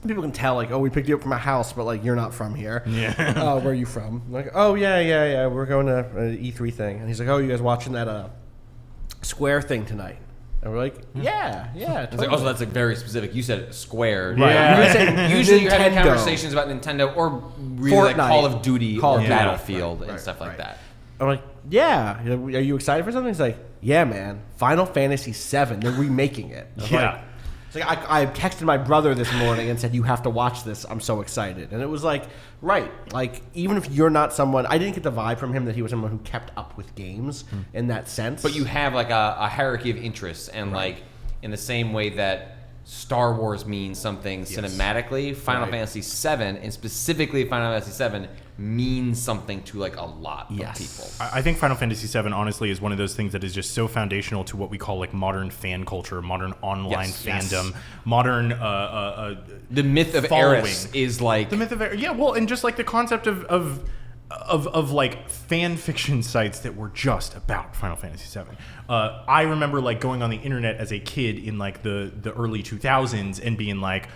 People can tell, like, "Oh, we picked you up from a house, but like you're not from here. Yeah, where are you from?" I'm like, "Oh yeah, we're going to an E3 thing," and he's like, "Oh, you guys watching that Square thing tonight?" And we're like, yeah, totally. Also, that's like very specific. You said Square. Yeah. Usually you're having Nintendo. conversations about Nintendo or really like Fortnite. Call of Duty Call or of Duty. Battlefield and Right, stuff like right. that. I'm like, yeah. Are you excited for something? He's like, yeah, man. Final Fantasy VII. They're remaking it. I'm like, it's like I texted my brother this morning and said, you have to watch this. I'm so excited. And it was like, right. Like, even if you're not someone, I didn't get the vibe from him that he was someone who kept up with games in that sense. But you have like a hierarchy of interests, and like in the same way that Star Wars means something cinematically, Final Fantasy VII, and specifically Final Fantasy VII, means something to like a lot of people. I think Final Fantasy VII, honestly, is one of those things that is just so foundational to what we call like modern fan culture, modern online fandom, modern The myth of following. Eris is like The myth of Eris, and just like the concept of like fan fiction sites that were just about Final Fantasy VII. I remember like going on the internet as a kid in like the early 2000s and being like,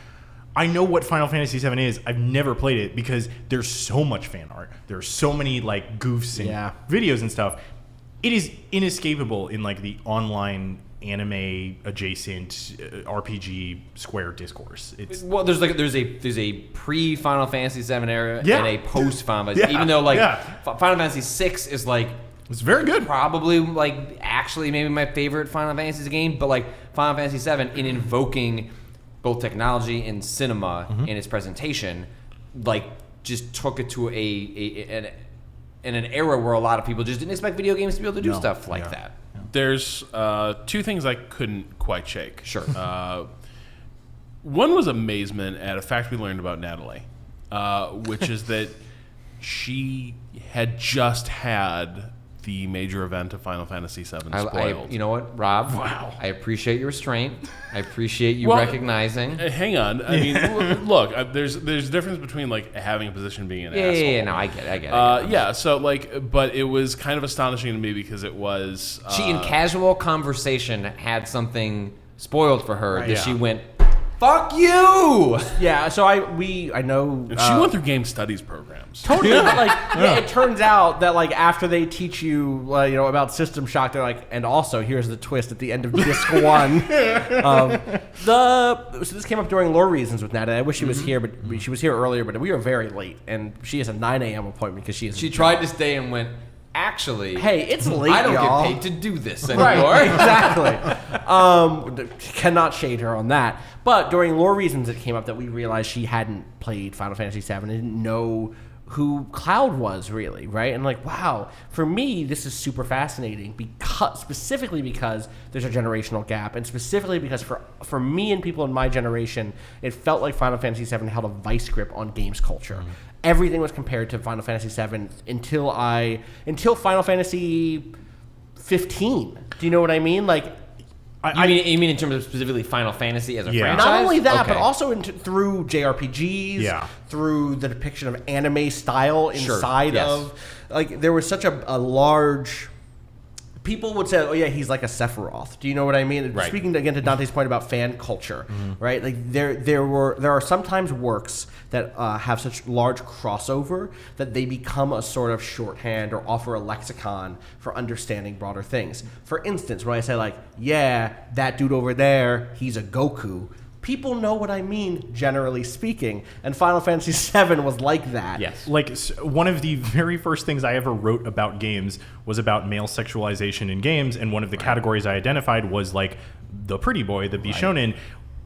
I know what Final Fantasy VII is. I've never played it because there's so much fan art. There's so many like goofs and videos and stuff. It is inescapable in like the online anime adjacent RPG Square discourse. It's there's a pre Final Fantasy VII era and a post Final Fantasy. Yeah. Even though like Final Fantasy VI is like it's very good. Probably like actually maybe my favorite Final Fantasy game, but like Final Fantasy VII in invoking both technology and cinema in its presentation, like just took it to an era where a lot of people just didn't expect video games to be able to do stuff like that. There's two things I couldn't quite shake. Sure. One was amazement at a fact we learned about Natalie, which is that she had just had the major event of Final Fantasy VII spoiled. You know what, Rob? Wow. I appreciate your restraint. I appreciate you Well, recognizing. Hang on. I mean, look, there's a difference between like having a position and being an asshole. Yeah, no, I get it. Yeah, so like, but it was kind of astonishing to me because it was. She, in casual conversation, had something spoiled for her that she went, "Fuck you!" Yeah, so I know. And she went through game studies programs. Totally. It turns out that like after they teach you, about System Shock, they're like, and also here's the twist at the end of Disc 1. So this came up during Lore Reasons with Natalie. I wish she was here, but she was here earlier, but we were very late, and she has a 9 a.m. appointment because She tried to stay and went, actually, Hey, it's late, I don't y'all. get paid to do this anymore. Right, exactly. Cannot shade her on that. But during Lore Reasons, it came up that we realized she hadn't played Final Fantasy VII and didn't know who Cloud was really, right? And like, wow, for me, this is super fascinating specifically because there's a generational gap, and specifically because for me and people in my generation, it felt like Final Fantasy VII held a vice grip on games culture. Mm-hmm. Everything was compared to Final Fantasy VII until Final Fantasy 15. Do you know what I mean? Like, You mean in terms of specifically Final Fantasy as a franchise? not only that, Okay. but also through JRPGs, through the depiction of anime style inside of, like, there was such a large. People would say, "Oh yeah, he's like a Sephiroth." Do you know what I mean? Right. Speaking again to Dante's point about fan culture, right? Like there are sometimes works that have such large crossover that they become a sort of shorthand or offer a lexicon for understanding broader things. For instance, when I say like, "Yeah, that dude over there, he's a Goku," people know what I mean, generally speaking, and Final Fantasy VII was like that. Yes. Like, one of the very first things I ever wrote about games was about male sexualization in games, and one of the categories I identified was, like, the pretty boy, the Bishonen.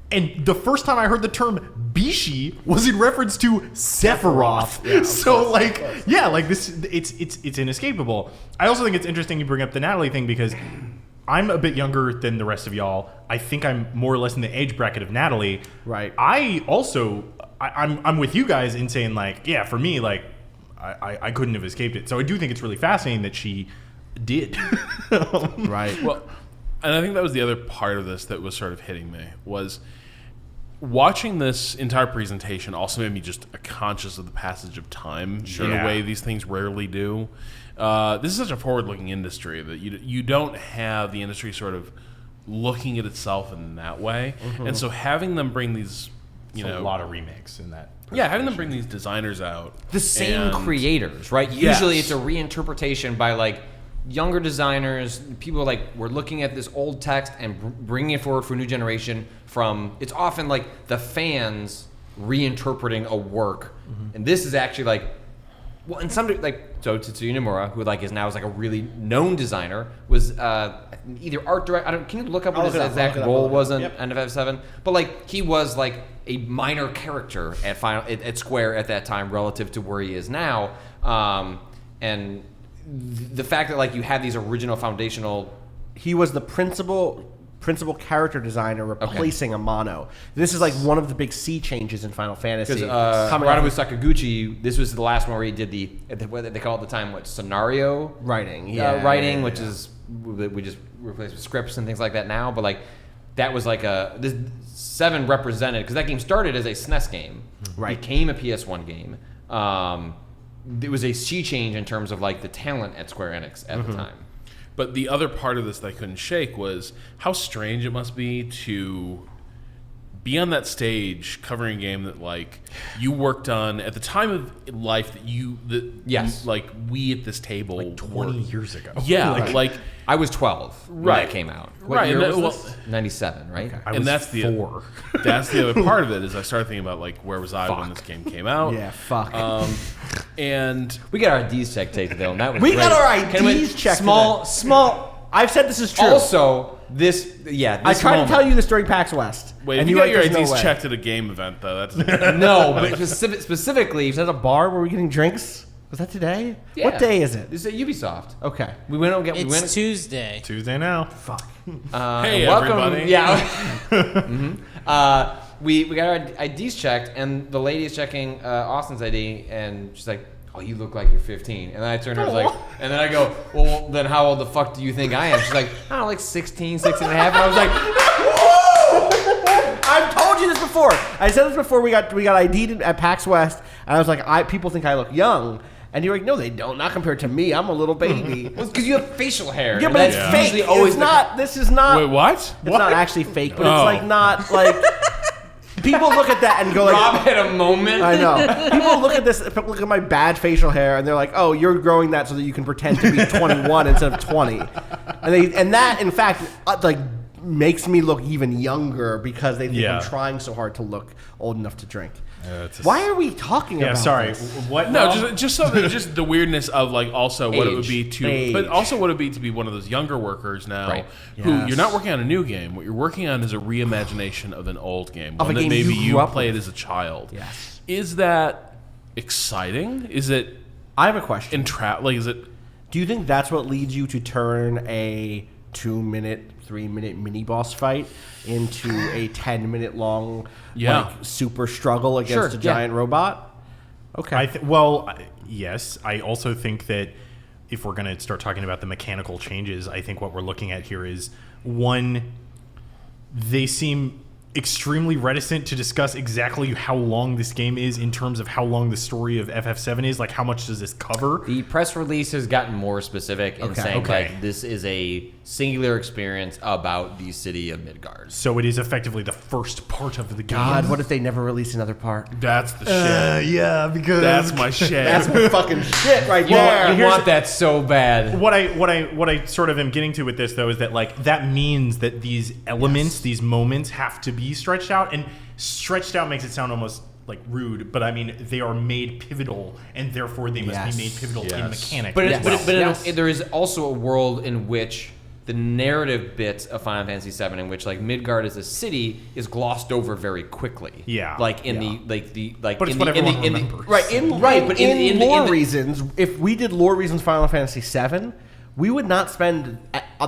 And the first time I heard the term Bishi was in reference to Sephiroth. Yeah, so, like, yeah, like, this, it's inescapable. I also think it's interesting you bring up the Natalie thing, because I'm a bit younger than the rest of y'all. I think I'm more or less in the age bracket of Natalie. Right. I'm with you guys in saying, like, yeah, for me, like, I couldn't have escaped it. So I do think it's really fascinating that she did. Right. Well, and I think that was the other part of this that was sort of hitting me, was watching this entire presentation also made me just conscious of the passage of time in a way these things rarely do. This is such a forward-looking industry that you don't have the industry sort of looking at itself in that way. Mm-hmm. And so having them bring these, a lot of remakes in that. Yeah, having them bring these designers out. The same creators, right? Yes. Usually it's a reinterpretation by, like, younger designers. People like, we're looking at this old text and bringing it forward for a new generation from, it's often like the fans reinterpreting a work. Mm-hmm. And this is actually like, well, and some, like, so Tetsuya Nomura, who like is now like a really known designer, was either art director. Can you look up what his exact role was in FF7? But like, he was like a minor character at Square at that time relative to where he is now, and the fact that like you have these original foundational. He was the principal character designer replacing Amano. This is like one of the big sea changes in Final Fantasy. Because Manabu Sakaguchi, this was the last one where he did what they call it at the time, scenario writing, which is we just replace with scripts and things like that now. But like that was like this 7 represented, because that game started as a SNES game, became a PS1 game. It was a sea change in terms of like the talent at Square Enix at the time. But the other part of this that I couldn't shake was how strange it must be to be on that stage covering a game that like you worked on at the time of life that like we at this table like 20 years ago. Yeah, like I was 12 when that came out. What year was this? 97, right? Okay. I was that's 4. That's the other part of it, is I started thinking about like where was I when this game came out? Yeah, fuck. And we got our IDs checked today, though. And that was We great. got our IDs checked. Small. I've said this is true. Also, I tried to tell you this during PAX West. wait, and if you got were your like, "There's IDs no way." checked at a game event though, that's no, but specifically, Is that a bar where we're getting drinks? Was that today? Yeah. What day is it? This is at Ubisoft. Okay. We went and get. It's Tuesday. Tuesday now. Fuck. Hey, welcome. everybody. We got our IDs checked, and the lady is checking Austin's ID, and she's like, oh, you look like you're 15. And then I turned to her, I was like, and then I go, well, then how old the fuck do you think I am? She's like, I don't know, like 16, 16 and a half. And I was like, whoa! I've told you this before. I said this before we got ID'd at PAX West, and I was like, people think I look young. And you're like, no, they don't. Not compared to me. I'm a little baby. Well, because you have facial hair. Yeah, and but it's that's fake. usually always It's not. This is not. Wait, what? It's What? not actually fake, but Oh. it's like not like. People look at that and go like, Rob had a moment. I know. People look at this, look at my bad facial hair, and they're like, "Oh, you're growing that so that you can pretend to be 21 instead of 20." And that, in fact, like makes me look even younger because they think Yeah. I'm trying so hard to look old enough to drink. It's a- Why are we talking Yeah, about sorry. this? What? No, Rob? just so that, just the weirdness of like also what it would be to, Age. but also what it would be to be one of those younger workers now Right. who Yes. you're not working on a new game. What you're working on is a reimagination of an old game, Of a one that game maybe you grew up played with. as a child. Yes. Is that exciting? Is it I have a question. like is it? Do you think that's what leads you to turn a 2-minute, 3-minute mini boss fight into a 10-minute long, Yeah. like super struggle against Sure, a yeah. giant robot? Okay. Yes. I also think that if we're going to start talking about the mechanical changes, I think what we're looking at here is, one, they seem extremely reticent to discuss exactly how long this game is in terms of how long the story of FF7 is. Like, how much does this cover? The press release has gotten more specific in Okay. saying Okay. like this is a singular experience about the city of Midgard. So it is effectively the first part of the game. God, what if they never release another part? That's the shit. Yeah, because That's my shit. That's fucking shit right You, there. you want that so bad. what I sort of am getting to with this though is that like that means that these elements, these moments have to be stretched out, and stretched out makes it sound almost like rude, but I mean they are made pivotal, and therefore they must Yes. be made pivotal in Yes. mechanics. But, Yes. Yes. there is also a world in which the narrative bits of Final Fantasy VII, in which like Midgard as a city is glossed over very quickly. Yeah. like in Yeah. But it's in what the, in the, everyone in the, remembers. right in But in lore the- reasons, if we did lore reasons Final Fantasy VII, we would not spend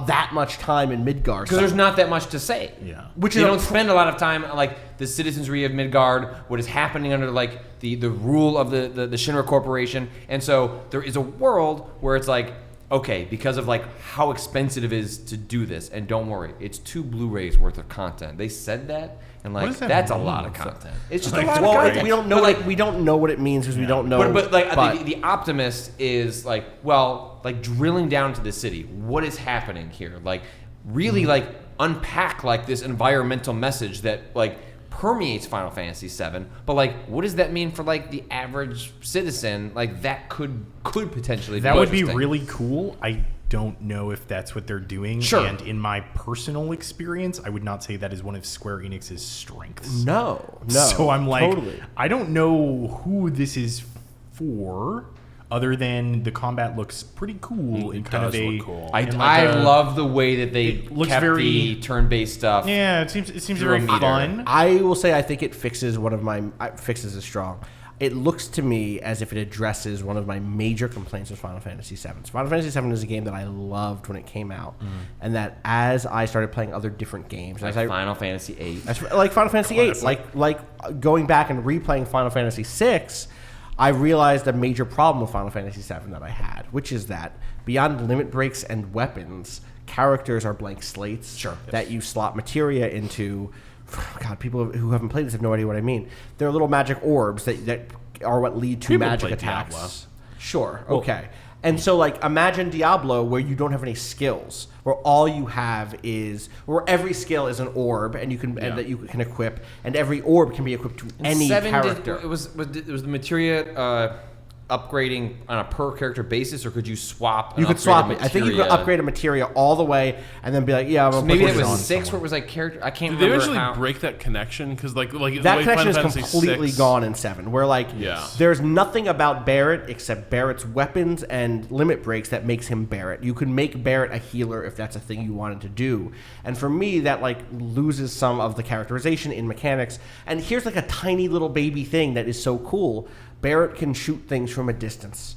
that much time in Midgard. because there's not that much to say. Yeah. Which They is a don't spend a lot of time like the citizenry of Midgard, what is happening under like the rule of the Shinra Corporation, and so there is a world where it's like, okay, because of like how expensive it is to do this, and don't worry, it's 2 Blu-rays worth of content. They said that, and like does that that's a mean? lot of content. It's just Like, a lot well, of content. we don't know. But, Like like, we don't know what it means because we don't know. but like the optimist is like, well, like drilling down to the city, what is happening here? Like really like unpack like this environmental message that like permeates Final Fantasy VII, but like what does that mean for like the average citizen? Like that could potentially that be would be interesting. really cool. I don't know if that's what they're doing. Sure. And in my personal experience, I would not say that is one of Square Enix's strengths. no. So I'm like, totally. I don't know who this is for, other than the combat looks pretty cool in kind of does a. look cool. I in like a- love the way that they It looks kept very- the turn-based stuff. Yeah, it seems Through very a meter. fun. I will say I think it fixes one of my fixes is strong. It looks to me as if it addresses one of my major complaints with Final Fantasy VII. So Final Fantasy VII is a game that I loved when it came out, and that as I started playing other different games, Like as I Final Fantasy VIII. like Final Fantasy VIII, like going back and replaying Final Fantasy VI, I realized a major problem with Final Fantasy VII that I had, which is that beyond limit breaks and weapons, characters are blank slates that you slot materia into. God, people who haven't played this have no idea what I mean. They're little magic orbs that are what lead to People magic play attacks. Diablo. Sure, okay. And so, like, imagine Diablo where you don't have any skills, where all you have is, where every skill is an orb, and you can and that you can equip, and every orb can be equipped to any character. It was the materia upgrading on a per character basis, or could you swap? You could swap it. I think you could upgrade a materia all the way, and then be like, "Yeah, I'm gonna Maybe put it this was on 6, someone." where it was like character. I can't Did they remember eventually how. break that connection? Because like the That way connection is Final Fantasy completely 6 gone in 7. Where like, Yeah. there's nothing about Barrett except Barrett's weapons and limit breaks that makes him Barrett. You could make Barrett a healer if that's a thing you wanted to do. And for me, that like loses some of the characterization in mechanics. And here's like a tiny little baby thing that is so cool. Barrett can shoot things from a distance.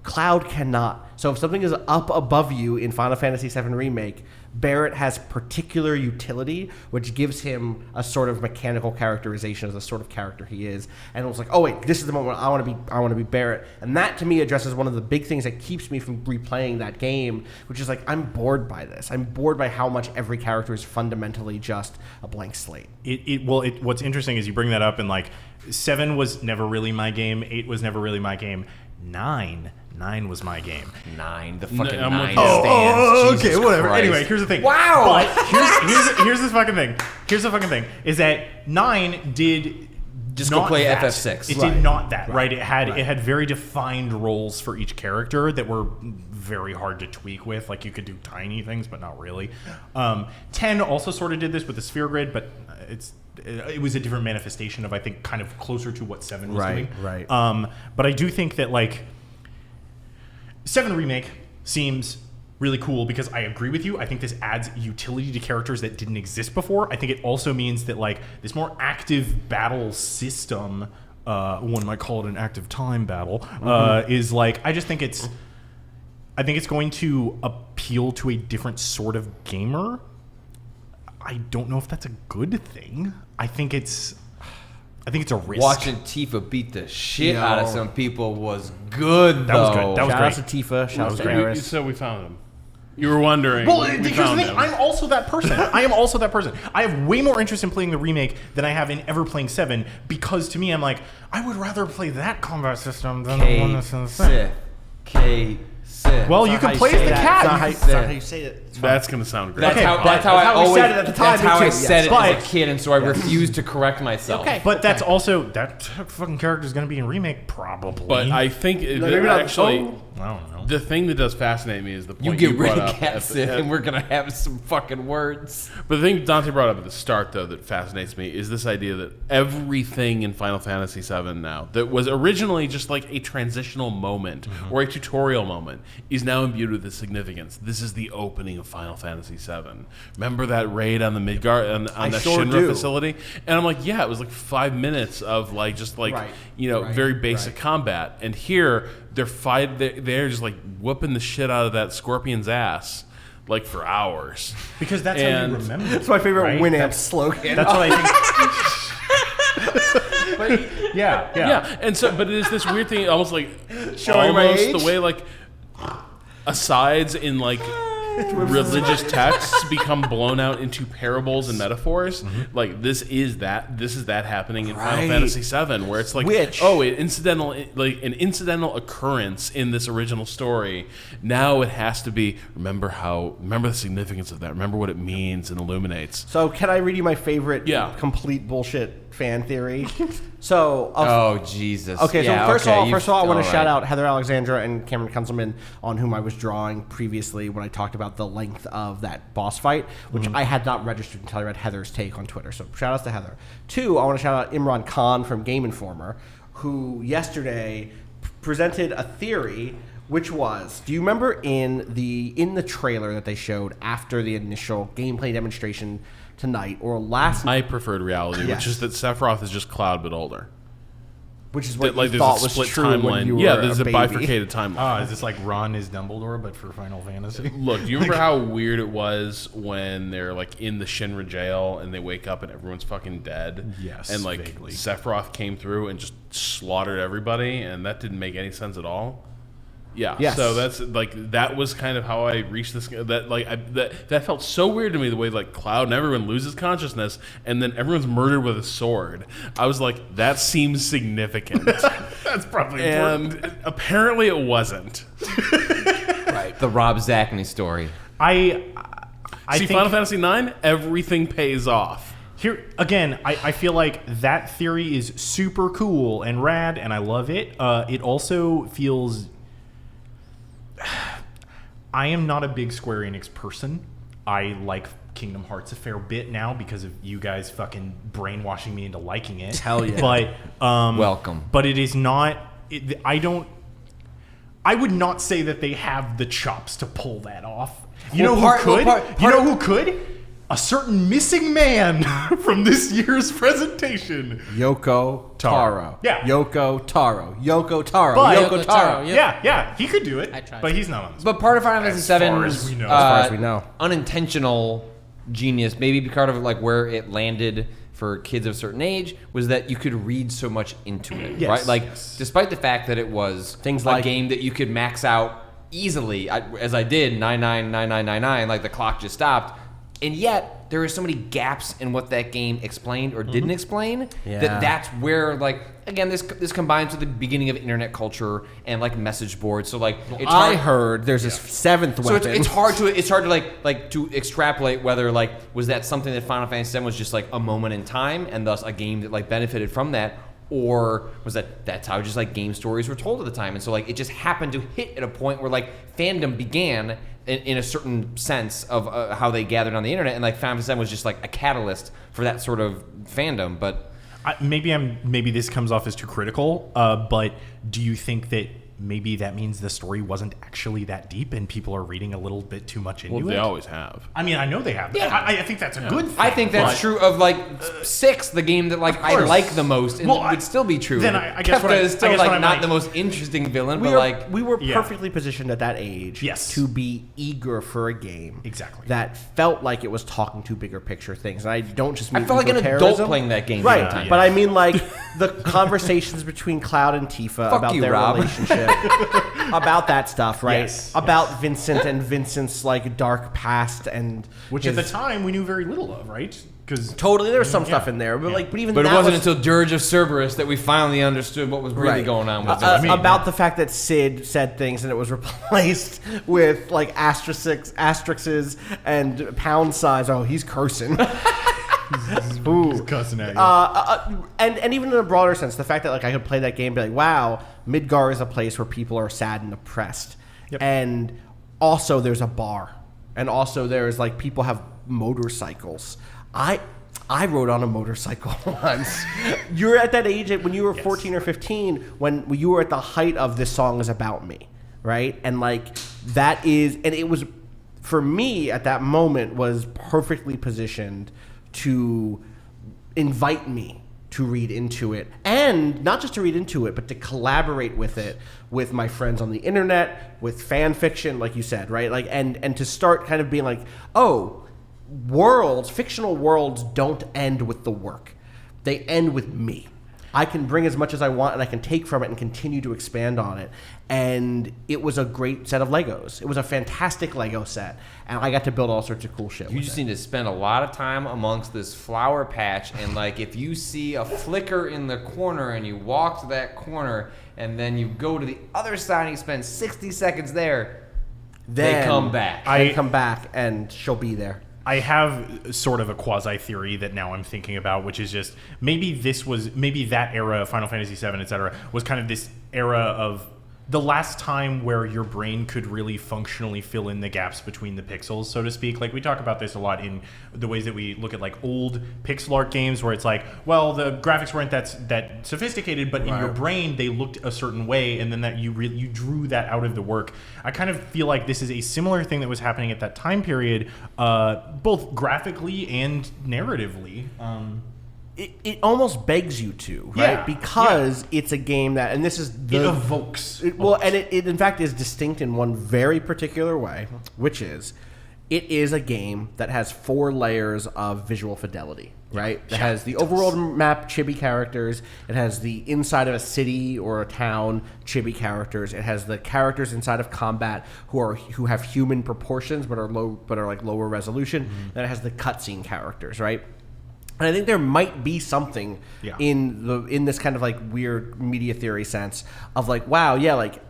Cloud cannot. So if something is up above you in Final Fantasy VII Remake, Barrett has particular utility, which gives him a sort of mechanical characterization as the sort of character he is. And it was like, oh wait, this is the moment I want to be Barrett. And that to me addresses one of the big things that keeps me from replaying that game, which is like, I'm bored by this. I'm bored by how much every character is fundamentally just a blank slate. What's interesting is you bring that up, and like 7 was never really my game, 8 was never really my game, 9 was my game. 9, the fucking I'm 9 with stands. okay, Jesus whatever. Christ. Anyway, here's the thing. Wow. But here's the fucking thing. Here's the fucking thing is that 9 did Just not go play that. FF6. It did not that, right? It had very defined roles for each character that were very hard to tweak with. Like you could do tiny things, but not really. 10 also sort of did this with the sphere grid, but it was a different manifestation of, I think, kind of closer to what 7 was doing. Right. But I do think that like 7 Remake seems really cool because I agree with you. I think this adds utility to characters that didn't exist before. I think it also means that like this more active battle system, one might call it an active time battle, is like, I think it's going to appeal to a different sort of gamer. I don't know if that's a good thing. I think it's a risk. Watching Tifa beat the shit out of some people was good, That was good. That was Shout out great. to Tifa. Shout out to You Eris. said we found him. You were wondering. Well, we here's the found thing. him. I'm also that person. I am also that person. I have way more interest in playing the remake than I have in ever playing 7 because to me, I'm like, I would rather play that combat system than the one that's in the 7. Sith. Well, you can play as the cat. That's not how you say it. It's fine. That's gonna sound great. That's Okay, how, but that's how I that's how we always said it at the time, That's how me I too, said yes. it But- as a kid, and so I refused to correct myself. Okay. But that's also that fucking character is going to be in remake probably. But I think maybe not. actually, I don't know. the thing that does fascinate me is the point You get rid brought of up Cat at Sith, the- and we're gonna have some fucking words. But the thing Dante brought up at the start, though, that fascinates me is this idea that everything in Final Fantasy VII now that was originally just like a transitional moment or a tutorial moment is now imbued with a significance. This is the opening of Final Fantasy VII. Remember that raid on the Midgard on the sure Shinra do. facility? And I'm like, yeah, it was like 5 minutes of like just like very basic combat. And here they're just like whooping the shit out of that Scorpion's ass like for hours. Because that's how And- you remember. It's my favorite Right? Winamp slogan. That's what I think. Yeah. Yeah, and so, but it is this weird thing, almost like Showing my almost age? the way like asides in like religious texts become blown out into parables and metaphors. Like this is that happening in Final Right. Fantasy VII, where it's like, Which- oh, an incidental occurrence in this original story. Now it has to be remember the significance of that. Remember what it means and illuminates. So can I read you my favorite complete bullshit fan theory? So Oh Jesus. okay, Yeah, so first of all, I want to all shout right. out Heather Alexandra and Cameron Kunzelman, on whom I was drawing previously when I talked about the length of that boss fight, which I had not registered until I read Heather's take on Twitter. So shout outs to Heather. 2, I want to shout out Imran Khan from Game Informer, who yesterday presented a theory, which was, do you remember in the trailer that they showed after the initial gameplay demonstration tonight or last night, My preferred reality, Yes. which is that Sephiroth is just Cloud but older. which is what That, like, you there's thought a was split true when timeline. you were Yeah, there's a baby. bifurcated timeline. Is this like Ron is Dumbledore, but for Final Fantasy? Look, do you remember how weird it was when they're like in the Shinra jail and they wake up and everyone's fucking dead? Yes, And like vaguely. Sephiroth came through and just slaughtered everybody, and that didn't make any sense at all. Yeah. Yes. So that's like that was kind of how I reached this. That felt so weird to me, the way like Cloud and everyone loses consciousness and then everyone's murdered with a sword. I was like, that seems significant. That's probably important. And apparently it wasn't. Right. The Rob Zachney story. I See, think Final Fantasy IX, everything pays off. here again, I feel like that theory is super cool and rad, and I love it. It also feels. I am not a big Square Enix person. I like Kingdom Hearts a fair bit now because of you guys fucking brainwashing me into liking it. Hell yeah. But Welcome. But it is not. I would not say that they have the chops to pull that off. You Well, know part- who could? well, part- you part know of- who could? a certain missing man from this year's presentation. Yoko Taro. Yeah. Yoko Taro. Yoko Taro. But- Yoko Taro. Yep. Yeah, he could do it, I tried. but he's not on this. But part of Final Fantasy VII, far as we know. As far as we know. unintentional genius, maybe because of like where it landed for kids of a certain age, was that you could read so much into it, Yes, right? Like, yes. despite the fact that it was Things a like- game that you could max out easily, as I did, 999999, like the clock just stopped, and yet there are so many gaps in what that game explained or didn't explain Yeah. that's where, like, again, this combines with the beginning of internet culture and like message boards. So like, it's I hard. heard there's this seventh So weapon. it's hard to like to extrapolate whether like was that something that Final Fantasy VII was just like a moment in time and thus a game that like benefited from that, or was that's how just like game stories were told at the time, and so like it just happened to hit at a point where like fandom began in a certain sense of how they gathered on the internet, and like Final Fantasy VII was just like a catalyst for that sort of fandom, but. Maybe this comes off as too critical, but do you think that maybe that means the story wasn't actually that deep and people are reading a little bit too much into Well, it? they always have. I mean, I know they have. Yeah. I think that's a good thing. I think that's but- true of like 6, the game that like I course. like the most, and Well, it would still be true. then I guess Kefka what I- is I still guess like what I'm not like- the most interesting villain, we but were, like we were Yeah. perfectly positioned at that age Yes. to be eager for a game Exactly. that felt like it was talking to bigger picture things. And I don't just mean I felt like an adult eco-terrorism. playing that game. Right, at the time. but I mean like the conversations between Cloud and Tifa about you, their Rob. relationship, about that stuff, right? Yes, About Vincent and Vincent's like dark past and Which his- at the time we knew very little of, right? Because totally there was some Yeah. stuff in there, but like, but even But it that wasn't was, until Dirge of Cerberus that we finally understood what was really Right. going on with I it. mean, about the fact that Sid said things and it was replaced with like asterisks and pound signs. Oh, he's cursing. Ooh. cussing at you. And even in a broader sense, the fact that like I could play that game and be like, wow, Midgar is a place where people are sad and oppressed. Yep. And also there's a bar. And also there's like people have motorcycles. I rode on a motorcycle once. You're at that age when you were 14 or 15 when you were at the height of This Song Is About Me, right? And like that is, and it was, for me at that moment, was perfectly positioned to invite me to read into it, and not just to read into it, but to collaborate with it with my friends on the internet, with fan fiction, like you said, right? Like, and to start kind of being like, oh, fictional worlds don't end with the work. They end with me. I can bring as much as I want and I can take from it and continue to expand on it. And it was a great set of Legos. It was a fantastic Lego set. And I got to build all sorts of cool shit You with just it. need to spend a lot of time amongst this flower patch, and like if you see a flicker in the corner and you walk to that corner and then you go to the other side and you spend 60 seconds there, they Then come back. They come back and she'll be there. I have sort of a quasi theory that now I'm thinking about, which is just maybe that era of Final Fantasy VII, etc., was kind of this era of the last time where your brain could really functionally fill in the gaps between the pixels, so to speak. Like we talk about this a lot in the ways that we look at like old pixel art games, where it's like, well, the graphics weren't that sophisticated, but in your brain they looked a certain way, and then that you drew that out of the work. I kind of feel like this is a similar thing that was happening at that time period, both graphically and narratively. It almost begs you to, right? Yeah, Because it's a game that, and this is It the evokes. and it in fact is distinct in one very particular way, which is it is a game that has 4 layers of visual fidelity, right? It has the overworld map chibi characters, it has the inside of a city or a town chibi characters, it has the characters inside of combat who have human proportions but are like lower resolution, and it has the cutscene characters, right? And I think there might be something in this kind of like weird media theory sense of like, wow, yeah, like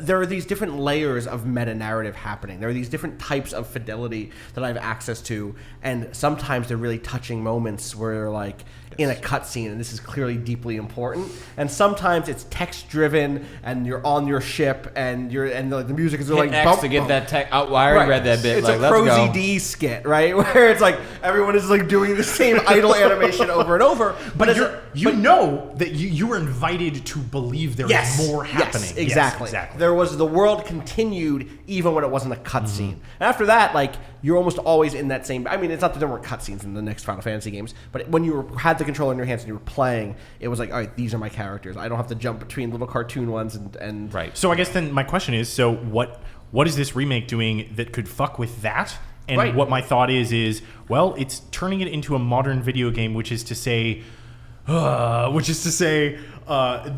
there are these different layers of meta narrative happening. There are these different types of fidelity that I have access to, and sometimes they're really touching moments where they're like in a cutscene, and this is clearly deeply important. And sometimes it's text driven, and you're on your ship, and the music is like X bump, to get bump. that tech. Oh, I already read that bit. It's like, a let's go. ProZD skit, right? Where it's like everyone is like doing the same idle animation over and over. But You know that you were invited to believe there is more happening. Yes, exactly. Yes, exactly. there was the world continued even when it wasn't a cutscene. After that, like you're almost always in that same. I mean, it's not that there weren't cutscenes in the next Final Fantasy games, but when you had the controller in your hands and you were playing, it was like, all right, these are my characters. I don't have to jump between little cartoon ones and Right. So I guess then my question is, so what is this remake doing that could fuck with that? And Right. what my thought is, well, it's turning it into a modern video game, which is to say,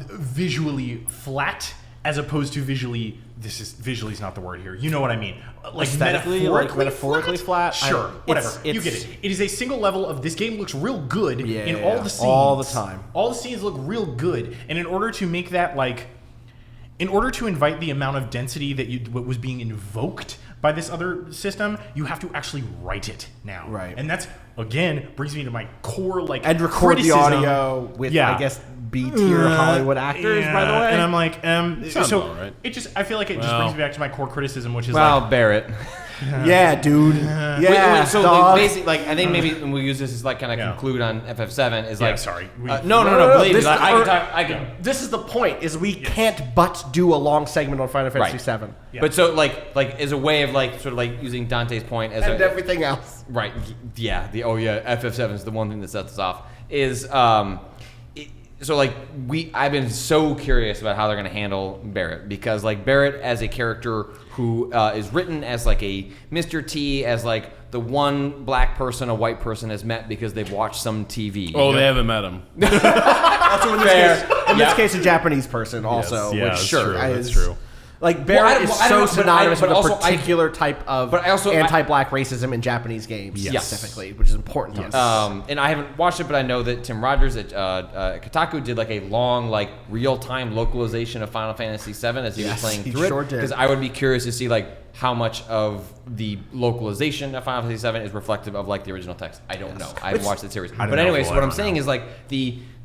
visually flat as opposed to visually. Visually is not the word here. You know what I mean? Like Aesthetically, like metaphorically flat? Sure, whatever. You get it's- it. It is a single level of this game looks real good in all the scenes. all the time. All the scenes look real good, and in order to make that in order to invite the amount of density that what was being invoked by this other system, you have to actually write it now. Right. And that's, again, brings me to my core, and record criticism. the audio with, I guess, B-tier Hollywood actors, by the way. And I'm like, Sounds so all right. I feel like it just brings me back to my core criticism, which is Well, like, Barrett. Yeah, dude. Yeah, so dog. basically, like I think maybe we'll use this as like kind of conclude on FF7 is Yeah, like sorry. no, believe me, This- like, I can This is the point: is we can't but do a long segment on Final Fantasy Right. VII But so like as a way of like sort of like using Dante's point as and a, everything else. right, yeah, FF7 is the one thing that sets us off is so like I've been so curious about how they're going to handle Barrett, because like Barrett as a character who is written as like a Mr. T, as like the one black person a white person has met because they've watched some TV. Oh, they haven't met him. Also, in this Fair. case, in this case, a Japanese person also. yeah, which that's sure, true. is- That's true. Like Barrett is I don't so know, but synonymous but with a also particular type of but I also- anti-black racism in Japanese games Yes. specifically, which is important to us. And I haven't watched it, but I know that Tim Rogers at Kotaku did like a long, like real-time localization of Final Fantasy VII as he was Yes, playing he through sure it. did. Because I would be curious to see like how much of the localization of Final Fantasy VII is reflective of like the original text. I don't know. I haven't watched the series. don't But know, anyway, Phil, so I what I'm don't saying know. is like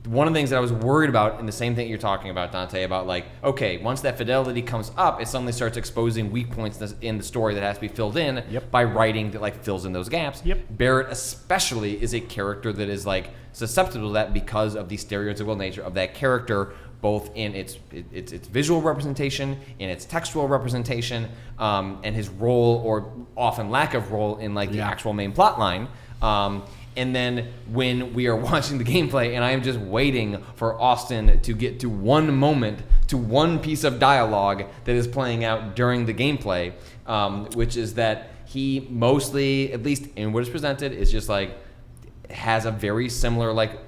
one of the things that I was worried about, and the same thing that you're talking about, Dante, about like, okay, once that fidelity comes up, it suddenly starts exposing weak points in the story that has to be filled in by writing that like fills in those gaps. Yep. Barrett especially is a character that is like susceptible to that because of the stereotypical nature of that character, both in its visual representation, in its textual representation, and his role or often lack of role in like the actual main plot line. And then when we are watching the gameplay and I am just waiting for Austin to get to one moment, to one piece of dialogue that is playing out during the gameplay, which is that he mostly, at least in what is presented, is just like, has a very similar like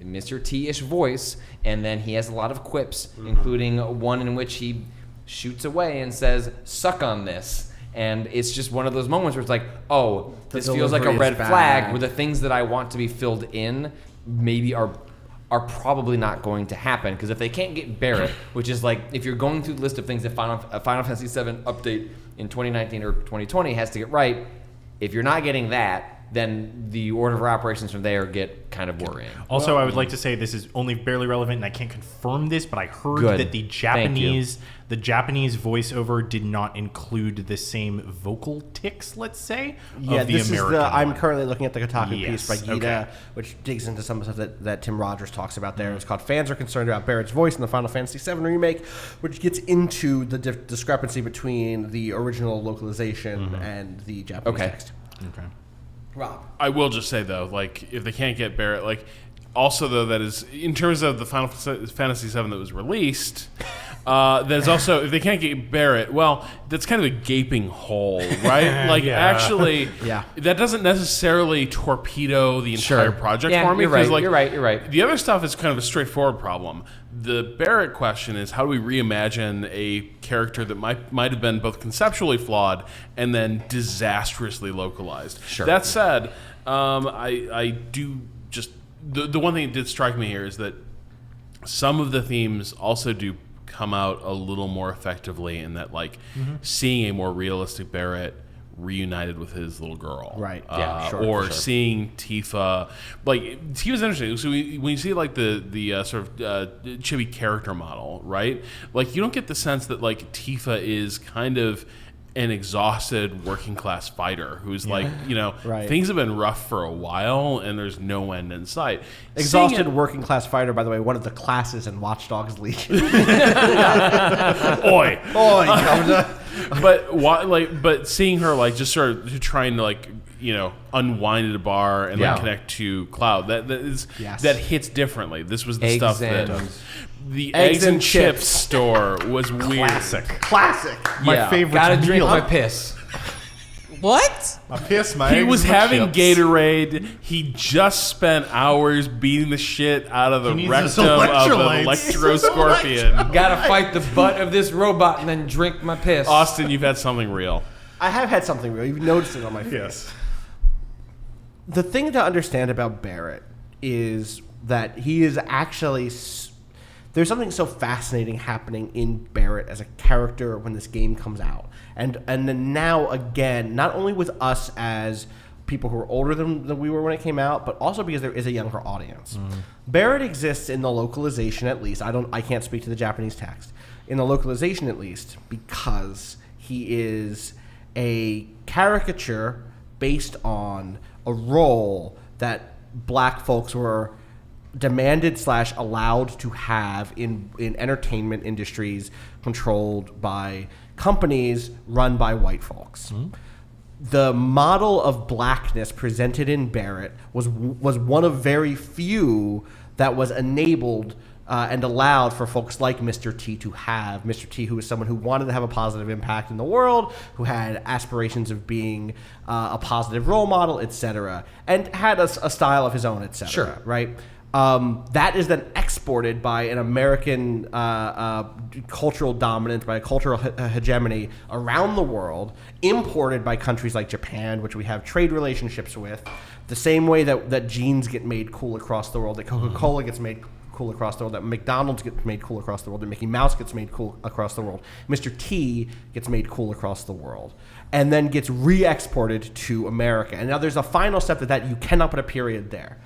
Mr. T-ish voice, and then he has a lot of quips, including one in which he shoots away and says, "Suck on this." And it's just one of those moments where it's like, oh, this feels like a delivery red is bad. flag where the things that I want to be filled in maybe are probably not going to happen. Because if they can't get Barrett, which is like, if you're going through the list of things that Final Fantasy VII update in 2019 or 2020 has to get right, if you're not getting that, then the order of operations from there get kind of worrying. Also, I would like to say this is only barely relevant, and I can't confirm this, but I heard Good. that the Thank you. Japanese voiceover did not include the same vocal tics, let's say, Yeah, of the this American is the. I'm one. currently looking at the Kotaku Yes, piece by Gita, okay. which digs into some of the stuff that Tim Rogers talks about there. It's called "Fans Are Concerned About Barrett's Voice in the Final Fantasy VII Remake," which gets into the discrepancy between the original localization and the Japanese Okay. text. Okay. Rob, I will just say though, like if they can't get Barrett, like also though that is in terms of the Final Fantasy VII that was released. There's also, if they can't get Barrett, well, that's kind of a gaping hole, right? Like, Yeah. actually, Yeah. that doesn't necessarily torpedo the entire project Yeah, for me. you're right, 'cause, like, you're right. The other stuff is kind of a straightforward problem. The Barrett question is, how do we reimagine a character that might have been both conceptually flawed and then disastrously localized? Sure. That said, I do just, the one thing that did strike me here is that some of the themes also do come out a little more effectively in that, like, seeing a more realistic Barrett reunited with his little girl, Right. Yeah, sure, or for sure. seeing Tifa, like Tifa's interesting. So when you see like the sort of chibi character model, right? Like you don't get the sense that like Tifa is kind of an exhausted working class fighter who's like, Right. things have been rough for a while and there's no end in sight. Exhausted working class fighter, by the way, one of the classes in Watchdogs Legion. Oi. Oi, But seeing her like just sort of trying to like unwind at a bar and Yeah. then connect to Cloud Yes. that hits differently. This was the Eggs stuff and- that the Eggs eggs and and chips chips. store was weird. Classic. My favorite Gotta drink meal. my piss. What? I piss my He eggs was and my having chips. Gatorade. He just spent hours beating the shit out of the He needs rectum his of an electrolytes. Electro Scorpion. Gotta fight the butt of this robot and then drink my piss. Austin, you've had something real. I have had something real. You've noticed it on my face. Yes. The thing to understand about Barrett is that he is actually... There's something so fascinating happening in Barrett as a character when this game comes out. And then now, again, not only with us as people who are older than we were when it came out, but also because there is a younger audience. Barrett exists in the localization, at least. I can't speak to the Japanese text. In the localization, at least, because he is a caricature based on a role that black folks were demanded / allowed to have in entertainment industries controlled by companies run by white folks. The model of blackness presented in Barrett was one of very few that was enabled and allowed for folks like Mr. T to have. Mr. T, who was someone who wanted to have a positive impact in the world, who had aspirations of being a positive role model, etc., and had a style of his own, etc. Sure. Right? That is then exported by an American cultural dominance, by a cultural hegemony around the world, imported by countries like Japan, which we have trade relationships with, the same way that jeans get made cool across the world, that Coca-Cola gets made cool across the world, that McDonald's gets made cool across the world, that Mickey Mouse gets made cool across the world. Mr. T gets made cool across the world, and then gets re-exported to America. And now there's a final step that you cannot put a period there.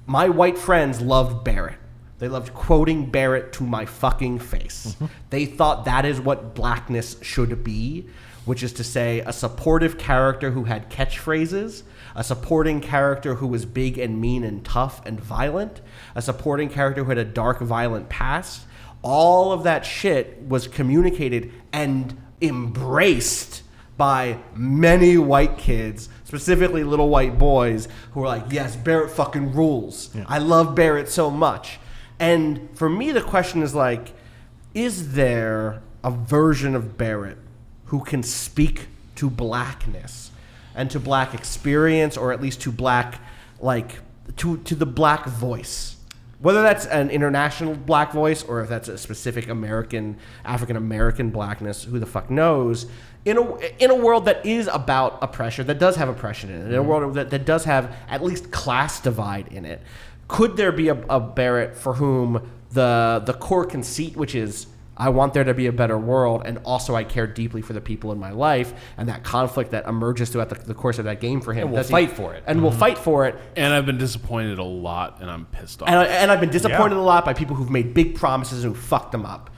My white friends loved Barrett. They loved quoting Barrett to my fucking face. They thought that is what blackness should be, which is to say a supportive character who had catchphrases, a supporting character who was big and mean and tough and violent, a supporting character who had a dark, violent past. All of that shit was communicated and embraced by many white kids, specifically little white boys, who were like, yes, Barrett fucking rules. Yeah. I love Barrett so much. And for me, the question is like, is there a version of Barrett who can speak to blackness and to black experience, or at least to black, like, to the black voice? Whether that's an international black voice or if that's a specific African-American blackness, who the fuck knows? In a world that is about oppression, that does have oppression in it, in a world that does have at least class divide in it, could there be a Barrett for whom the core conceit, which is, I want there to be a better world, and also I care deeply for the people in my life, and that conflict that emerges throughout the course of that game for him. And we'll fight for it. And we'll fight for it. And I've been disappointed a lot, and I'm pissed off. And I've been disappointed a lot by people who've made big promises and who fucked them up.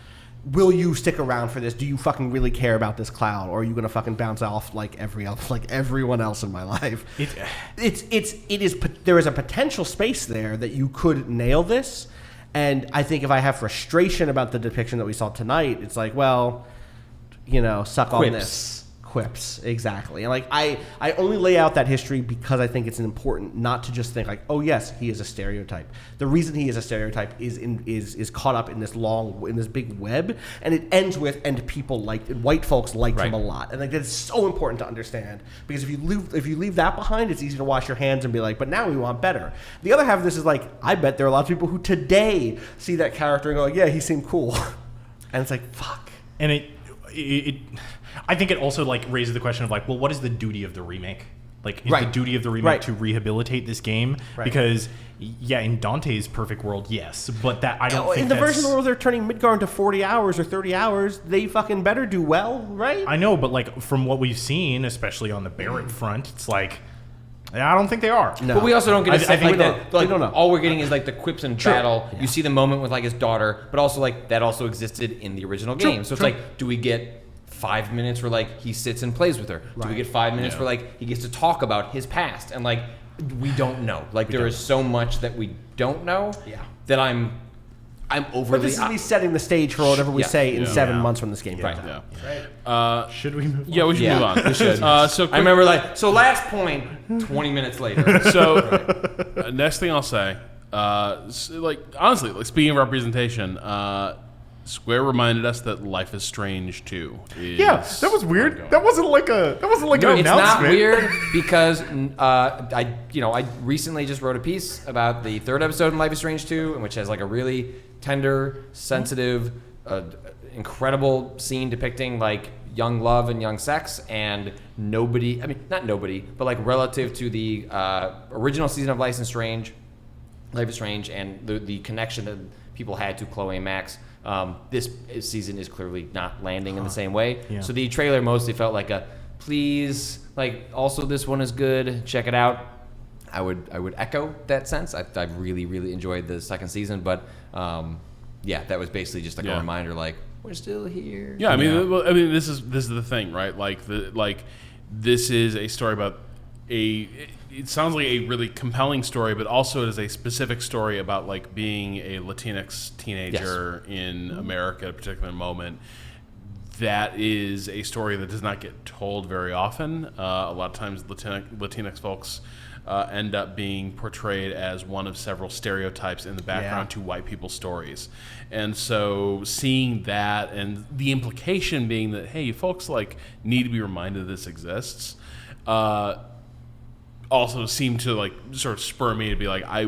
Will you stick around for this? Do you fucking really care about this Cloud, or are you gonna fucking bounce off like everyone else in my life? There is a potential space there that you could nail this. And I think if I have frustration about the depiction that we saw tonight, it's like, well, suck on this. Quips, exactly. And like I only lay out that history because I think it's important not to just think like, oh yes, he is a stereotype. The reason he is a stereotype is caught up in this big web, and it ends with, and people white folks liked him a lot, and like that's so important to understand, because if you leave that behind, it's easy to wash your hands and be like, but now we want better. The other half of this is like, I bet there are a lot of people who today see that character and go, yeah, he seemed cool, and it's like, fuck. And it I think it also like raises the question of like, well, what is the duty of the remake? Like, is the duty of the remake to rehabilitate this game? Right. Because, yeah, in Dante's perfect world, yes, but that I don't think in the version of the world they're turning Midgar into 40 hours or 30 hours, they fucking better do well, right? I know, but like from what we've seen, especially on the Barrett front, it's like, I don't think they are. No. But we also don't get a sense we don't know. All we're getting is like the quips in battle. Yeah. You see the moment with like his daughter, but also like that also existed in the original game. So it's like, do we get 5 minutes where like he sits and plays with her? Do we get 5 minutes where like he gets to talk about his past? And like we don't know. Like there is so much that we don't know. That I'm overly. But this is me setting the stage for whatever we say in 7 months when this game comes Right. out. Yeah. Should we move on? Yeah, we should move on. We should. So I remember like so last point 20 minutes later. So next thing I'll say, like honestly, like speaking of representation, Square reminded us that Life is Strange 2 is That was weird. ongoing. That wasn't like an announcement. It's not weird because I recently just wrote a piece about the third episode in Life is Strange 2, which has like a really tender, sensitive, incredible scene depicting like young love and young sex, and not nobody, but like relative to the original season of Life is Strange, and the connection that people had to Chloe and Max. This season is clearly not landing in the same way. Yeah. So the trailer mostly felt like a please, like also this one is good, check it out. I would echo that sense. I really, really enjoyed the second season, but that was basically just like a reminder, like we're still here. Yeah, I mean, this is the thing, right? Like this is a story about it sounds like a really compelling story, but also it is a specific story about like being a Latinx teenager in America at a particular moment. That is a story that does not get told very often. A lot of times Latinx folks end up being portrayed as one of several stereotypes in the background to white people's stories. And so seeing that and the implication being that, hey, folks like need to be reminded this exists, also seemed to like sort of spur me to be like, I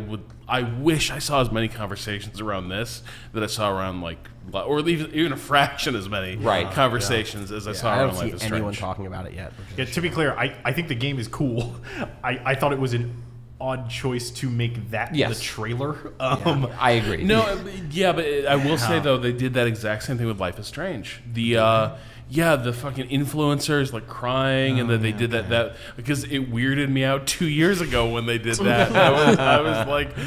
wish I saw as many conversations around this that I saw around like, or even a fraction as many conversations as I saw around Life is I don't see Strange. anyone talking about it yet. Yeah, to be clear, I think the game is cool. I thought it was an odd choice to make that the trailer. I agree. No, but I will say though, they did that exact same thing with Life is Strange. The fucking influencers like crying, and then they did that because it weirded me out 2 years ago when they did that. I was like,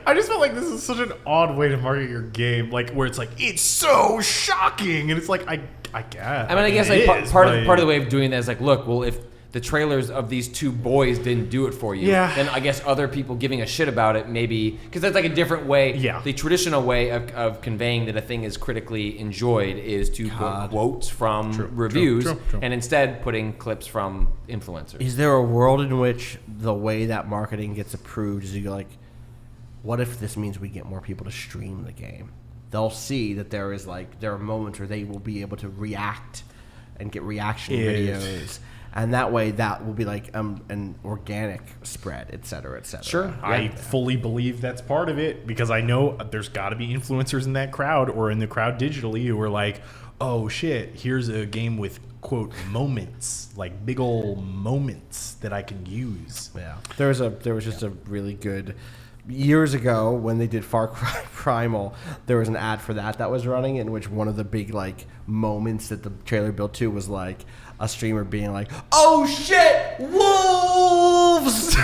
I just felt like this is such an odd way to market your game, like where it's like it's so shocking, and it's like I guess. I mean, I guess like part of the way of doing that is like, look, well, if the trailers of these two boys didn't do it for you, then I guess other people giving a shit about it maybe, because that's like a different way. The traditional way of conveying that a thing is critically enjoyed is to put quotes from reviews and instead putting clips from influencers. Is there a world in which the way that marketing gets approved is you go like, what if this means we get more people to stream the game? They'll see that there are moments where they will be able to react and get reaction videos. And that way, that will be like an organic spread, et cetera, et cetera. Sure. I fully believe that's part of it, because I know there's got to be influencers in that crowd or in the crowd digitally who are like, oh shit, here's a game with, quote, moments, like big ol' moments that I can use. Yeah. There was just a really good... Years ago, when they did Far Cry Primal, there was an ad for that was running, in which one of the big like moments that the trailer built to was like a streamer being like, "Oh shit, wolves!"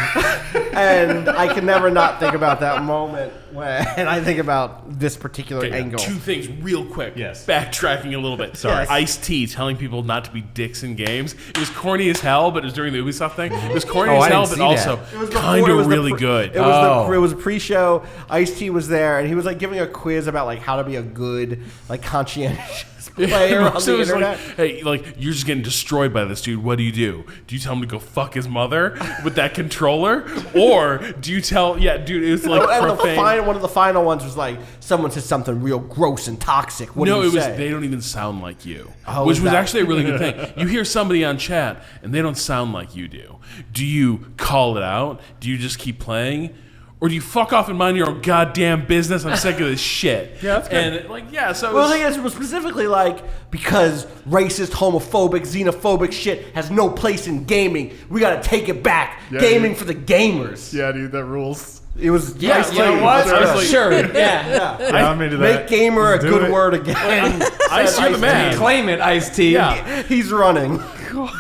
And I can never not think about that moment when I think about this particular angle. Two things real quick. Yes. Backtracking a little bit. Sorry. Ice-T telling people not to be dicks in games. It was corny as hell, but it was during the Ubisoft thing. It was corny as I hell, didn't but see also It was kind before- it of was the really pre- good. It was a pre-show. Ice-T was there, and he was like giving a quiz about like how to be a good, like conscientious player on So the it was internet. like, hey, like you're just getting destroyed by this dude. What do? Do you tell him to go fuck his mother with that controller, or do you tell? Yeah, dude, it was like profane. One of the final ones was like someone said something real gross and toxic. What do you say? They don't even sound like you, Oh, which is was that- actually a really good thing. You hear somebody on chat and they don't sound like you do. Do you call it out? Do you just keep playing? Or do you fuck off and mind your own goddamn business? I'm sick of this shit. Yeah, that's good. And like, yeah, so Well, the thing is, it was specifically like, because racist, homophobic, xenophobic shit has no place in gaming, we gotta take it back. Yeah, Gaming dude. for the gamers. Yeah, dude, that rules. It was Yeah, nice you know to- what? I was like- Sure, yeah. Yeah, I'm into that. Make gamer a Let's do good it. word again. I see the man. Claim it, Ice-T. Yeah. He's running.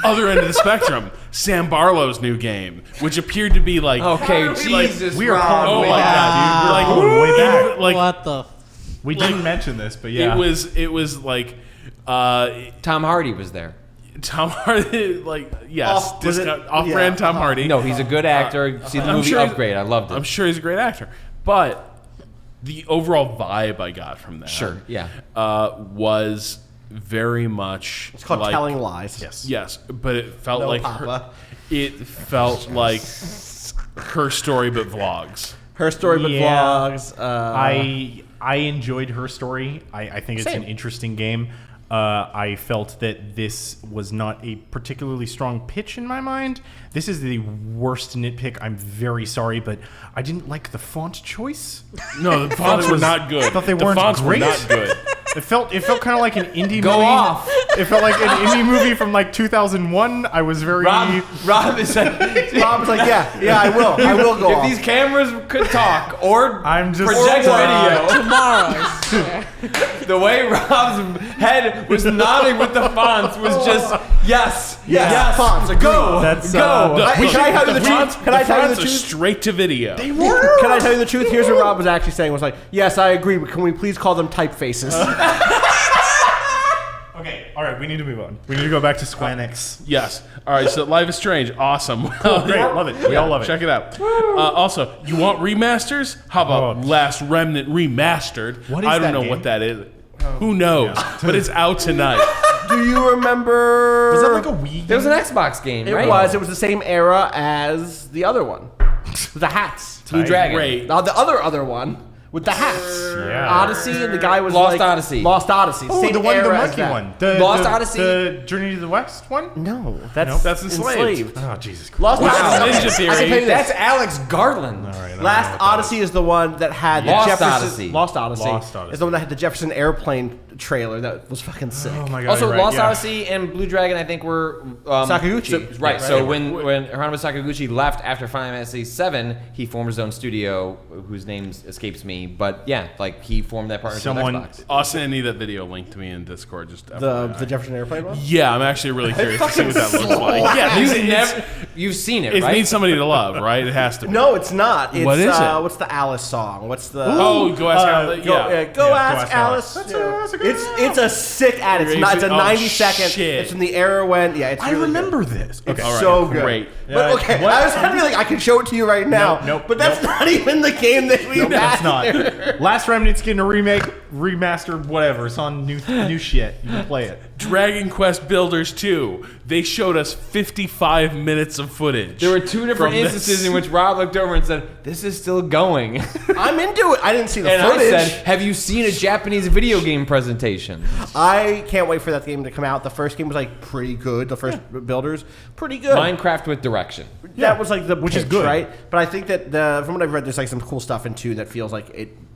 Other end of the spectrum, Sam Barlow's new game, which appeared to be like, Okay, Jesus. We are Rob. pulling oh way my back, dude. We're like, pulling way back. like What the? We didn't mention this, but yeah. it was like Tom Hardy was there. Tom Hardy, like, yes, Was it- off-brand yeah. Tom Hardy. No, he's a good actor. See the I'm movie sure he's- Upgrade. I loved it. I'm sure he's a great actor, but the overall vibe I got from that, Sure, yeah. was very much. It's called like, telling lies. Yes, but it felt No, like Papa. it felt like her story, but vlogs. Her story, but Yeah. vlogs. I enjoyed her story. I think it's Same. an interesting game. I felt that this was not a particularly strong pitch in my mind. This is the worst nitpick. I'm very sorry, but I didn't like the font choice. No, the fonts were not good. I thought they the weren't fonts great. were not good. It felt kind of like an indie Go movie. off. It felt like an indie movie from like 2001. I was very Rob is like, Rob's like, yeah, I will go if off. these cameras could talk or I'm just project video, Tomorrow. the way Rob's head was nodding with the fonts was just yes, fonts, agreed. go, That's, go. Can I tell you the fonts, truth? Can I tell you the fonts are truth? straight to video. Can I tell you the truth? Here's what Rob was actually saying. Was like, yes, I agree, but can we please call them typefaces? Okay, all right, we need to move on. We need to go back to Squanix. Yes. All right. So Life is Strange, awesome. Well, Great, love it. We all love it. Check it out. Also, you want remasters? How about Oh. Last Remnant remastered? What is I don't that know game? what that is. Who knows? But it's out tonight. Do you remember? Was that like a Wii game? There was an Xbox game, It right? was. It was the same era as the other one. The hats. Blue Dragon. Great. Now the other one with the hats. Yeah. Odyssey, and the guy was Lost like, Odyssey. Lost Odyssey. Oh, Same the era as monkey that. one. Lost Odyssey? The Journey to the West one? No, that's That's Enslaved. Oh, Jesus Christ. Lost Wow. Odyssey. Ninja Okay, Theory. I can tell you That's this. Alex Garland. All right, I don't know Last what that Odyssey is the one that had the Lost Jefferson. Odyssey. Lost Odyssey. Lost Odyssey. Is the one that had the Jefferson airplane trailer that was fucking sick. Oh my God. Also, you're right, Lost yeah. Odyssey and Blue Dragon, I think, were Sakaguchi. Right. So when Hironobu Sakaguchi left after Final Fantasy VII, he formed his own studio, whose name escapes me. But yeah, like he formed that partnership Someone- with Xbox. Austin, I need that video linked to me in Discord. Just The Jefferson airplane one. yeah, I'm actually really curious to see what that looks like. Yeah, You've seen it, it right? needs somebody to love, right? It has to be. No, it's not. It's, What is it? What's the Alice song? What's the? Oh, go ask Alex. Go, Yeah. go Yeah, ask Alice. That's Yeah. a good It's a sick ad. It's not. It's a Oh, 90-second. shit. It's from the era when. Yeah, it's. I really remember good. this. It's Okay. All right, so good. great. But okay, What? I was happy like I can show it to you right now. Nope, But that's nope. not even the game that we. Nope, that's had. not. Last Remnant's getting a remake, remaster, whatever. It's on new shit. You can play it. Dragon Quest Builders 2. They showed us 55 minutes of footage. There were two different from this. instances in which Rob looked over and said, "This is still going," I'm into it. I didn't see the and footage. I said, "Have you seen a Japanese video game presentation?" I can't wait for that game to come out. The first game was like pretty good. The first Builders, pretty good. Minecraft with direction. That was like the which is pitch, good. right? But I think that from what I've read, there's like some cool stuff in 2 that feels like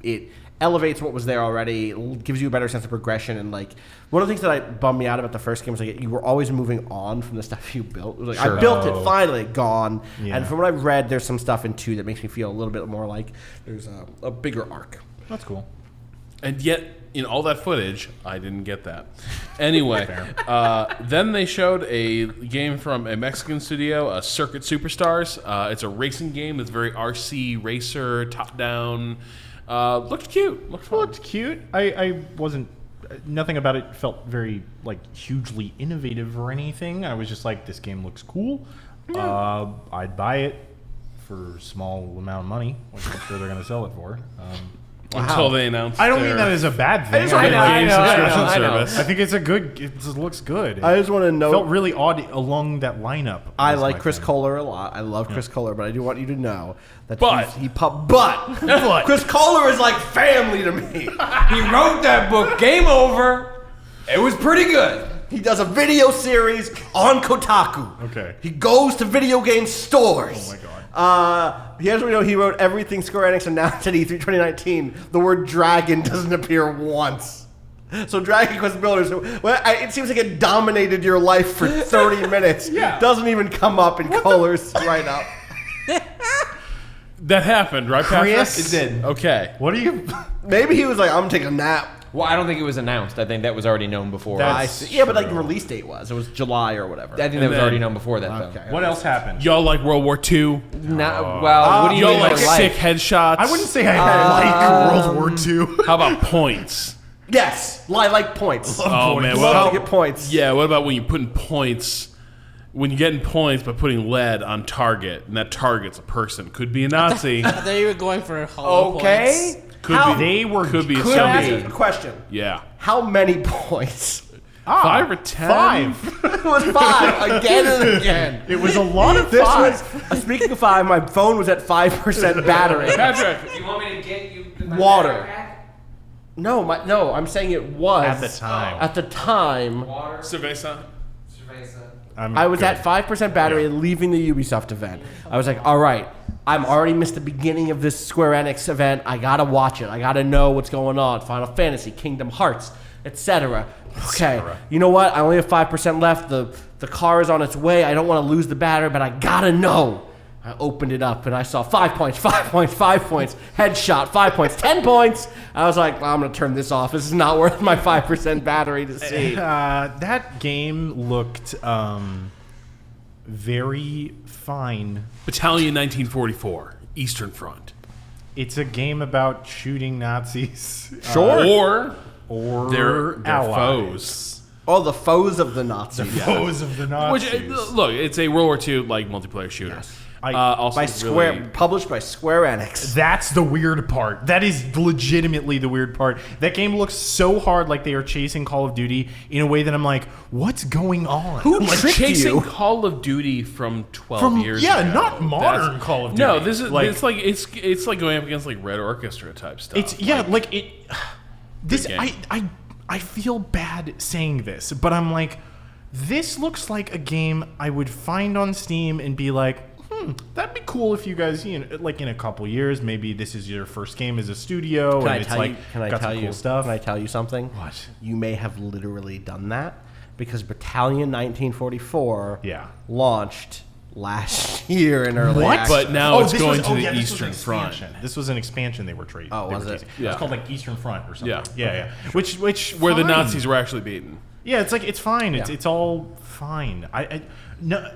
it elevates what was there already. It gives you a better sense of progression, and like one of the things that bummed me out about the first game was like you were always moving on from the stuff you built. It was like Sure. I built it, finally gone. Yeah. And from what I've read, there's some stuff in 2 that makes me feel a little bit more like there's a bigger arc. That's cool. And yet, in all that footage, I didn't get that. Anyway, then they showed a game from a Mexican studio, Circuit Superstars. It's a racing game that's very RC racer, top-down. Looked cute. Looked fun. Looked cute. I wasn't. Nothing about it felt very like hugely innovative or anything. I was just like, this game looks cool. I'd buy it for a small amount of money, which I'm sure they're going to sell it for. Until they announced I don't their mean that as a bad thing. just I, wanna mean, know, subscription I know. service. I think it's a good. It just looks good. I just want to know. felt really odd along that lineup. I was like my Chris thing. Kohler a lot. I love Chris Kohler, but I do want you to know that But- but Chris Kohler is like family to me. He wrote that book, Game Over. It was pretty good. He does a video series on Kotaku. Okay. He goes to video game stores. Oh my God. Here's what we know. He wrote everything Square Enix announced at E3 2019. The word dragon doesn't appear once. So Dragon Quest Builders, it seems like it dominated your life for 30 minutes. Yeah. Doesn't even come up in Kohler's write-up. That happened, right, Patrick? Chris? It did. Okay. What do you? Maybe he was like, I'm taking a nap. Well, I don't think it was announced. I think that was already known before. That's- I Yeah, but like the true. release date was. It was July or whatever. think that was then- already known before that, though. Okay. What else happened? Y'all like World War II? Well, what do you Y'all mean like by sick headshots? I wouldn't say I like World War II. How about points? Yes, I like points. Oh man, Love to get points. Yeah, what about when you put in points? When you're getting points by putting lead on target, and that target's a person, could be a Nazi. I thought you were going for hollow points. Could How- be. They were Could be a Could I ask Soviet. you a question? Yeah. How many points? 5 or 10? 5. It was 5 again and again. It was a lot of This 5. was speaking of 5. My phone was at 5% battery. Patrick. You want me to get you Water. No, I'm saying it was At the time. At the time, Water. Cerveza. I was at 5% battery leaving the Ubisoft event. I was like, all right, I'm already missed the beginning of this Square Enix event. I gotta watch it. I gotta know what's going on. Final Fantasy, Kingdom Hearts, etc. Okay, you know what? I only have 5% left. The car is on its way. I don't want to lose the battery, but I gotta know. I opened it up and I saw 5 points, 5 points, 5 points, headshot, 5 points, 10 points. I was like, well, I'm gonna turn this off. This is not worth my 5% battery to see. That game looked very fine. Battalion 1944, Eastern Front. It's a game about shooting Nazis. Or Or their allies. foes. Oh, the foes of the Nazis. Foes of the Which, Nazis. look, it's a World War II like multiplayer shooter. Yes. Also By Square, really- published by Square Enix. That's the weird part. That is legitimately the weird part. That game looks so hard like they are chasing Call of Duty in a way that I'm like, what's going on? Who like tricked chasing you? Call of Duty from 12 years ago. not modern That's- Call of Duty. No, this is Like- it's like going up against like Red Orchestra type stuff. It's like it. This game. I feel bad saying this, but I'm like, this looks like a game I would find on Steam and be like, that'd be cool if you guys, like in a couple years, maybe this is your first game as a studio, Can I and it's tell like you? Can I got tell some you? cool stuff. Can I tell you something? What? You may have literally done that because Battalion 1944 Yeah. launched last year in early What? access. But now it's this going was- to oh, the yeah, this was an Eastern Front. expansion. This was an expansion they were trading. Oh, was it? Yeah. It's called like Eastern Front or something. Yeah. yeah. Which Where the fine. Nazis were actually beaten. Yeah, it's like it's fine. Yeah. It's all fine. No.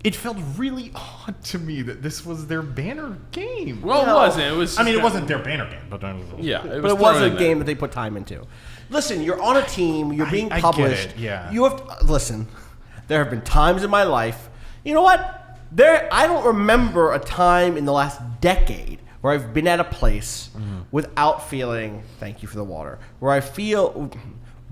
It felt really odd to me that this was their banner game. Well, it wasn't. It was. I mean, it wasn't their banner game, but Yeah, But it was thrown a in there. game that they put time into. Listen, you're on a team. You're being I get published. it, yeah. You have to, listen. There have been times in my life. You know what? I don't remember a time in the last decade where I've been at a place without feeling. Thank you for the water. Where I feel.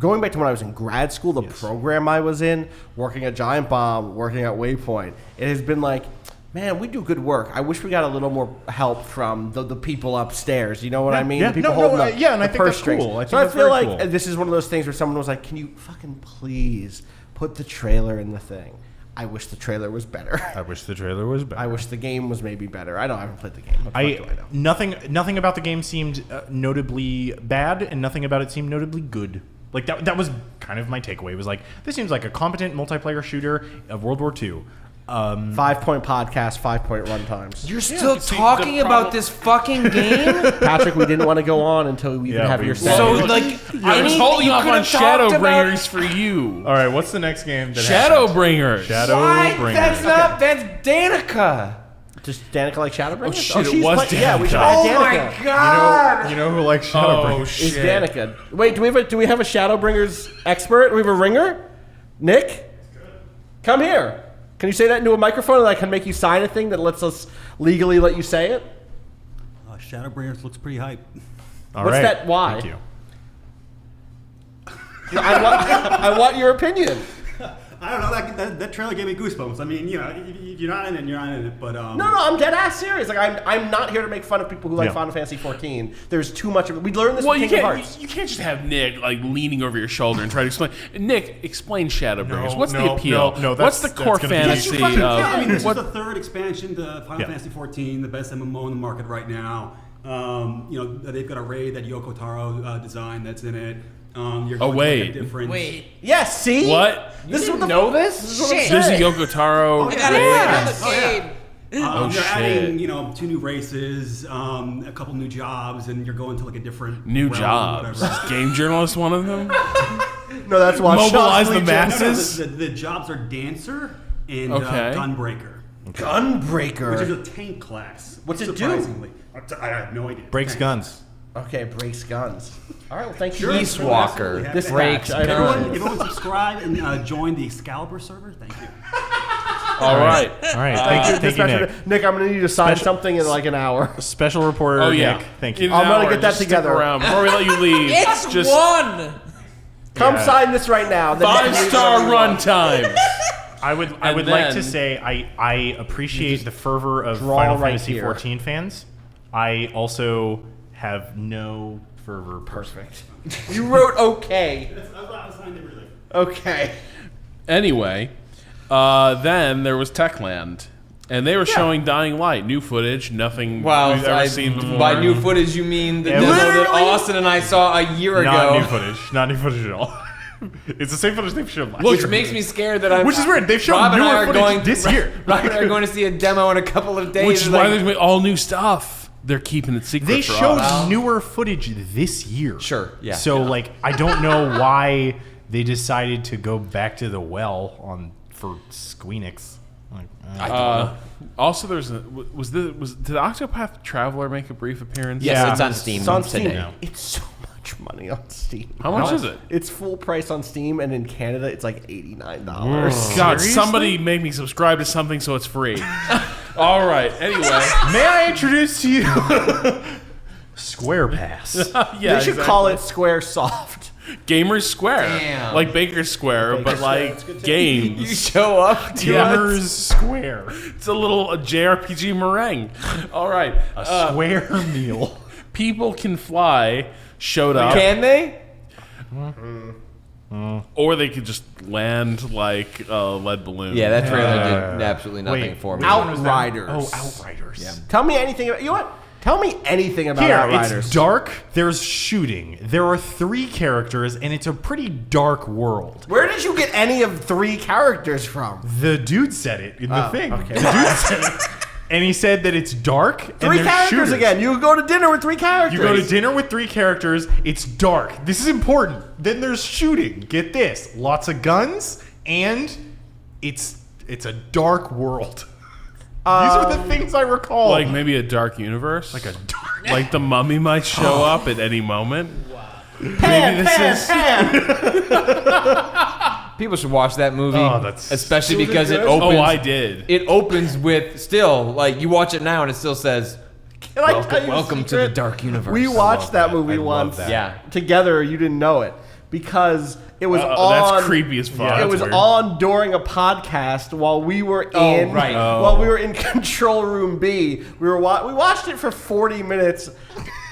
Going back to when I was in grad school, the program I was in, working at Giant Bomb, working at Waypoint, it has been like, man, we do good work. I wish we got a little more help from the people upstairs. You know what I mean? yeah. The people No, holding no, up yeah, and the I think purse that's strings. cool. I So think I that's feel very like cool. this is one of those things where someone was like, can you fucking please put the trailer in the thing? I wish the trailer was better. I wish the trailer was better. I wish the game was maybe better. I haven't played the game. What the fuck do I know? Nothing about the game seemed notably bad, and nothing about it seemed notably good. Like that was kind of my takeaway. It was like, this seems like a competent multiplayer shooter of World War II. 5-point podcast, 5-point run times. You're still see, talking the about problem- this fucking game? Patrick, we didn't want to go on until we even Yeah, have we your won't. say. So, like, I was anything holding you off on could've talked about- Shadowbringers for you. All right, what's the next game? That happened? Shadowbringers. Shadowbringers. That's Danica. Just Danica like Shadowbringers? Oh, shit, it she's was Yeah, we should Danica. have Oh Danica. my god. You know who likes Oh Shadowbringers? Is shit. Danica. Wait, do we have a Shadowbringers expert? Do we have a ringer? Nick? Come here. Can you say that into a microphone and I can make you sign a thing that lets us legally let you say it? Shadowbringers looks pretty hype. All What's right. that? Why? Thank you. I want your opinion. I don't know. That trailer gave me goosebumps. I mean, you're not in it, you're not in it. But No, I'm dead ass serious. Like I'm not here to make fun of people who like Yeah. Final Fantasy 14. There's too much of it. We learned this Well, with you Kingdom can't. Hearts. You can't just have Nick like leaning over your shoulder and try to explain. Nick, explain Shadowbringers. No, What's the no, appeal? no, What's the that's core gonna be- fantasy? Yes, you fucking of, can. I mean, this what- is the third expansion to Final Yeah. Fantasy 14, the best MMO in the market right now. They've got a raid that Yoko Taro designed that's in it. You're going to wait. a different. Wait. Yes, see? What? This is what the know this? Shit. There's a Yoko Taro. I gotta Yeah. play the game. Oh, you're shit. adding, 2 new races, a couple new jobs, and you're going to like a different New realm or jobs. whatever. Is game journalist one of them? No, that's why Mobilize the No, no, masses. the jobs are Dancer and Okay. Gunbreaker, which Gunbreaker. is a tank class. What's it do? surprisingly. I have no idea. Breaks Tank. guns. Okay, breaks guns. All right, well, thank you. Peace Walker. This Breaks match, guns. Everyone subscribe and join the Excalibur server. Thank you. All right. All right. Thank you, Nick. Nick, I'm going to need you to sign Special- something in like an hour. Special reporter, Oh yeah. Nick. Thank you. In an I'm gonna hour, get that just stick together. around. Before we let you leave, It's just one. Come Yeah. sign this right now. The next- 5-star run times. I would And like to then- say I appreciate the fervor of draw Final right Fantasy here. 14 fans. I also have no fervor. Perfect. You wrote okay. Okay. Anyway, then there was Techland, and they were showing Dying Light, new footage, nothing Wow, we've ever seen before. by new footage you mean the Yeah, demo that literally- Austin and I saw a year Not ago. new footage. Not new footage at all. It's the same footage they've shown last Which year. makes me scared that I'm. Which is weird. They've shown Rob and I newer are footage going this year. Rob and I are going to see a demo in a couple of days. Which is It's why like- there's gonna be all new stuff. They're keeping it secret They for showed us. newer footage this year. Sure, yeah. So like, I don't know why they decided to go back to the well for Squeenix. Like, I don't know. Also, did Octopath Traveler make a brief appearance? Yes, Yeah. it's on Steam. It's on Steam. today. It's so much money on Steam. How much is it? It's full price on Steam, and in Canada, it's like $89. God, Seriously? somebody made me subscribe to something so it's free. All right. Anyway, May I introduce to you Square Pass? yeah, They should call it Square Soft. Gamers Square, Damn. like Baker Square, but Square, like it's good too. games. You show up to Gamers us. Square. It's a little JRPG meringue. All right. A square meal. People Can Fly showed up, Can they? or they could just land like a lead balloon. Yeah, that trailer did absolutely nothing Wait, for me. which one was that? Outriders. Oh, Outriders. Yeah. Tell me anything about, you know what? Tell me anything about Here, Outriders. it's dark. There's shooting. There are 3 characters, and it's a pretty dark world. Where did you get any of 3 characters from? The dude said it in the Oh, thing. okay. The dude said it. And he said that it's dark. 3 and there's characters shooters. again. You go to dinner with 3 characters. You go to dinner with 3 characters. It's dark. This is important. Then there's shooting. Get this: lots of guns, and it's a dark world. These are the things I recall. Like maybe a dark universe. Like a dark. Like the mummy might show up at any moment. Pan, Maybe this pan, is- pan. People should watch that movie, Oh, that's- especially Was it because it good? opens. Oh, I did. It opens with still like you watch it now and it still says, Can I tell you a "Welcome to the secret? dark universe." We watched that movie I love once that. Yeah. together. You didn't know it because it was on. That's creepy as fuck. Yeah, It that's was weird. on during a podcast while we were in right. while we were in Control Room B. We watched it for 40 minutes.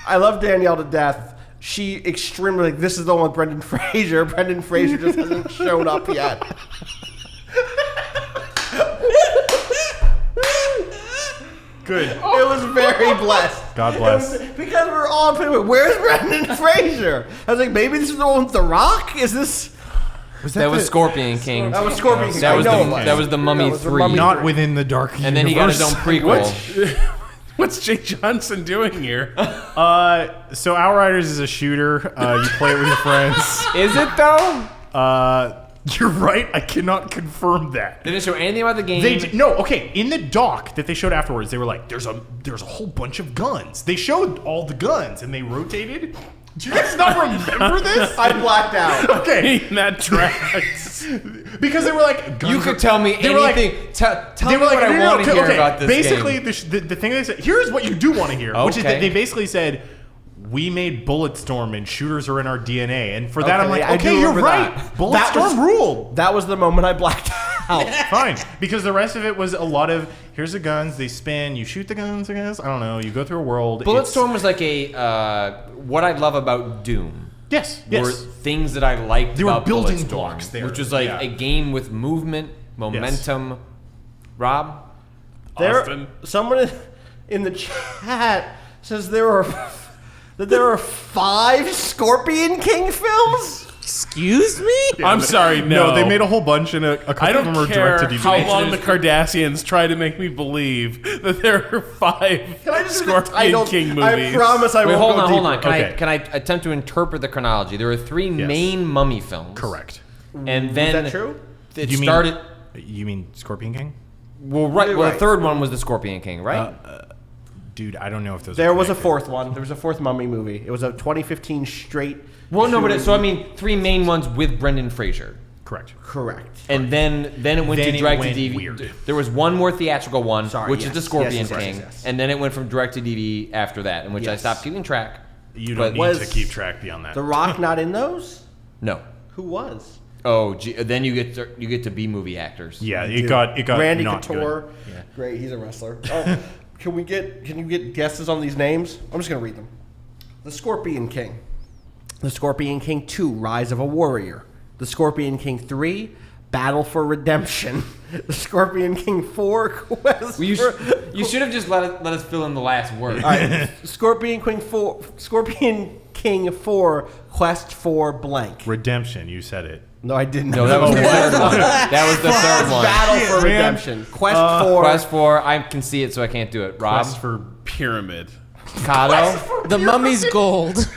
I love Danielle to death. She extremely like this is the one with Brendan Fraser. Brendan Fraser just hasn't shown up yet. Good. It was very blessed. God bless. It was- because we were all playing. Where's Brendan Fraser? I was like, maybe this is the one with The Rock. Is this? That was Scorpion King. That was Scorpion King. That was I know the it was. that was the Mummy That was the 3. Mummy Not within the dark universe. And then he got his own prequel. What's Jake Johnson doing here? So Outriders is a shooter. You play it with your friends. Is it though? You're right. I cannot confirm that. They didn't show anything about the game. No, okay. In the doc that they showed afterwards, they were like, "There's a whole bunch of guns." They showed all the guns and they rotated. Do you guys not remember this? I blacked out. Okay, That tracks. because they were like, guns You could tell me They were like- anything. Tell they me were like, what I no, want to hear okay. about this Basically, game. the thing they said, here's what you do want to hear, which is that Okay. they basically said, we made Bulletstorm and shooters are in our DNA. And for that, I'm like, I do okay, you're remember right. that. Bulletstorm That was- ruled. That was the moment I blacked out. Fine. Because the rest of it was a lot of, here's the guns, they spin, you shoot the guns, I guess. I don't know. You go through a world. Bulletstorm was like a what I love about Doom. Yes. Were Yes. things that I liked There were about building Bulletstorm, blocks there. which was like Yeah. a game with movement, momentum. Rob, Austin. Someone in the chat says there are 5 Scorpion King films. Excuse me? I'm sorry, no. they made a whole bunch and a couple I of them don't are care direct to how DVD. long the Cardassians try to make me believe that there are 5 Can I just read the Scorpion title? King movies. I promise I wait, won't hold go on, hold on. deeper. Can Okay. can I attempt to interpret the chronology? There were 3 main Mummy films. Correct. And then that true? It You mean- started. You mean Scorpion King? Well, right. You're Well, right. the third one was the Scorpion King, right? Dude, I don't know if those. There are was a connected. fourth one. There was a fourth Mummy movie. It was a 2015 straight. Well, no, but so I mean, 3 main ones with Brendan Fraser. Correct. Correct. And then it went Then to it direct went to DVD. weird. There was one more theatrical one, Sorry, which yes. is the Scorpion Yes. King, Yes. and then it went from direct to DVD after that, in which I Yes. stopped keeping track. You But don't need was to keep track beyond that. The Rock not in those? No. Who was? Oh, then you get to B movie actors. yeah, it got Randy not Couture. good. Yeah. Great, he's a wrestler. Oh, can you get guesses on these names? I'm just gonna read them. The Scorpion King. The Scorpion King 2, Rise of a Warrior. The Scorpion King 3, Battle for Redemption. The Scorpion King 4, Quest Well, for... you should have just let us fill in the last word. All right. Scorpion King 4, Quest for blank. Redemption, you said it. No, I didn't. No, that was the third one. That was the third one. Battle for man. Redemption. Quest for... Quest for, I can see it, so I can't do it. Rob, Quest for Pyramid. Kato, The Mummy's Gold.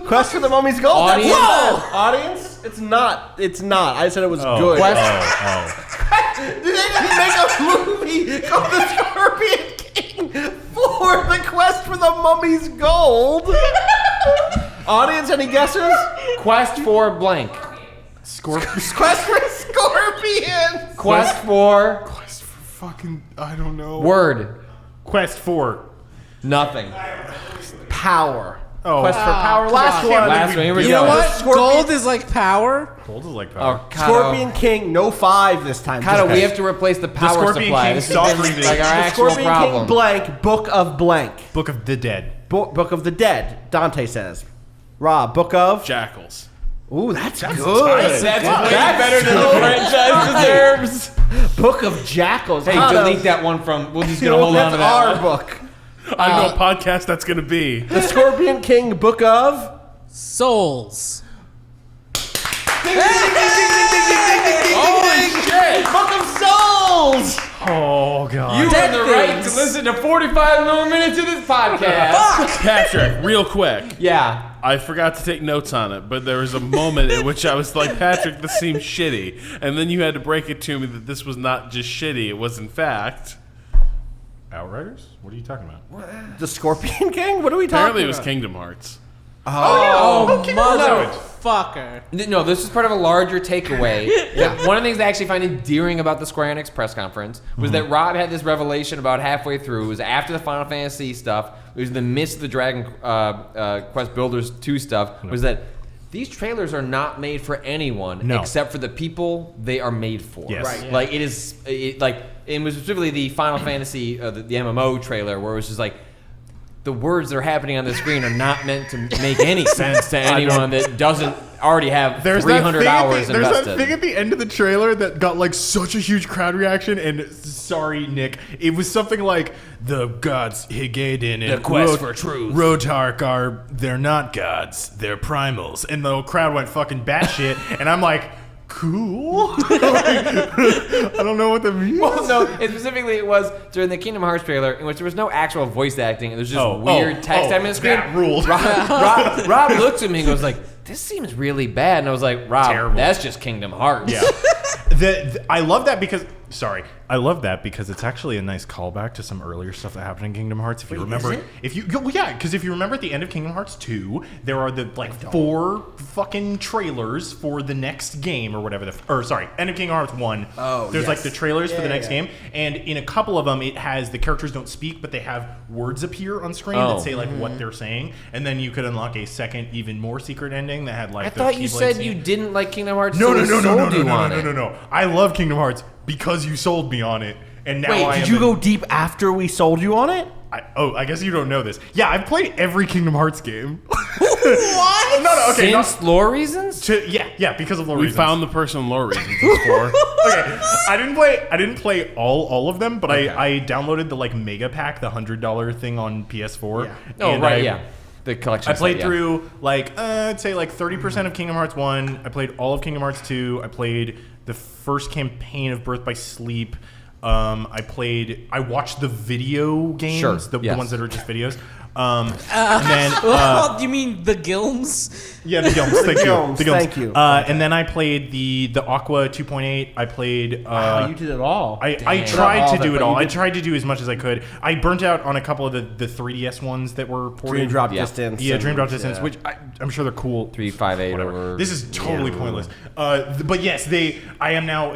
Quest for the Mummy's Gold. Audience? Whoa! Audience? It's not. It's not. I said it was good. Did they just make a movie called The Scorpion King for the Quest for the Mummy's Gold? Audience, any guesses? Quest for blank. Quest for Scorpion. Quest for Fucking, I don't know. word. Quest for Nothing. Power. Oh. Quest for Power. Last come one. on. Last one. Here we You go. know what? Scorpion- Gold is like power. Gold is like power. Oh, Kato. Scorpion King, no 5 this time. Kato, Just we have to replace the power Scorpion supply. King This stopped is breathing. like our The actual Scorpion problem. King blank, Book of blank. Book of the Dead. Book of the Dead, Dante says. Rob, Book of... Jackals. Ooh, that's good. That's way better than the franchise deserves. Book of Jackals. Hey, Kato. delete that one from. We're just gonna hold on That's to that our one. book. I don't know what podcast that's going to be. The Scorpion King, Book of... Souls. Holy shit! Book of Souls! Oh god. You Dead earned the right to things. listen to 45 more minutes of this podcast. Patrick, real quick. Yeah. I forgot to take notes on it, but there was a moment in which I was like, Patrick, this seems shitty. And then you had to break it to me that this was not just shitty, it was in fact... Outriders? What are you talking about? The Scorpion King? What are we talking Apparently it was about? Kingdom Hearts. Oh, Kingdom Hearts. motherfucker. No, this is part of a larger takeaway. One of the things I actually find endearing about the Square Enix press conference was that Rob had this revelation about halfway through. It was after the Final Fantasy stuff. It was in the midst of the Dragon Quest Builders 2 stuff. Was that these trailers are not made for anyone No. except for the people they are made for. Yes. Right, Like it is, it was specifically the Final Fantasy, the MMO trailer, where it was just like, the words that are happening on the screen are not meant to make any sense to anyone that doesn't already have 300 hours There's invested. that thing at the end of the trailer that got like such a huge crowd reaction, and sorry, Nick, it was something like the gods Higaden and The quest for truth. Rotark they're not gods, they're primals, and the crowd went fucking batshit, and I'm like, cool. I don't know what that means. Well, no, it was during the Kingdom Hearts trailer in which there was no actual voice acting. It was just weird text happening on the screen. That ruled. Rob looked at me and goes like, this seems really bad. And I was like, Rob, Terrible. that's just Kingdom Hearts. Yeah. I love that because it's actually a nice callback to some earlier stuff that happened in Kingdom Hearts. If you remember, because if you remember at the end of Kingdom Hearts 2, there are the 4 fucking trailers for the next game or whatever. End of Kingdom Hearts 1. Oh, there's yes. the trailers for the next game, and in a couple of them, it has the characters don't speak, but they have words appear on screen that say what they're saying, and then you could unlock a second, even more secret ending that had I the thought you Keyblade said scene. you didn't like Kingdom Hearts. No. No. I love Kingdom Hearts because you sold me on it, and now Wait, I did am you go deep after we sold you on it? I guess you don't know this. Yeah, I've played every Kingdom Hearts game. What? No, okay. Since lore reasons? Yeah, because of lore We reasons. found the person lore reasons it's for. Okay, I didn't play all of them, but I downloaded the mega pack, the $100 thing on PS4. Yeah. Oh, and right, the collection. I played set, yeah. through I'd say 30% of Kingdom Hearts 1. I played all of Kingdom Hearts 2. I played the first campaign of Birth by Sleep. I watched the video games, Sure, the yes. ones that are just videos. And then you mean the Gilms? yeah, the Gilms. Thank you. Gilms, The Gilms. thank you. And then I played the Aqua 2.8. I played. Wow, you did it all. I Not tried all to of it, do it but all. you I did tried to do as much as I could. I burnt out on a couple of the 3DS ones that were ported. Dream Drop Yeah. Distance. Yeah, Dream Drop and- Distance, yeah. which I'm sure they're cool. 358 Whatever. over. This is totally pointless. But yes, I am now.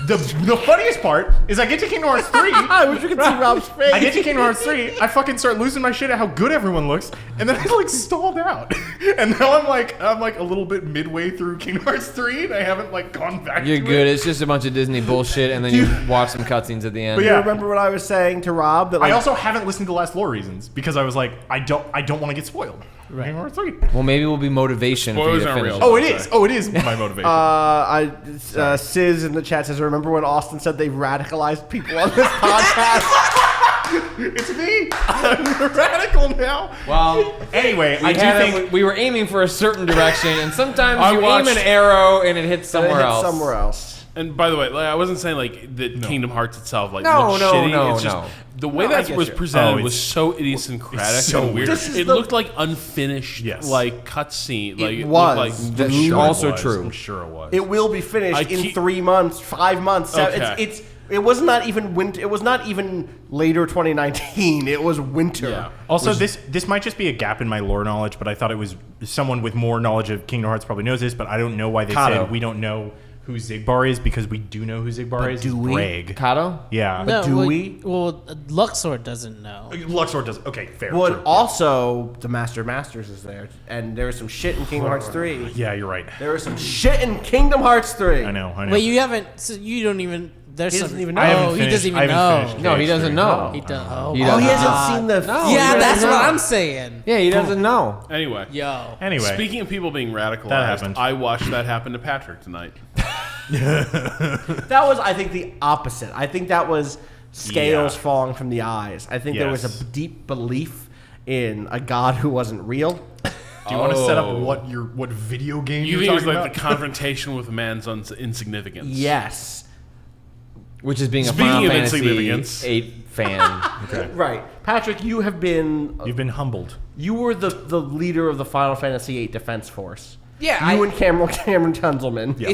The funniest part is I get to Kingdom Hearts 3. I wish you could see Rob's face. I get to Kingdom Hearts 3. I fucking start losing my shit at how good everyone looks, and then I like stalled out. And now I'm like a little bit midway through Kingdom Hearts 3, and I haven't like gone back. You're to good. It. It's just a bunch of Disney bullshit, and then you watch some cutscenes at the end. But You yeah. remember what I was saying to Rob? That like, I also haven't listened to Last Lore Reasons because I was like, I don't want to get spoiled. Right. Kingdom Hearts 3. Well, maybe it will be motivation for you Spoilers to aren't finish. real. it. Oh, it is my motivation. Sis in the chat says, remember when Austin said they radicalized people on this podcast? It's me. I'm the radical now. Well, Anyway, I do think we were aiming for a certain direction, and sometimes I you watched- aim an arrow and it hits somewhere It hit else. Somewhere else. And by the way, like, I wasn't saying like that Kingdom Hearts itself like No, looked no, shitty. no, it's just no. the way No, I that get was you. presented Oh, was it's- so idiosyncratic it's so and weird. This is It the- looked like unfinished, Yes. like cutscene. Like It looked was. like That's sure also it was. true. I'm sure it was. It will be finished I in keep- 3 months, 5 months. Okay. It was not even winter. It was not even later 2019. It was winter. Yeah. Also, this might just be a gap in my lore knowledge, but I thought it was someone with more knowledge of Kingdom Hearts probably knows this, but I don't know why they Kato. said we don't know who Zigbar is because we do know who Zigbar is. do It's we? Brag. Kato? Yeah. No, do well, we? Well, Luxor doesn't know. Luxor does. Okay, fair. Well, true. also the Master of Masters is there, and there was some shit in Kingdom Hearts 3. Yeah, you're right. There was some shit in Kingdom Hearts 3. I know. Wait, you haven't. So you don't even. There's He some. doesn't even know. I haven't Oh, he finished- doesn't I even haven't know. finished No, he Cage doesn't 3. know. He does. Oh, He Oh, doesn't he know. hasn't seen the. No. yeah, he that's doesn't what know. I'm saying. Yeah, he doesn't know. anyway. Yo. Anyway, Speaking of people being radicalized, That happened. I watched that happen to Patrick tonight. That was, I think, the opposite. I think that was scales Yeah. falling from the eyes. I think there was Yes. a deep belief in a god who wasn't real. do you want to set up what video game You you're think it was talking like about? the confrontation with man's insignificance? Yes. Which is being a Speaking Final of Fantasy insignificance. 8 fan. Right. Patrick, you have been. You've been humbled. You were the leader of the Final Fantasy VIII Defense Force. Yeah, You I- and Cameron Tunzelman. Yeah.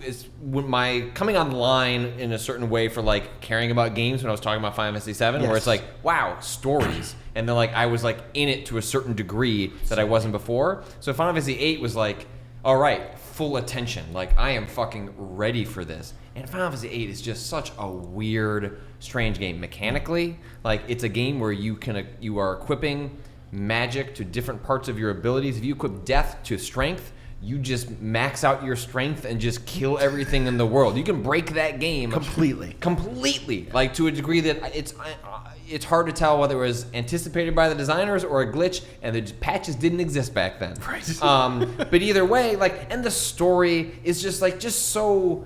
It's when my coming online in a certain way for like caring about games when I was talking about Final Fantasy VII, where Yes. it's like, wow, stories, and then like I was like in it to a certain degree that I wasn't before. So Final Fantasy VIII was like, all right, full attention, like I am fucking ready for this. And Final Fantasy VIII is just such a weird, strange game mechanically. Like it's a game where you are equipping magic to different parts of your abilities. If you equip death to strength, you just max out your strength and just kill everything in the world. You can break that game completely, like to a degree that it's hard to tell whether it was anticipated by the designers or a glitch, and the patches didn't exist back then. Right. But either way, like, and the story is just so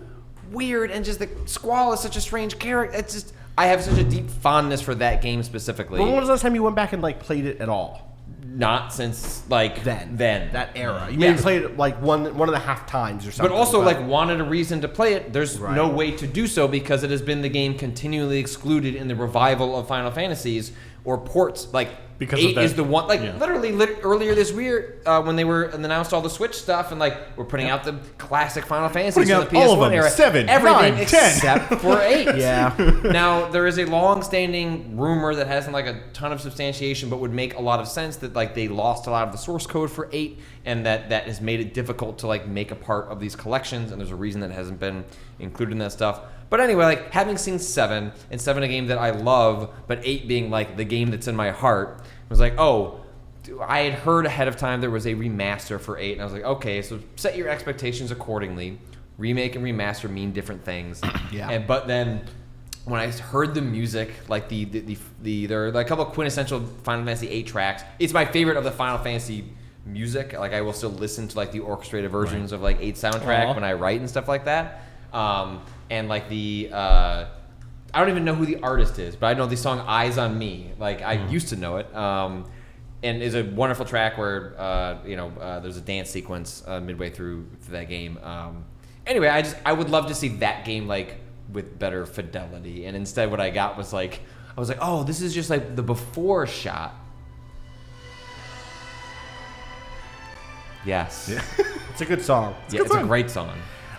weird, and just the Squall is such a strange character. It's just I have such a deep fondness for that game specifically. When was the last time you went back and like played it at all? Not since like Then. Then. That era. You Yeah. maybe played it like one and a half times or something. But also, like, wanted a reason to play it. There's no way to do so because it has been the game continually excluded in the revival of Final Fantasies or ports. Like, Because of 8 that- is the one. Like, yeah. literally earlier this year, when they were announced all the Switch stuff and, like, we're putting out the classic Final Fantasies Putting for out the all of PS1 them. era. 7, everything 9, 10. except for 8. Yeah. Now, there is a long-standing rumor that hasn't, like, a ton of substantiation, but would make a lot of sense that, like, they lost a lot of the source code for 8, and that has made it difficult to, like, make a part of these collections, and there's a reason that hasn't been included in that stuff. But anyway, like, having seen 7, and 7 a game that I love, but 8 being, like, the game that's in my heart, I was like, oh, I had heard ahead of time there was a remaster for 8, and I was like, okay, so set your expectations accordingly. Remake and remaster mean different things. Yeah. But then when I heard the music, like there are like a couple of quintessential Final Fantasy 8 tracks. It's my favorite of the Final Fantasy music. Like I will still listen to like the orchestrated versions of like 8 soundtrack when I write and stuff like that. And like I don't even know who the artist is, but I know the song "Eyes on Me." Like I used to know it. And is a wonderful track where there's a dance sequence midway through that game. Anyway, I would love to see that game like with better fidelity, and instead what I got was like I was like, oh, this is just like the before shot. Yes. Yeah, It's a good song. it's a great song.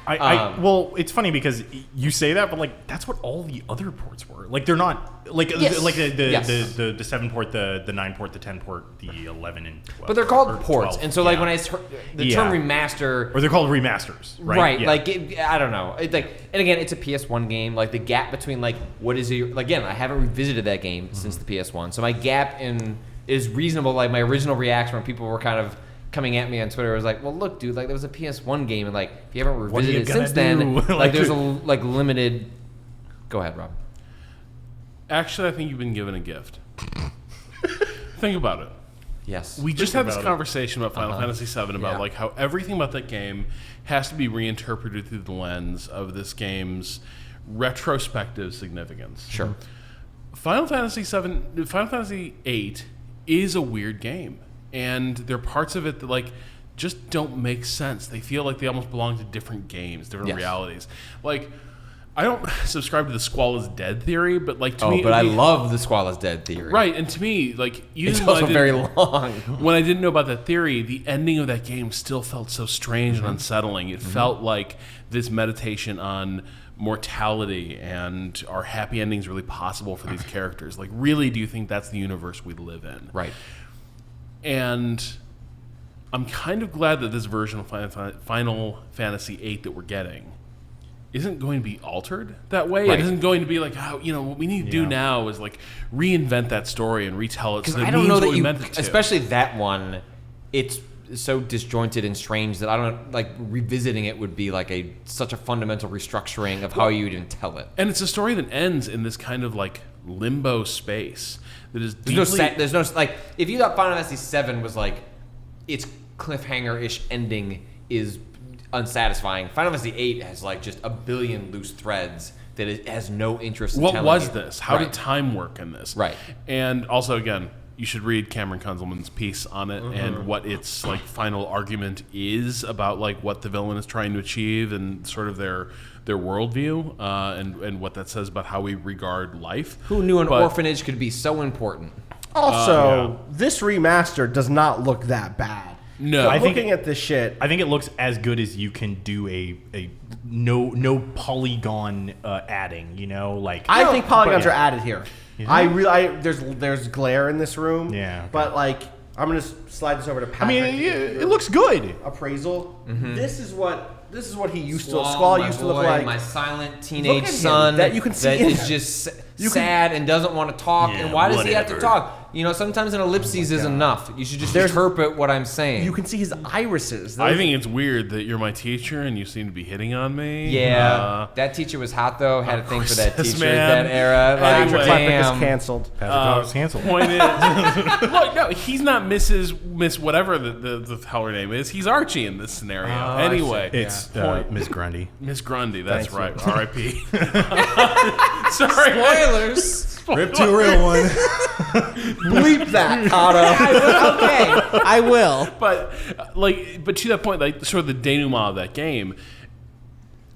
Well, it's funny because you say that, but like that's what all the other ports were. Like they're not like Yes. like the Yes. the 7 port, the 9 port, the 10 port, the 11 and 12. But they're called or ports, 12, and so like yeah. when the term remaster, or they're called remasters, right? Yeah. Like I don't know, and again, it's a PS1 game. Like the gap between like what is it? Again, I haven't revisited that game since the PS1, so my gap is reasonable. Like my original reaction when people were kind of coming at me on Twitter was like, well, look, dude, like there was a PS1 game, and like if you haven't revisited it since then, like there's a like limited. Go ahead, Rob. Actually, I think you've been given a gift. Think about it. Yes. We just had this about it. conversation about Final Fantasy VII about Yeah. like how everything about that game has to be reinterpreted through the lens of this game's retrospective significance. Sure. Final Fantasy VIII is a weird game, and there are parts of it that like just don't make sense. They feel like they almost belong to different games, different Yes. realities. Like, I don't subscribe to the Squall is Dead theory, but like to me, but I love the Squall is Dead theory. right. And to me, like It's even when I also didn't- very long. when I didn't know about that theory, the ending of that game still felt so strange and unsettling. It felt like this meditation on mortality and are happy endings really possible for these characters? Like, really, do you think that's the universe we live in? Right. And I'm kind of glad that this version of Final Fantasy VIII that we're getting isn't going to be altered that way. Right. It isn't going to be like, oh, you know, what we need to do now is like reinvent that story and retell it. Because So I don't know what that we you, meant it to. especially that one, it's so disjointed and strange that I don't like revisiting it would be like such a fundamental restructuring of how you would even tell it. And it's a story that ends in this kind of like limbo space that is deeply... There's no like if you thought Final Fantasy VII was like its cliffhanger-ish ending is unsatisfying. Final Fantasy VIII has like just a billion loose threads that it has no interest in What telling was you. this? How Right. did time work in this? Right. And also, again, you should read Cameron Kunzelman's piece on it and what its like final argument is about like what the villain is trying to achieve and sort of their worldview and what that says about how we regard life. Who knew an But- orphanage could be so important? Also, this remaster does not look that bad. No. I'm I think looking at this shit. I think it looks as good as you can do a no polygon adding. You know, like I think polygons but- are added here. There's glare in this room. Yeah, okay. But like, I'm gonna slide this over to Patrick. I mean, it looks good. appraisal. This is what he used to. Squall, Squall my used to boy, look like. my silent Look teenage at him. son That you can see that him. is just sad and doesn't want to talk. Yeah, and why does he have to whatever. talk? You know, sometimes an ellipses is enough. You should just There's- interpret what I'm saying. You can see his irises. I Those- think it's weird that you're my teacher and you seem to be hitting on me. yeah, that teacher was hot though. Had a thing for that course, teacher man. at that era. Like, Anyway. Patrick is damn. canceled. Patrick was canceled. Point is, look, no, he's not Miss whatever the hell her name is. He's Archie in this scenario. I Anyway, It's point. Miss Grundy. Miss Grundy, that's Thank right. R.I.P. Sorry. Spoilers. Rip to a real one. Bleep that, Otto. Okay, I will. But but to that point, like sort of the denouement of that game,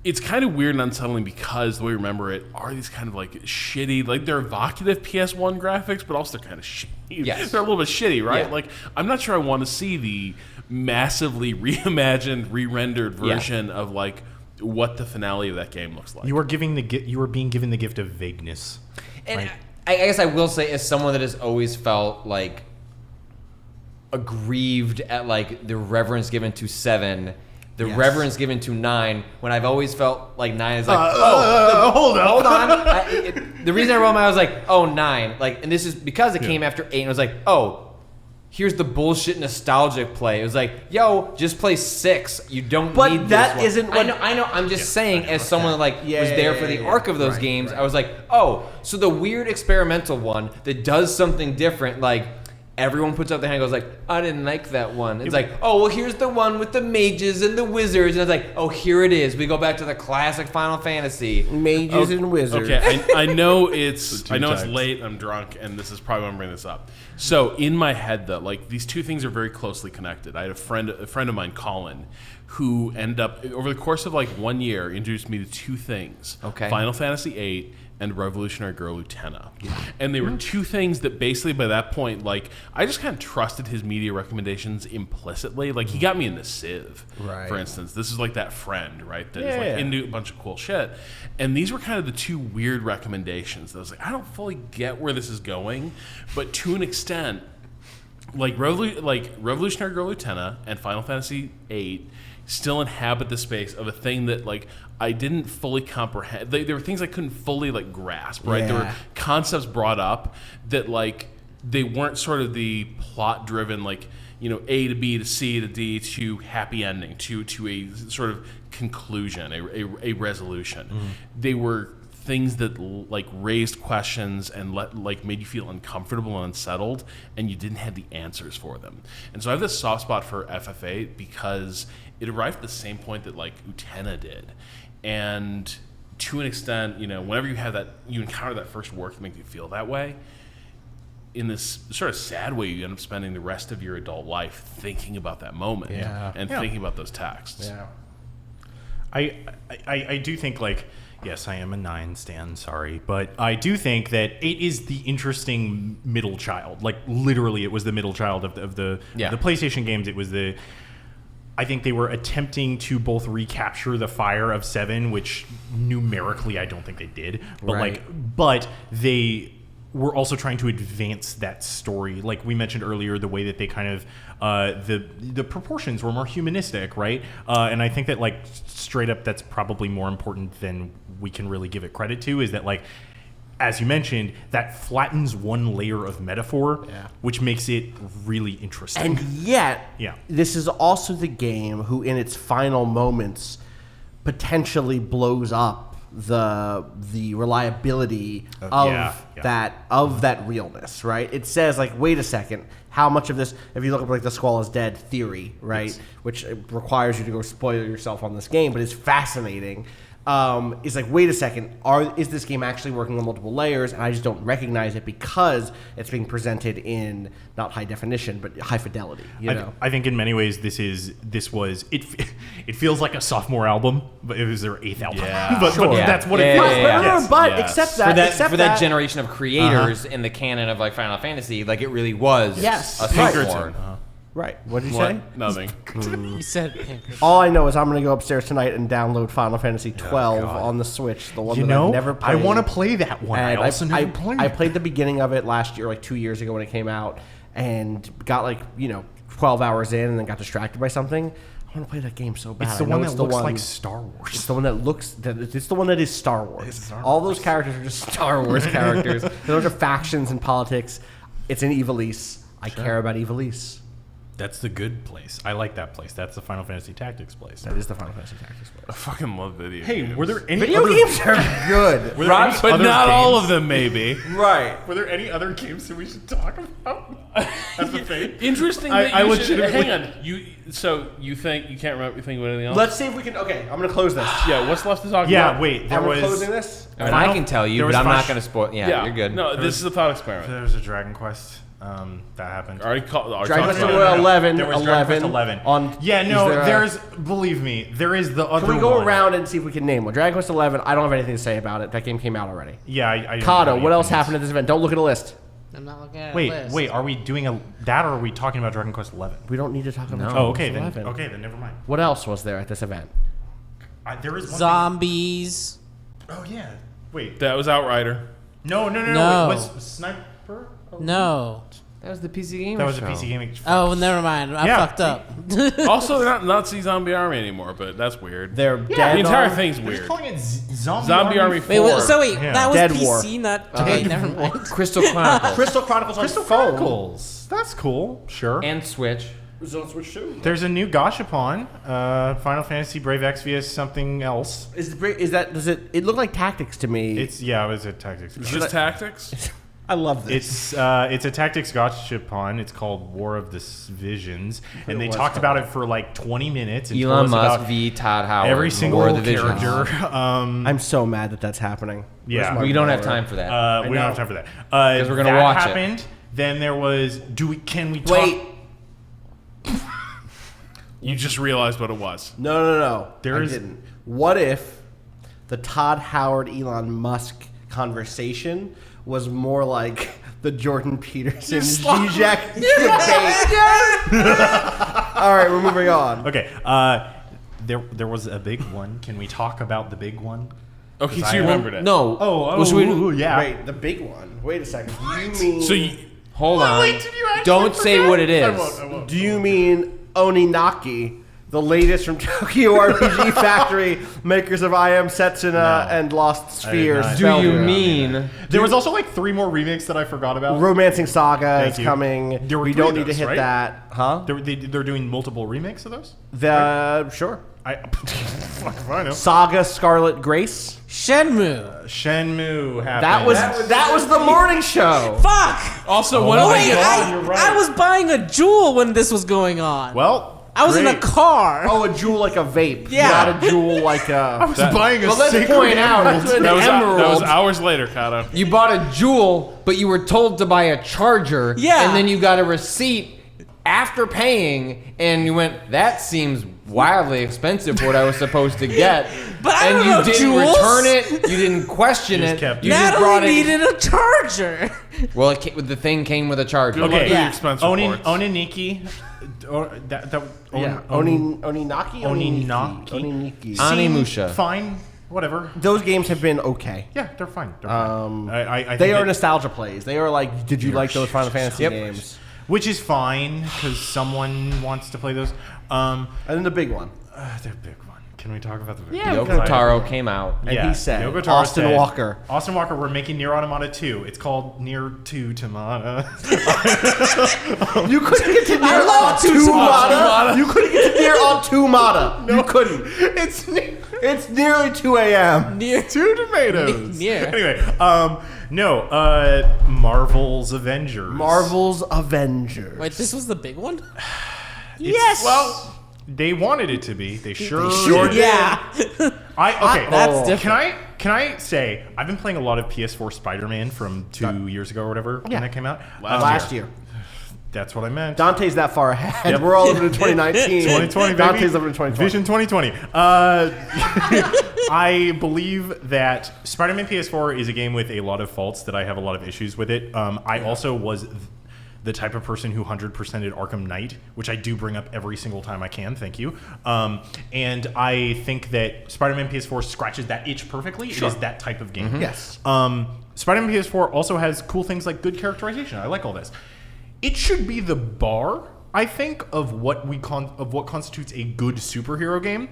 it's kind of weird and unsettling because the way we remember it are these kind of like shitty, like they're evocative PS1 graphics, but also they're kind of shitty. Yes. They're a little bit shitty, right? Yeah. Like I'm not sure I want to see the massively reimagined, re-rendered version of like what the finale of that game looks like. You are being given the gift of vagueness. And Right. I guess I will say, as someone that has always felt like aggrieved at like the reverence given to 7, the reverence given to 9, when I've always felt like 9 is like, Hold up. hold on. The reason I rolled my eye was like, oh, 9. Like, and this is because it came after 8, and I was like, oh, here's the bullshit nostalgic play. It was like, yo, just play 6. You don't But need this that one. isn't what- I know. I'm just saying, as someone that like Yeah, was there yeah, for the yeah, arc of those right, games, right. I was like, oh, so the weird experimental one that does something different, like everyone puts up their hand and goes like, I didn't like that one. It's like, oh, well, here's the one with the mages and the wizards. And it's like, oh, here it is. We go back to the classic Final Fantasy. Mages and wizards. Okay, I know it's two I know it's types. late. I'm drunk, and this is probably why I'm bringing this up. So in my head, though, like these two things are very closely connected. I had a friend of mine, Colin, who ended up over the course of like 1 year introduced me to two things: Okay. Final Fantasy VIII and Revolutionary Girl Utena. And they were two things that basically by that point, like, I just kind of trusted his media recommendations implicitly. Like, he got me into Civ, for instance. This is like that friend, right, that is like into a bunch of cool shit. And these were kind of the two weird recommendations. I was like, I don't fully get where this is going, but to an extent, like Revolutionary Girl Utena and Final Fantasy VIII still inhabit the space of a thing that, like, I didn't fully comprehend. There were things I couldn't fully, like, grasp, right? There were concepts brought up that, like, they weren't sort of the plot-driven, like, you know, A to B to C to D to happy ending, to a sort of conclusion, a resolution. They were things that, like, raised questions and made you feel uncomfortable and unsettled, and you didn't have the answers for them. And so I have this soft spot for FF8 because it arrived at the same point that, like, Utena did. And to an extent, you know, whenever you encounter that first work that makes you feel that way, in this sort of sad way, you end up spending the rest of your adult life thinking about that moment and thinking about those texts. Yeah. I do think, like, yes, I am a 9 stan, sorry, but I do think that it is the interesting middle child. Like, literally, it was the middle child of the PlayStation games. It was I think they were attempting to both recapture the fire of 7, which numerically I don't think they did, but but they were also trying to advance that story. Like we mentioned earlier, the way that they kind of the proportions were more humanistic, right? And I think that, like, straight up, that's probably more important than we can really give it credit to. Is that, like, as you mentioned, that flattens one layer of metaphor, which makes it really interesting. And yet, this is also the game who, in its final moments, potentially blows up the reliability of that realness, right? It says, like, wait a second, how much of this, if you look up, like, the Squall is Dead theory, right, which requires you to go spoil yourself on this game, but it's fascinating. Is like, wait a second, is this game actually working on multiple layers, and I just don't recognize it because it's being presented in not high definition but high fidelity. I think in many ways it feels like a sophomore album, but it was their 8th album. But that's what it feels like. But except that generation of creators in the canon of, like, Final Fantasy, like, it really was a sophomore. Right. What did you say? Nothing. You said Pinkerton. All I know is I'm going to go upstairs tonight and download Final Fantasy 12 on the Switch, the one that I've never played. I want to play that one. And I also never played it. I played the beginning of it last year, like 2 years ago when it came out, and got, like, 12 hours in and then got distracted by something. I want to play that game so bad. It's the one that looks like Star Wars. It's the one it's the one that is Star Wars. All those characters are just Star Wars characters. Those are factions and politics. It's in Ivalice. I care about Ivalice. That's the good place. I like that place. That's the Final Fantasy Tactics place. That is the Final Fantasy Tactics place. I fucking love video games. Hey, were there any Video games are good. But not all of them, maybe. Right. Were there any other games that we should talk about? That's the thing. Interesting that you should... Hang on. You think... You can't remember think about anything else? Let's see if we can... Okay, I'm going to close this. Yeah, what's left to talk about? Yeah, wait. I'm closing this. I mean, I can tell you, but I'm not going to spoil... Yeah, you're good. No, this is a thought experiment. There was a Dragon Quest. That happened. Dragon Quest 11. There was Dragon Quest 11. Believe me, there is the other one. Can we go around and see if we can name one? Dragon Quest 11, I don't have anything to say about it. That game came out already. Yeah, I Kato, what else happened at this event? Don't look at a list. I'm not looking at a list. Wait, are we doing that or are we talking about Dragon Quest 11? We don't need to talk about Dragon Quest 11. Then never mind. What else was there at this event? There is one Zombies. Oh, yeah. Wait. That was Outrider. No. No. It was Sniper? No. That was the PC Gaming That was show. a PC Gaming show. Oh, never mind. I fucked up. Also, they're not Nazi Zombie Army anymore, but that's weird. They're dead. The entire on- thing's They're weird. just calling it Zombie Army 4. That was Dead PC, War. not... Okay, never mind. Crystal Chronicles. Crystal Chronicles on phone. Chronicles. That's cool. Sure. And Switch. It was on Switch too. There's a new Gashapon, Final Fantasy Brave Exvius something else. Does it look like Tactics to me? It was a Tactics. Is this Tactics? I love this. It's a Tactics Gashapon. It's called War of the Visions, and they talked about it for like 20 minutes. And Elon told us Musk about v. Todd Howard. every single War of the Visions. character. I'm so mad that that's happening. Yeah. We don't have time for that. We don't have time for that. Because we're gonna watch it. That happened. Then there was. Can we talk? Wait. You just realized what it was. No. There I is- didn't. What if the Todd Howard Elon Musk conversation was more like the Jordan Peterson Zizek debate. All right, we're moving on. Okay. There was a big one. Can we talk about the big one? Okay, so I you remembered it. No. Oh, should we- yeah. Wait, the big one. Wait a second. Do you mean? So you, Hold on. wait, did you actually Don't say forget? what it is. I won't. Do you mean Oninaki, the latest from Tokyo RPG Factory, makers of I Am Setsuna and Lost Spheres? not. Do you Spellbound? mean? There was also like 3 more remakes that I forgot about. Romancing Saga Thank is you. coming. There were We 3 don't of need to those, hit right? that, huh? They're doing multiple remakes of those? Sure. Fuck if I know. Saga Scarlet Grace. Shenmue. Shenmue happened. That was the morning show. Fuck! also, when Oh, I wait, get you're right. I was buying a Jewel when this was going on. Well, I was in a great. car. Oh, a jewel like a vape. Yeah. Not a jewel like a. I was buying a Well, let's sacred point out That's an that was emerald. hours later, Kato. You bought a Jewel, but you were told to buy a charger. Yeah. And then you got a receipt after paying, and you went, that seems wildly expensive for what I was supposed to get. But I and don't you know didn't jewels. return it. You didn't question You it. just kept you it. just brought Natalie it. needed a charger. Well, the thing came with a charger. Good luck Okay. with Yeah. expense Onin, reports. Oniniki. Oninaki? Oninaki. Oniniki. Animusha. Fine. Whatever. Those games have been okay. Yeah, they're fine. They're fine. I They think are that- nostalgia plays. They are like, did you like those Final Fantasy Yep. games? which is fine because someone wants to play those. And then the big one. The big one. Can we talk about the big Yeah, one? Yoko Taro came out. And he said, Yoko Taro Austin said, Walker. Austin Walker, we're making Nier Automata 2. It's called Nier 2 Automata. You couldn't get to Nier I love Automata. You couldn't get to Nier Automata. You couldn't. It's nearly 2 a.m. Near 2 tomatoes. Nier. Anyway, Marvel's Avengers. Marvel's Avengers. Wait, this was the big one? Yes. Well, they wanted it to be. They sure did. Yeah. Okay. That's different. Can I say I've been playing a lot of PS4 Spider-Man from 2 years ago or whatever when that came out. Last year. That's what I meant. Dante's that far ahead. Yep. We're all living in 2019. 2020, baby. Dante's living in 2020. Vision 2020. I believe that Spider-Man PS4 is a game with a lot of faults that I have a lot of issues with it. I also was the type of person who 100%ed Arkham Knight, which I do bring up every single time I can. Thank you. And I think that Spider-Man PS4 scratches that itch perfectly. It is that type of game. Yes. Spider-Man PS4 also has cool things like good characterization. I like all this. It should be the bar, I think, of what constitutes a good superhero game.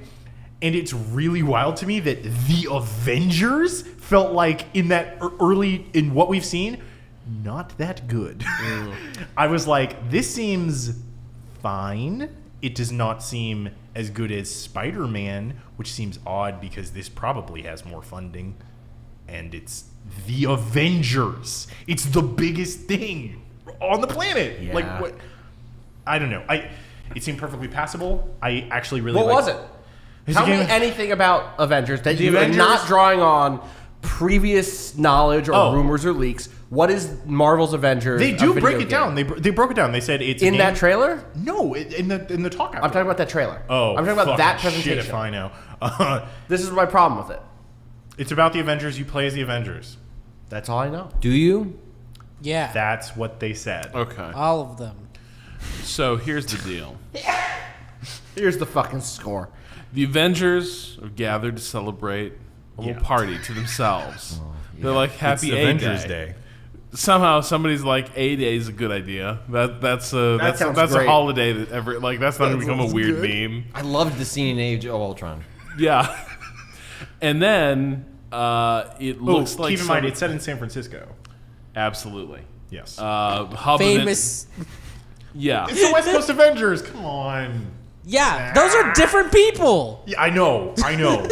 And it's really wild to me that the Avengers felt like in that early in what we've seen, not that good. I was like, this seems fine. It does not seem as good as Spider-Man, which seems odd because this probably has more funding. And it's the Avengers. It's the biggest thing on the planet. Yeah. Like what? I don't know. It seemed perfectly passable. I actually really. What was it? It's Tell a me game- anything about Avengers that The you are Avengers- not drawing on previous knowledge or Oh. rumors or leaks. What is Marvel's Avengers? They a do video break it game? down. They broke it down. They said it's a in game- that trailer. No, in the talk. I'm talking about that trailer. Oh, I'm talking about that fucking presentation. Shit if I know. This is my problem with it. It's about the Avengers. You play as the Avengers. That's all I know. Do you? Yeah. That's what they said. Okay. All of them. So here's the deal. Here's the fucking score. The Avengers are gathered to celebrate a little party to themselves. They're like happy It's A Avengers Day. Day. Somehow somebody's like A Day is a good idea. That's sounds a great. holiday that that's not gonna become a weird meme. I loved the scene in Age of Ultron. Yeah. And then it looks like keep in mind, it's set in San Francisco. absolutely. Yes. Hub of it- Famous. yeah. it's the West Coast Avengers. Come on. Yeah, those are different people. Yeah, I know.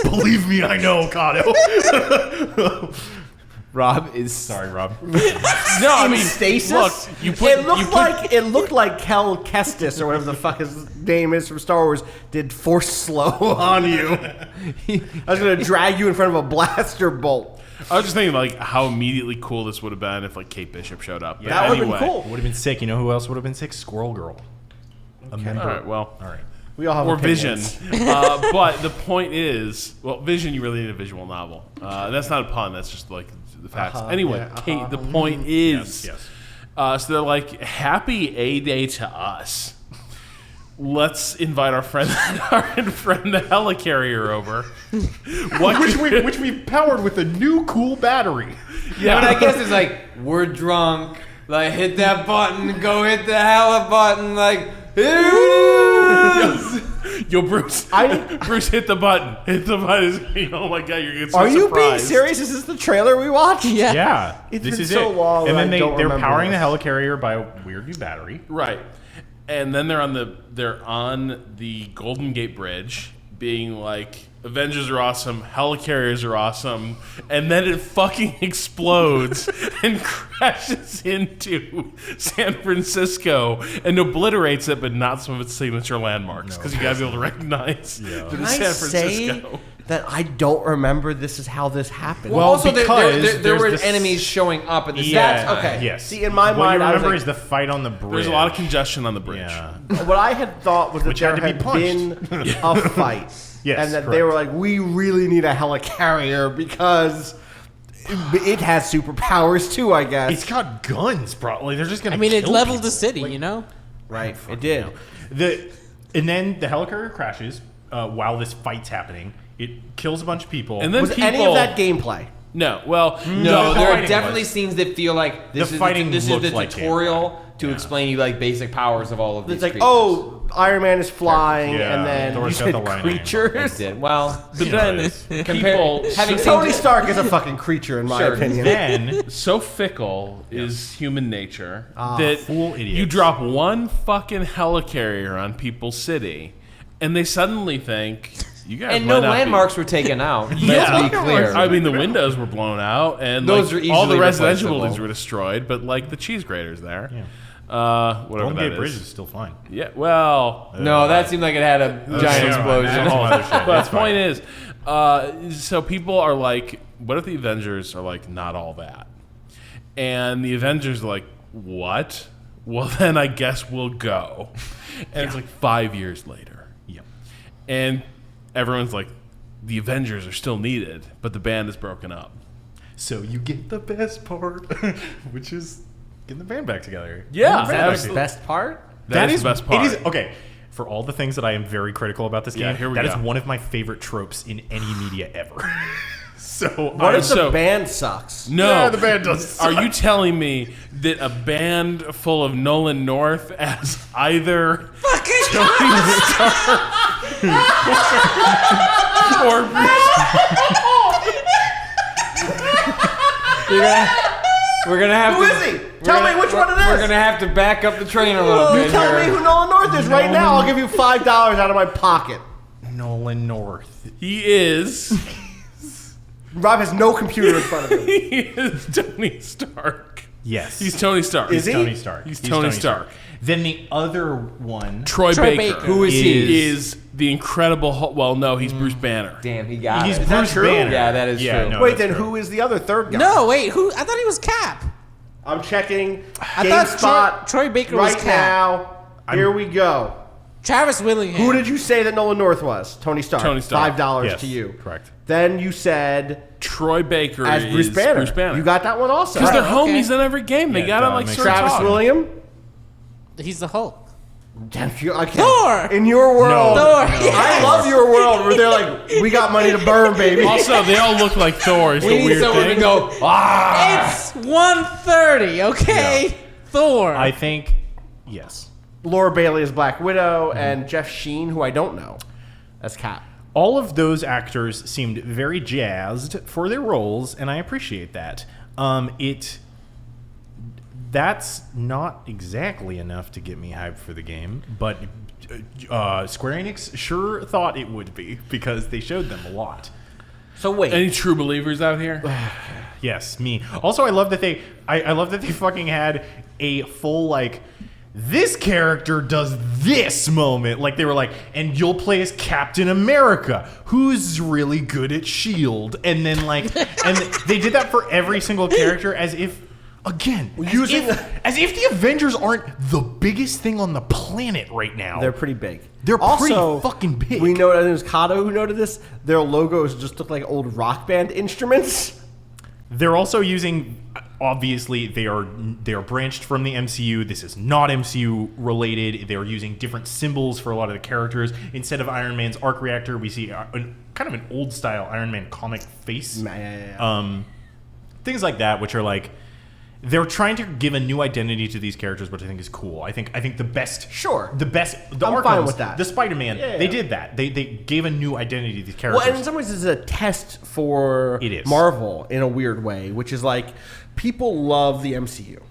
Believe me, I know, Kato. Rob is Sorry, Rob. No, I mean Stasis. look, you put It looked like Kel Kestis or whatever the fuck his name is from Star Wars did Force Slow on you. I was gonna drag you in front of a blaster bolt. I was just thinking like how immediately cool this would have been if like Kate Bishop showed up. But That would have anyway. been cool. Would have been sick. You know who else would have been sick? Squirrel Girl. A member. All right, well. All right. We all have Or opinions. Vision. But the point is, well, Vision, you really need a visual novel. That's not a pun. That's just like the facts. Anyway, Kate, the point is, so they're like, happy A-Day to us. Let's invite our friend the helicarrier over. Which we've powered with a new cool battery. Yeah, but I guess it's like, we're drunk. Like, hit that button. Go hit the hella button. Like, here it is. Yo, Bruce. Bruce, hit the button. Hit the button. Oh my god, you're getting so Are you being surprised. serious? Is this the trailer we watched? Yeah. Yeah, It's this been is so it. long And that then I don't they're remember powering this. the helicarrier by a weird new battery. Right. And then they're on the Golden Gate Bridge, being like, Avengers are awesome, helicarriers are awesome, and then it fucking explodes and crashes into San Francisco and obliterates it, but not some of its signature landmarks, because you gotta be able to recognize that Can it's I San say Francisco. that I don't remember this is how this happened? Well, also, because there were there's this- enemies showing up at the same That's time. okay. Yes. See, in my what mind, you I was remember like- is the fight on the bridge. There's a lot of congestion on the bridge. Yeah. What I had thought was that Which there had to be had been a fight. Yes, and that they correct. were like, we really need a helicarrier because it has superpowers too, I guess. It's got guns, probably. They're just gonna. I mean, it kill leveled people. the city, you know? right, it did. And then the helicarrier crashes while this fight's happening. It kills a bunch of people. And then Was people, any of that gameplay? No, well, No, The there are fighting definitely was. scenes that feel like this The is fighting this is looked the like tutorial to Yeah. explain you like basic powers of all of these. It's like, creatures. oh, Iron Man is flying, Yeah, and then Thor's you got said the lightning. It creatures. did. Well, but then people having seen Tony Stark is a fucking creature, in my Sure. opinion. then so fickle is human nature that fool idiots. you drop one fucking helicarrier on people's city, and they suddenly think you guys and might no not be- landmarks were taken out. Let's Yeah, be clear. I mean, the windows were blown out, and Those like, are all the easily residential replaceable. buildings were destroyed. But like the cheese grater's there. Yeah. Whatever Golden that Gate Bridge is. is still fine. Yeah. Well, no, that seemed like it had a giant yeah, explosion. that's a whole other shit. but That's the point is, so people are like, what if the Avengers are like not all that? And the Avengers are like, what? Well, then I guess we'll go. And it's like 5 years later. Yep. And everyone's like, the Avengers are still needed, but the band is broken up. So you get the best part, which is getting the band back together. Yeah, Is that that's the best part? that is the best part. It is okay. For all the things that I am very critical about this Yeah, game, here we that is go. one of my favorite tropes in any media ever. So What if the so- band sucks? No, Yeah, the band does Are you telling me that a band full of Nolan North as either Tony Stark or We're gonna have Who to. is he? we're Tell gonna- me which one it is. We're gonna have to back up the train a little You bit tell me here. who Nolan North is right now. I'll give you $5 out of my pocket. Nolan North. he is Rob has no computer in front of him. he is Tony Stark. Yes. He's Tony Stark. Is he? Tony Stark. He's Tony Stark. Then the other one. Troy Troy Baker. Baker. Who is he? Is the Incredible Hulk. Well, no, he's Bruce Banner. Damn, he got He's it. that Bruce true? Banner. Yeah, that is true. No, Wait, that's then true. who is the other third guy? No, wait, who? I thought he was Cap. I'm checking I thought GameSpot Troy Baker right was Cap. now. Here we go. Travis Willingham. Who did you say that Nolan North was? Tony Stark. Tony Stark. $5 Yes, to you. correct. Then you said Troy Baker as is Bruce Banner. Bruce Banner. You got that one also. because they're okay. homies in every game. They Yeah, got to duh, like makes sort of Travis talk. William. He's the Hulk. Thor. Thor! In your world. Thor. I love your world where they're like, we got money to burn, baby. Also, they all look like Thor. Is We the need weird someone thing. to go. It's 1:30, okay? Thor. I think yes. Laura Bailey is Black Widow, and Jeff Sheen, who I don't know, as Cap. All of those actors seemed very jazzed for their roles, and I appreciate that. That's not exactly enough to get me hyped for the game, but Square Enix sure thought it would be because they showed them a lot. So wait. Any true believers out here? Yes, me. Also, I love that I love that they fucking had a full like this character does this moment. Like they were like, and you'll play as Captain America, who's really good at SHIELD. And then like and they did that for every single character as if again, as if the Avengers aren't the biggest thing on the planet right now. They're pretty big. They're also, pretty fucking big. We know, I think it was Kato who noted this, their logos just look like old rock band instruments. They're also using, obviously, they are branched from the MCU. This is not MCU related. They are using different symbols for a lot of the characters. Instead of Iron Man's arc reactor, we see kind of an old style Iron Man comic face. Things like that, which are like, they're trying to give a new identity to these characters, which I think is cool. I think the best, the I'm fine with that. the Spider-Man, they did that. They gave a new identity to these characters. Well, and in some ways, it's a test for Marvel in a weird way, which is like people love the MCU,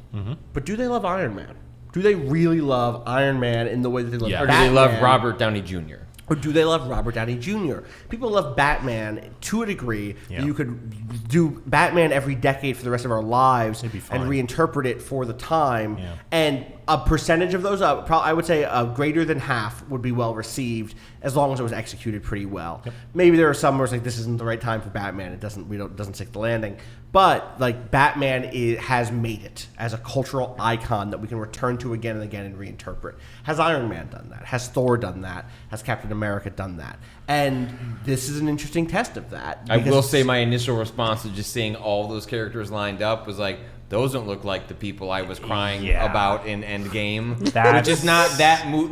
but do they love Iron Man? Do they really love Iron Man in the way that they love? Or do Batman? they love Robert Downey Jr.? Or do they love Robert Downey Jr.? People love Batman to a degree that you could do Batman every decade for the rest of our lives and reinterpret it for the time. Yeah. And a percentage of those, I would say greater than half would be well received as long as it was executed pretty well. Yep. Maybe there are some where it's like, this isn't the right time for Batman. It doesn't stick the landing. But like Batman has made it as a cultural icon that we can return to again and again and reinterpret. Has Iron Man done that? Has Thor done that? Has Captain America done that? And this is an interesting test of that. I will say my initial response to just seeing all those characters lined up was like, those don't look like the people I was crying about in Endgame,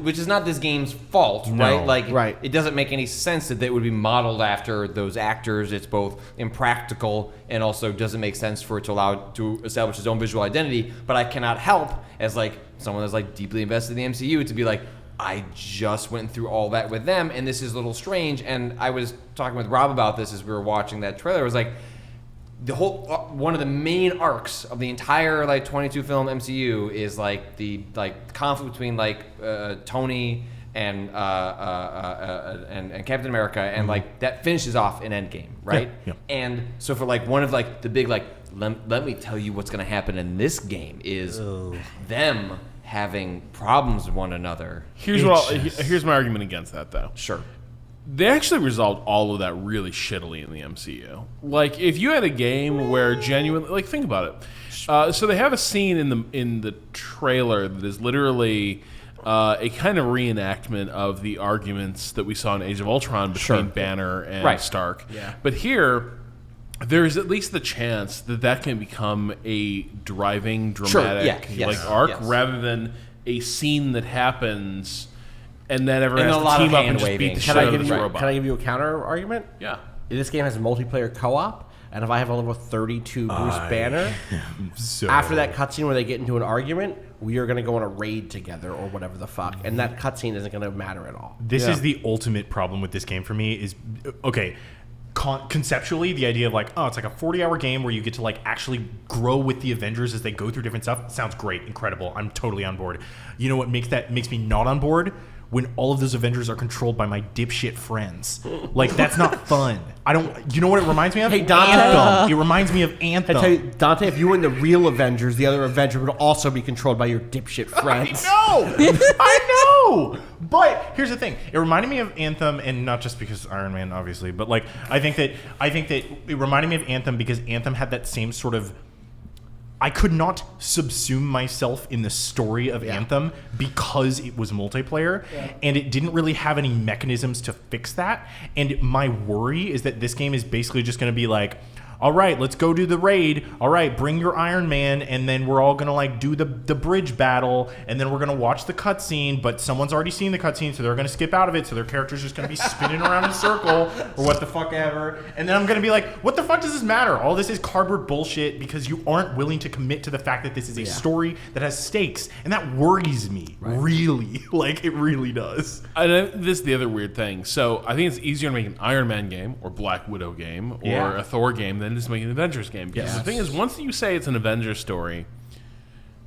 which is not this game's fault, right? Like, it doesn't make any sense that they would be modeled after those actors. It's both impractical and also doesn't make sense for it to allow it to establish its own visual identity. But I cannot help, as like someone that's like deeply invested in the MCU, to be like, I just went through all that with them, and this is a little strange. And I was talking with Rob about this as we were watching that trailer. It was like, the whole one of the main arcs of the entire like 22 film MCU is like the conflict between like Tony and Captain America, and like that finishes off in Endgame, right? Yeah. And so for like one of like the big like let me tell you what's going to happen in this game is them having problems with one another. Here's my argument against that, though. Sure. They actually resolved all of that really shittily in the MCU. Like, if you had a game where genuinely, like, think about it. So they have a scene in the trailer that is literally a kind of reenactment of the arguments that we saw in Age of Ultron between Banner and Stark. Yeah. But here, there is at least the chance that can become a driving, dramatic arc rather than a scene that happens and then everyone has to team up and just beat the shit out of this robot. Can I give you a counter argument? Yeah. This game has multiplayer co-op, and if I have a level 32 Bruce Banner, after that cutscene where they get into an argument, we are going to go on a raid together or whatever the fuck, and that cutscene isn't going to matter at all. This is the ultimate problem with this game for me is, okay, conceptually, the idea of like, oh, it's like a 40-hour game where you get to like actually grow with the Avengers as they go through different stuff. Sounds great, incredible. I'm totally on board. You know what makes me not on board? When all of those Avengers are controlled by my dipshit friends. Like, that's not fun. You know what it reminds me of? Hey, Dante. Anthem. It reminds me of Anthem. I tell you, Dante, if you were in the real Avengers, the other Avenger would also be controlled by your dipshit friends. I know! But here's the thing. It reminded me of Anthem, and not just because Iron Man, obviously, but like, I think that it reminded me of Anthem because Anthem had that same sort of, I could not subsume myself in the story of Anthem because it was multiplayer, and it didn't really have any mechanisms to fix that. And my worry is that this game is basically just going to be like, all right, let's go do the raid. All right, bring your Iron Man, and then we're all going to like do the bridge battle, and then we're going to watch the cutscene, but someone's already seen the cutscene, so they're going to skip out of it, so their character's just going to be spinning around in a circle or what the fuck ever. And then I'm going to be like, what the fuck does this matter? All this is cardboard bullshit because you aren't willing to commit to the fact that this is a story that has stakes, and that worries me, really. Like, it really does. And this is the other weird thing. So I think it's easier to make an Iron Man game or Black Widow game or a Thor game than just making an Avengers game. Because the thing is, once you say it's an Avengers story,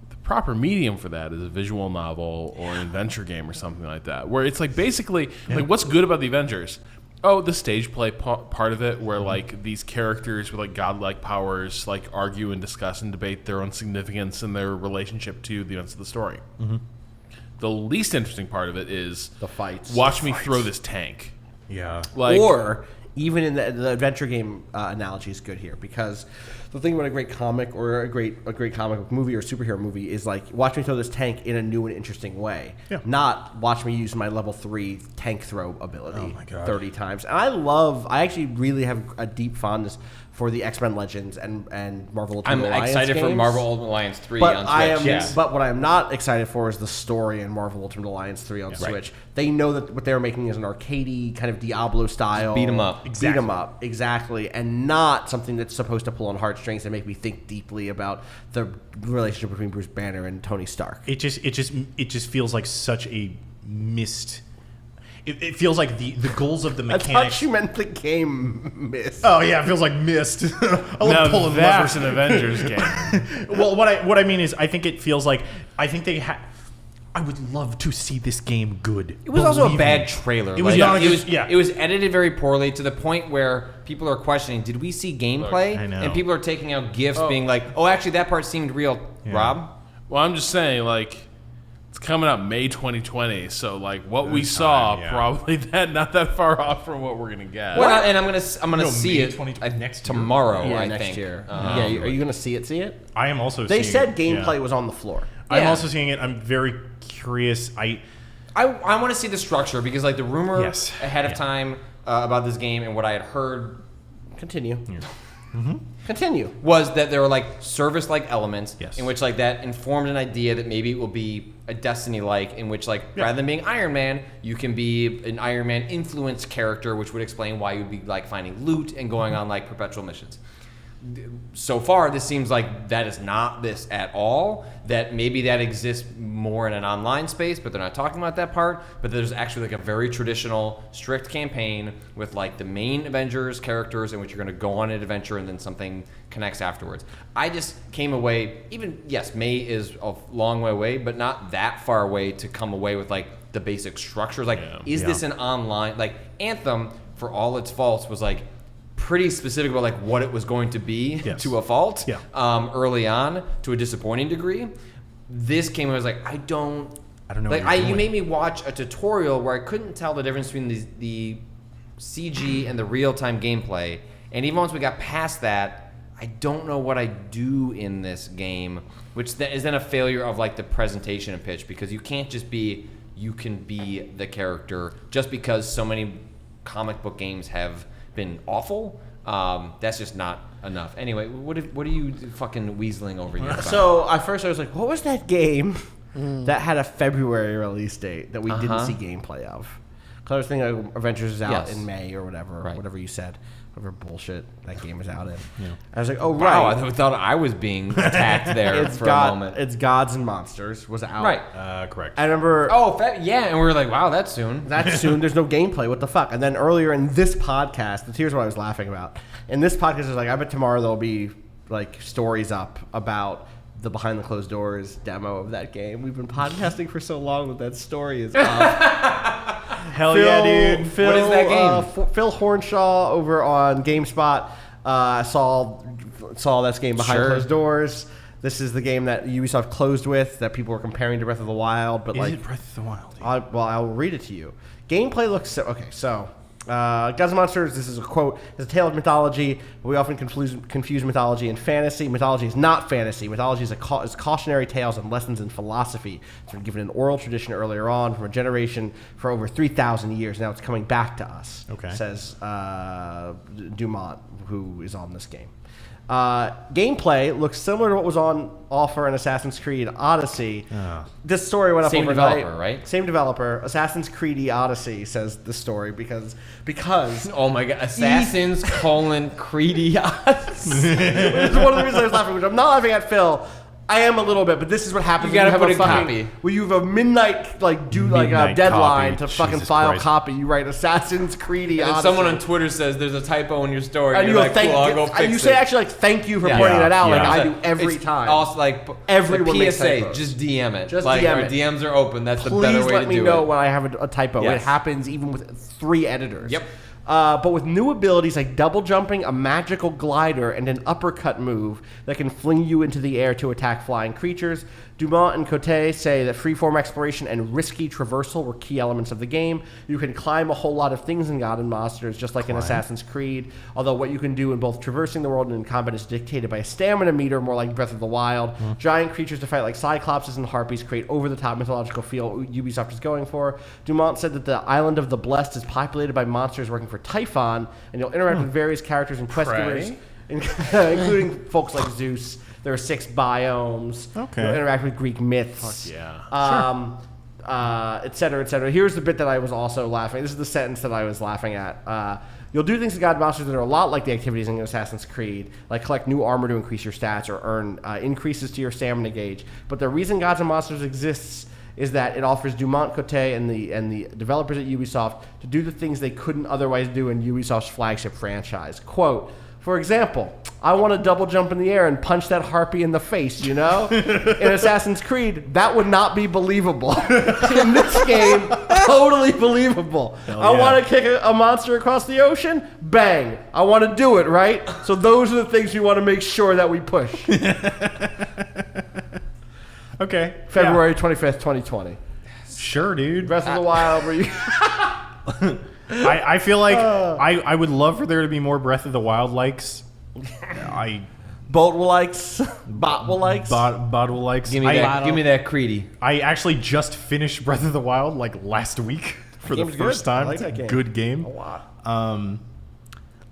the proper medium for that is a visual novel or an adventure game or something like that, where it's like basically like, what's good about the Avengers? Oh, the stage play part of it, where like these characters with like godlike powers like argue and discuss and debate their own significance and their relationship to the events of the story. Mm-hmm. The least interesting part of it is the fights. Watch me throw this tank. Yeah. Like, or even in the adventure game analogy is good here, because the thing about a great comic or a great comic book movie or superhero movie is like, watch me throw this tank in a new and interesting way. Yeah. Not watch me use my level 3 tank throw ability 30 times. And I actually really have a deep fondness for the X-Men Legends and Marvel Ultimate I'm Alliance excited for games. Marvel Ultimate Alliance 3 But on I Switch. am, but what I'm not excited for is the story in Marvel Ultimate Alliance 3 on Switch. They know that what they're making is an arcadey kind of Diablo style. Beat 'em up. Beat 'em up, exactly, and not something that's supposed to pull on heartstrings and make me think deeply about the relationship between Bruce Banner and Tony Stark. It just feels like such a missed. It feels like the goals of the I mechanics. thought you meant the game missed. Oh yeah, it feels like missed. I love Now pulling that's levers. an Avengers game. Well, what I mean is, I think it feels like I would love to see this game good. It was also a Believe bad me. trailer. It was Like, not a it good- was, yeah. It was edited very poorly to the point where people are questioning, did we see gameplay? I know. And people are taking out GIFs being like, oh, actually, that part seemed real. Yeah. Rob? Well, I'm just saying, like, it's coming up May 2020, so like what we saw, yeah. probably not that far off from what we're gonna get. Well, and I'm gonna No, see May it 2020 next year. tomorrow, Yeah, I next think. year. Are you going to see it? I am also. They seeing said it, gameplay yeah. was on the floor. I'm Yeah. also seeing it. I'm very curious. I want to see the structure because like the rumor Yes. ahead of Yeah. time about this game and what I had heard Continue. Continue. was that there were like service-like elements Yes. in which like that informed an idea that maybe it will be a Destiny-like in which like rather than being Iron Man, you can be an Iron Man influenced character, which would explain why you'd be like finding loot and going on like perpetual missions. So far, this seems like that is not this at all. That maybe that exists more in an online space, but they're not talking about that part. But there's actually like a very traditional, strict campaign with like the main Avengers characters in which you're going to go on an adventure and then something connects afterwards. I just came away, even, yes, May is a long way away, but not that far away to come away with like the basic structures. Like, is this an online, like Anthem, for all its faults, was like, pretty specific about like what it was going to be to a fault early on to a disappointing degree. This came and I was like, I don't know like what you're you doing. made me watch a tutorial where I couldn't tell the difference between the CG and the real-time gameplay, and even once we got past that, I don't know what I do in this game, which is then a failure of like the presentation and pitch, because you can't just be, you can be the character just because so many comic book games have been awful. That's just not enough. Anyway, what are you fucking weaseling over here about? So at first I was like, what was that game that had a February release date that we didn't see gameplay of? Because I was thinking like, Avengers is out in May or whatever, whatever you said. Whatever bullshit that game is out in. I was like, oh, wow, right. I thought I was being attacked there for a moment. It's Gods and Monsters was out. Right. Correct. I remember Yeah, and we were like, wow, that's soon. that soon. There's no gameplay. What the fuck? And then earlier in this podcast, here's what I was laughing about. In this podcast, I was like, I bet tomorrow there'll be like stories up about the behind the closed doors demo of that game. We've been podcasting for so long that story is up. Hell yeah, dude. Phil, What is that game? Phil Hornshaw over on GameSpot saw this game behind closed doors. This is the game that Ubisoft closed with that people were comparing to Breath of the Wild, but Is like it Breath of the Wild? I'll read it to you. Gameplay looks okay. So, Gods and Monsters. This is a quote. It's a tale of mythology. We often confuse mythology and fantasy. Mythology is not fantasy. Mythology is is cautionary tales and lessons in philosophy. It's been given an oral tradition earlier on from a generation for over 3,000 years. Now it's coming back to us. Okay. Says Dumont, who is on this game. Gameplay looks similar to what was on offer in Assassin's Creed Odyssey. This story went up Same overnight. developer, right? Same developer. Assassin's Creed Odyssey says the story because Oh my god, Assassins Creedy Odyssey. this is one of the reasons I was laughing. Which I'm not laughing at Phil. I am a little bit, but this is what happens. You gotta when put have a copy. When you have a midnight Midnight deadline copy. to fucking Jesus file Christ. copy. You write Assassin's Creed And Odyssey. then someone on Twitter says there's a typo in your story, and you're you go, like, thank cool, I'll you. go fix You it. say actually like thank you for Yeah. pointing that out. Yeah. Like I Yeah. do every It's time. Also, like Everyone a makes PSA, typos. just DM it. Just like, DM our it. DMs are open. That's the Please better way let to me do know it. when I have a typo. Yes. It happens even with 3 editors. Yep. But with new abilities like double jumping, a magical glider, and an uppercut move that can fling you into the air to attack flying creatures, Dumont and Cote say that freeform exploration and risky traversal were key elements of the game. You can climb a whole lot of things in God and Monsters, just like in Assassin's Creed, although what you can do in both traversing the world and in combat is dictated by a stamina meter, more like Breath of the Wild. Giant creatures to fight like Cyclopses and Harpies create over-the-top mythological feel Ubisoft is going for. Dumont said that the island of the Blessed is populated by monsters working for Typhon, and you'll interact with various characters and quest givers. including folks like Zeus. There are 6 biomes. Okay. You'll interact with Greek myths. Fuck yeah. Et cetera, et cetera. Here's the bit that I was also laughing. This is the sentence that I was laughing at. You'll do things to God monsters that are a lot like the activities in Assassin's Creed, like collect new armor to increase your stats or earn increases to your stamina gauge. But the reason Gods and Monsters exists is that it offers Dumont Côté and the developers at Ubisoft to do the things they couldn't otherwise do in Ubisoft's flagship franchise. Quote, for example, I want to double jump in the air and punch that harpy in the face, you know? In Assassin's Creed, that would not be believable. In this game, totally believable. I want to kick a monster across the ocean? Bang. I want to do it, right? So those are the things we want to make sure that we push. Okay. February 25th, 2020. Sure, dude. Breath of the Wild, where you... I feel like I would love for there to be more Breath of the Wild likes. Bolt will likes, bot will likes. Bot will likes. Give me that Creedy. I actually just finished Breath of the Wild like last week for the game's first good. time. I like It's that a game. good game. A lot.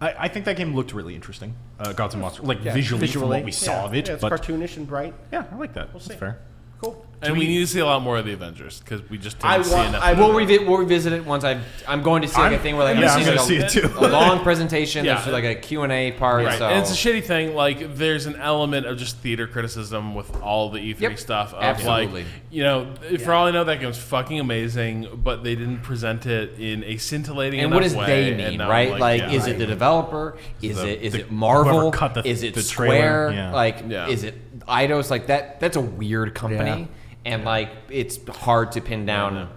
I think that game looked really interesting. Gods and Monsters, like visually from what we saw of it. Yeah, it's but cartoonish and bright. yeah, I like that. That's see. fair. Cool. And we need to see a lot more of the Avengers because we just I didn't see want- enough. I of will them. We'll revisit it once I'm going to see like a thing where like yeah, I'm gonna gonna see it too. a long presentation. Yeah. There's like a Q&A part. Right, So. and it's a shitty thing. Like, there's an element of just theater criticism with all the E3 Yep, stuff. Of absolutely. like, you know, for all I know, that game's fucking amazing, but they didn't present it in a scintillating And enough what does way. they and mean, now I'm right? Like, yeah. is it the developer? Is the- it Marvel? whoever cut the- is it the Square? trailer? Yeah. Like, Yeah. is it Eidos? Like that? That's a weird company, and like it's hard to pin down.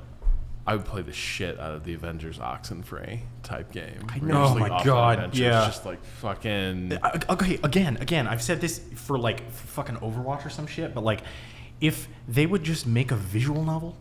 I would play the shit out of the Avengers Oxenfree type game. I know. Oh my God, yeah. Just like fucking. Okay, again, I've said this for like fucking Overwatch or some shit, but like, if they would just make a visual novel,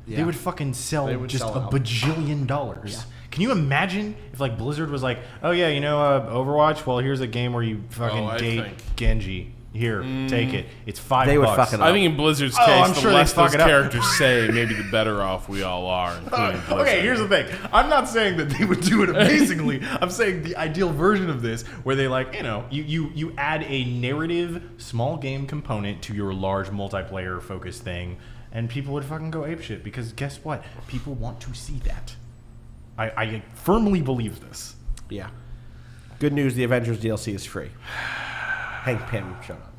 they would fucking sell They would just sell a out. bajillion dollars. Can you imagine if like Blizzard was like, oh yeah, you know, Overwatch? Well, here's a game where you fucking I date think- Genji. Here, take it. It's $5. They would fuck it up. I think in Blizzard's Oh, case, I'm the sure they less fuck those it up. characters say, maybe the better off we all are, including Blizzard. Okay, here's the thing. I'm not saying that they would do it amazingly. I'm saying the ideal version of this, where they like, you know, you add a narrative small game component to your large multiplayer focused thing, and people would fucking go apeshit because guess what? People want to see that. I firmly believe this. Yeah. Good news, the Avengers DLC is free. Hank Pym showed up.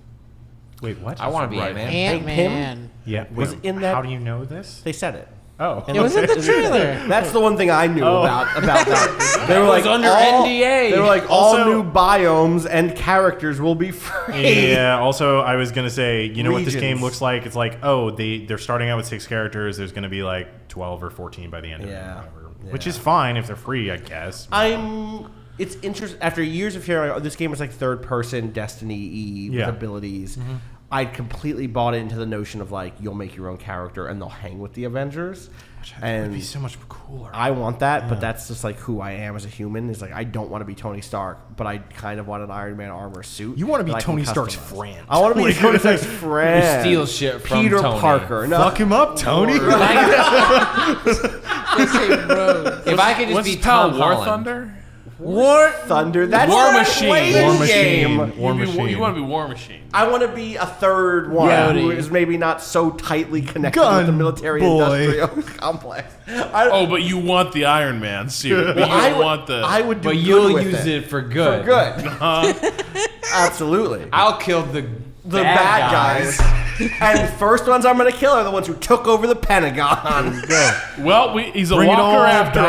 Wait, what? I want to be Right. Ant-Man. Ant-Man. Yeah, Was wait, in that- How do you know this? They said it. Oh, It was in the trailer. That's the one thing I knew about that. They were was like under all, NDA. They were like all Also- new biomes and characters will be free. Yeah. Also, I was gonna say, you know what this game Regions. looks like? It's like, oh, they're starting out with 6 characters. There's gonna be like 12 or 14 by the end of it, Yeah. or whatever. Yeah. Which is fine if they're free, I guess. It's interesting. After years of hearing, oh, this game was like third-person Destiny-y with Yeah. abilities. I completely bought into the notion of like you'll make your own character and they'll hang with the Avengers. Which I think And would be so much cooler. I want that, but that's just like who I am as a human. Is like I don't want to be Tony Stark, but I kind of want an Iron Man armor suit. You want to be that I can Tony Stark's customize. friend. I want to be Like- Tony Stark's friend. steal shit from Peter Tony. Parker. No. Fuck him up, Tony. If I could just What's be his pal, Tom War Holland. Thunder? War Thunder. That's War not Machine. playing War Machine. game. War You Machine. want to be War Machine. I want to be a third one Yodi. who is maybe not so tightly connected Gun with the military-industrial complex. Oh, but you want the Iron Man suit. But I you would, want the. I would do But good you'll with use it for good. For good. Absolutely. I'll kill the Bad guys. And first ones I'm going to kill are the ones who took over the Pentagon. Well, he's a Bring it walker on after all.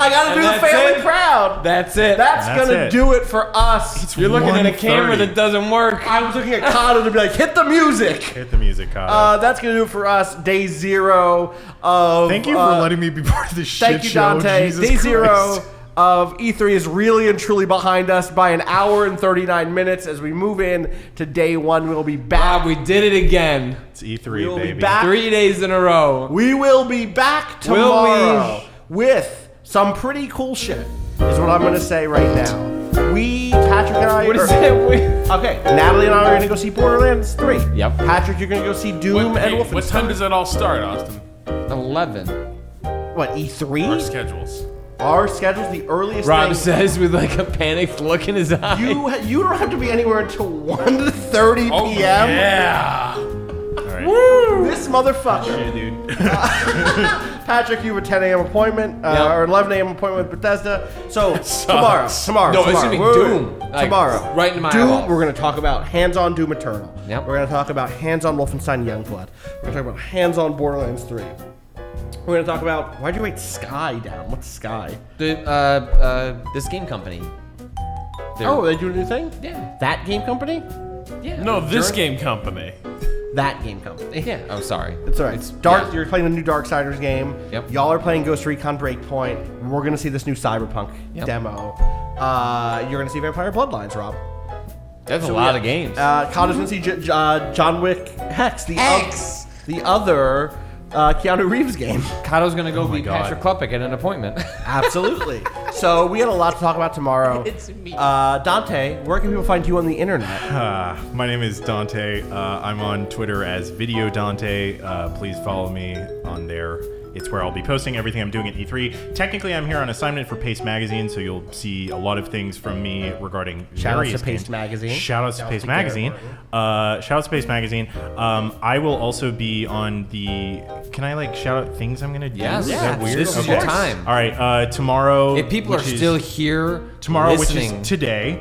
I got to do the that's family it. proud. That's it. That's That's going to it. do it for us. You're looking at a camera 1:30. that doesn't work. I was looking at Kato to be like, hit the music. Hit the music, Kyle. That's going to do it for us. Day 0 of... Thank you for letting me be part of this shit Thank you, show. Dante. Jesus Day Christ. 0 of E3 is really and truly behind us by an hour and 39 minutes. As we move in to day 1, we'll be back. Bob, we did it again. It's E3, We'll be baby. back. 3 days in a row. We will be back Will tomorrow with some pretty cool shit, is what I'm going to say right now. Patrick and I... What is are- it? Okay, Natalie and I are going to go see Borderlands 3. Yep. Patrick, you're going to go see Doom and Wolfenstein. What time does that all start, Austin? 11. What, Our E3? schedules. Our schedule's the earliest Rob thing. says with like a panicked look in his eye. You don't have to be anywhere until 1:30 p.m. Oh, yeah. All right. This motherfucker. Yeah, dude. Patrick, you have a 10 a.m. appointment or 11 a.m. appointment with Bethesda. So tomorrow. No, it's gonna be Doom. Like, tomorrow. right into my Doom. eyeballs. We're gonna talk about hands-on Doom Eternal. Yep. We're gonna talk about hands-on Wolfenstein Youngblood. We're gonna talk about hands-on Borderlands 3. We're gonna talk about why'd you write Sky down? What's Sky? This game company. Oh, they do a new thing? Yeah. That game company? Yeah. No, this game company. That game company. Yeah. Oh, sorry. It's alright. It's Dark. yeah. You're playing the new Darksiders game. Yep. Y'all are playing Ghost Recon Breakpoint. We're gonna see this new Cyberpunk demo. You're gonna see Vampire Bloodlines, Rob. That's a lot of games. Connor's gonna see John Wick Hex, the other Keanu Reeves game. Kato's gonna go meet God. Patrick Klepek at an appointment. Absolutely. So we got a lot to talk about tomorrow. It's me. Dante, where can people find you on the internet? My name is Dante. I'm on Twitter as Video Dante. Please follow me on there. It's where I'll be posting everything I'm doing at E3. Technically, I'm here on assignment for Paste Magazine, so you'll see a lot of things from me regarding Shout outs various to Paste games. Magazine. Shout outs to Paste to Magazine. Shout outs to Paste Magazine. I will also be on the. Can I like shout out things I'm gonna do? Yes. Is that weird? This is Okay. your time. All right. Tomorrow. If people are which is- still here tomorrow, listening, which is today,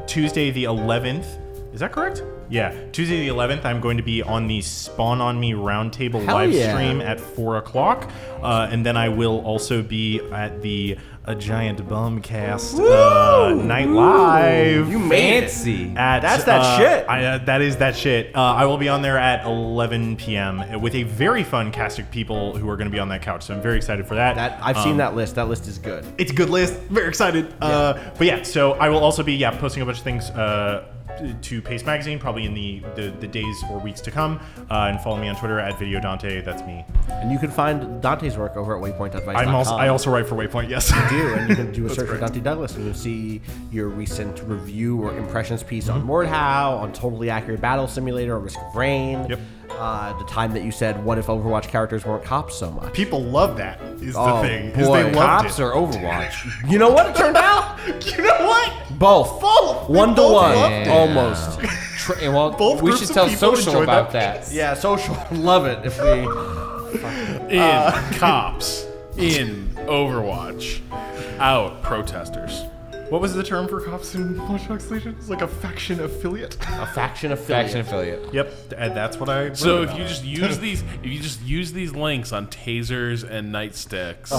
Tuesday the 11th. Is that correct? Yeah, Tuesday the 11th, I'm going to be on the Spawn on Me Roundtable Hell live yeah. stream at 4 o'clock. And then I will also be at the A Giant Bombcast Night Live. You made it. fancy. That's that shit. That is that shit. I will be on there at 11 p.m. with a very fun cast of people who are going to be on that couch. So I'm very excited for that. I've seen that list. That list is good. It's a good list. Very excited. But yeah, so I will also be posting a bunch of things to Paste Magazine probably in the days or weeks to come. And follow me on Twitter at Video Dante. That's me. And you can find Dante's work over at waypoint.vice.com. I also write for Waypoint. Yes. do, and you can do a search for Dante Douglas, and you'll see your recent review or impressions piece on Mordhau, on Totally Accurate Battle Simulator, or Risk of Rain. Yep. The time that you said, "What if Overwatch characters weren't cops so much?" People love that. Is Oh, the thing. Is boy. they loved Cops it. or Overwatch? You know what it turned out? You know what? Both. Both. We 1 to both 1, loved it. almost. Well, Both we groups should of tell people social enjoyed about that. that. Yeah, social. Love it if we. In cops. In Overwatch. Out protesters. What was the term for cops in Watchdogs Legion? It's like a faction affiliate. A faction affiliate. Faction affiliate. Yep, and that's what I. So wrote if you about. just use these links on tasers and nightsticks,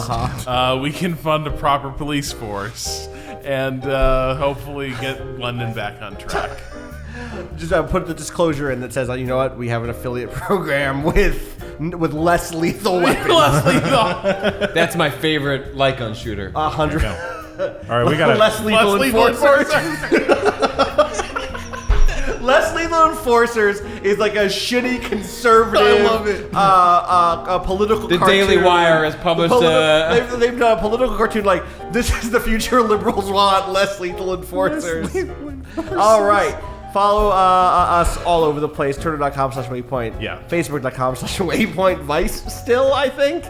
we can fund a proper police force and hopefully get London back on track. Just put the disclosure in that says, you know what, we have an affiliate program with less lethal weapons. Less lethal. That's my favorite light gun shooter. 100. All right, we got less lethal enforcers. Less lethal enforcers is like a shitty conservative. I love it. A political. The cartoon. Daily Wire has published They've done a political cartoon like this is the future liberals want less lethal enforcers. All right. Follow us all over the place. Twitter.com/Waypoint. Yeah. Facebook.com/Waypoint. Vice still, I think.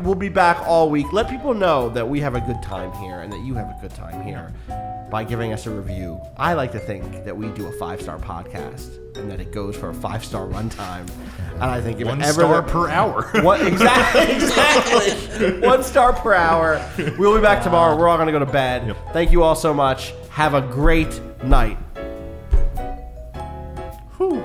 We'll be back all week. Let people know that we have a good time here and that you have a good time here by giving us a review. I like to think that we do a 5-star podcast and that it goes for a 5-star runtime. And I think if 1 ever star per hour. What exactly? 1 star per hour. We'll be back tomorrow. We're all gonna go to bed. Yep. Thank you all so much. Have a great night. Whew.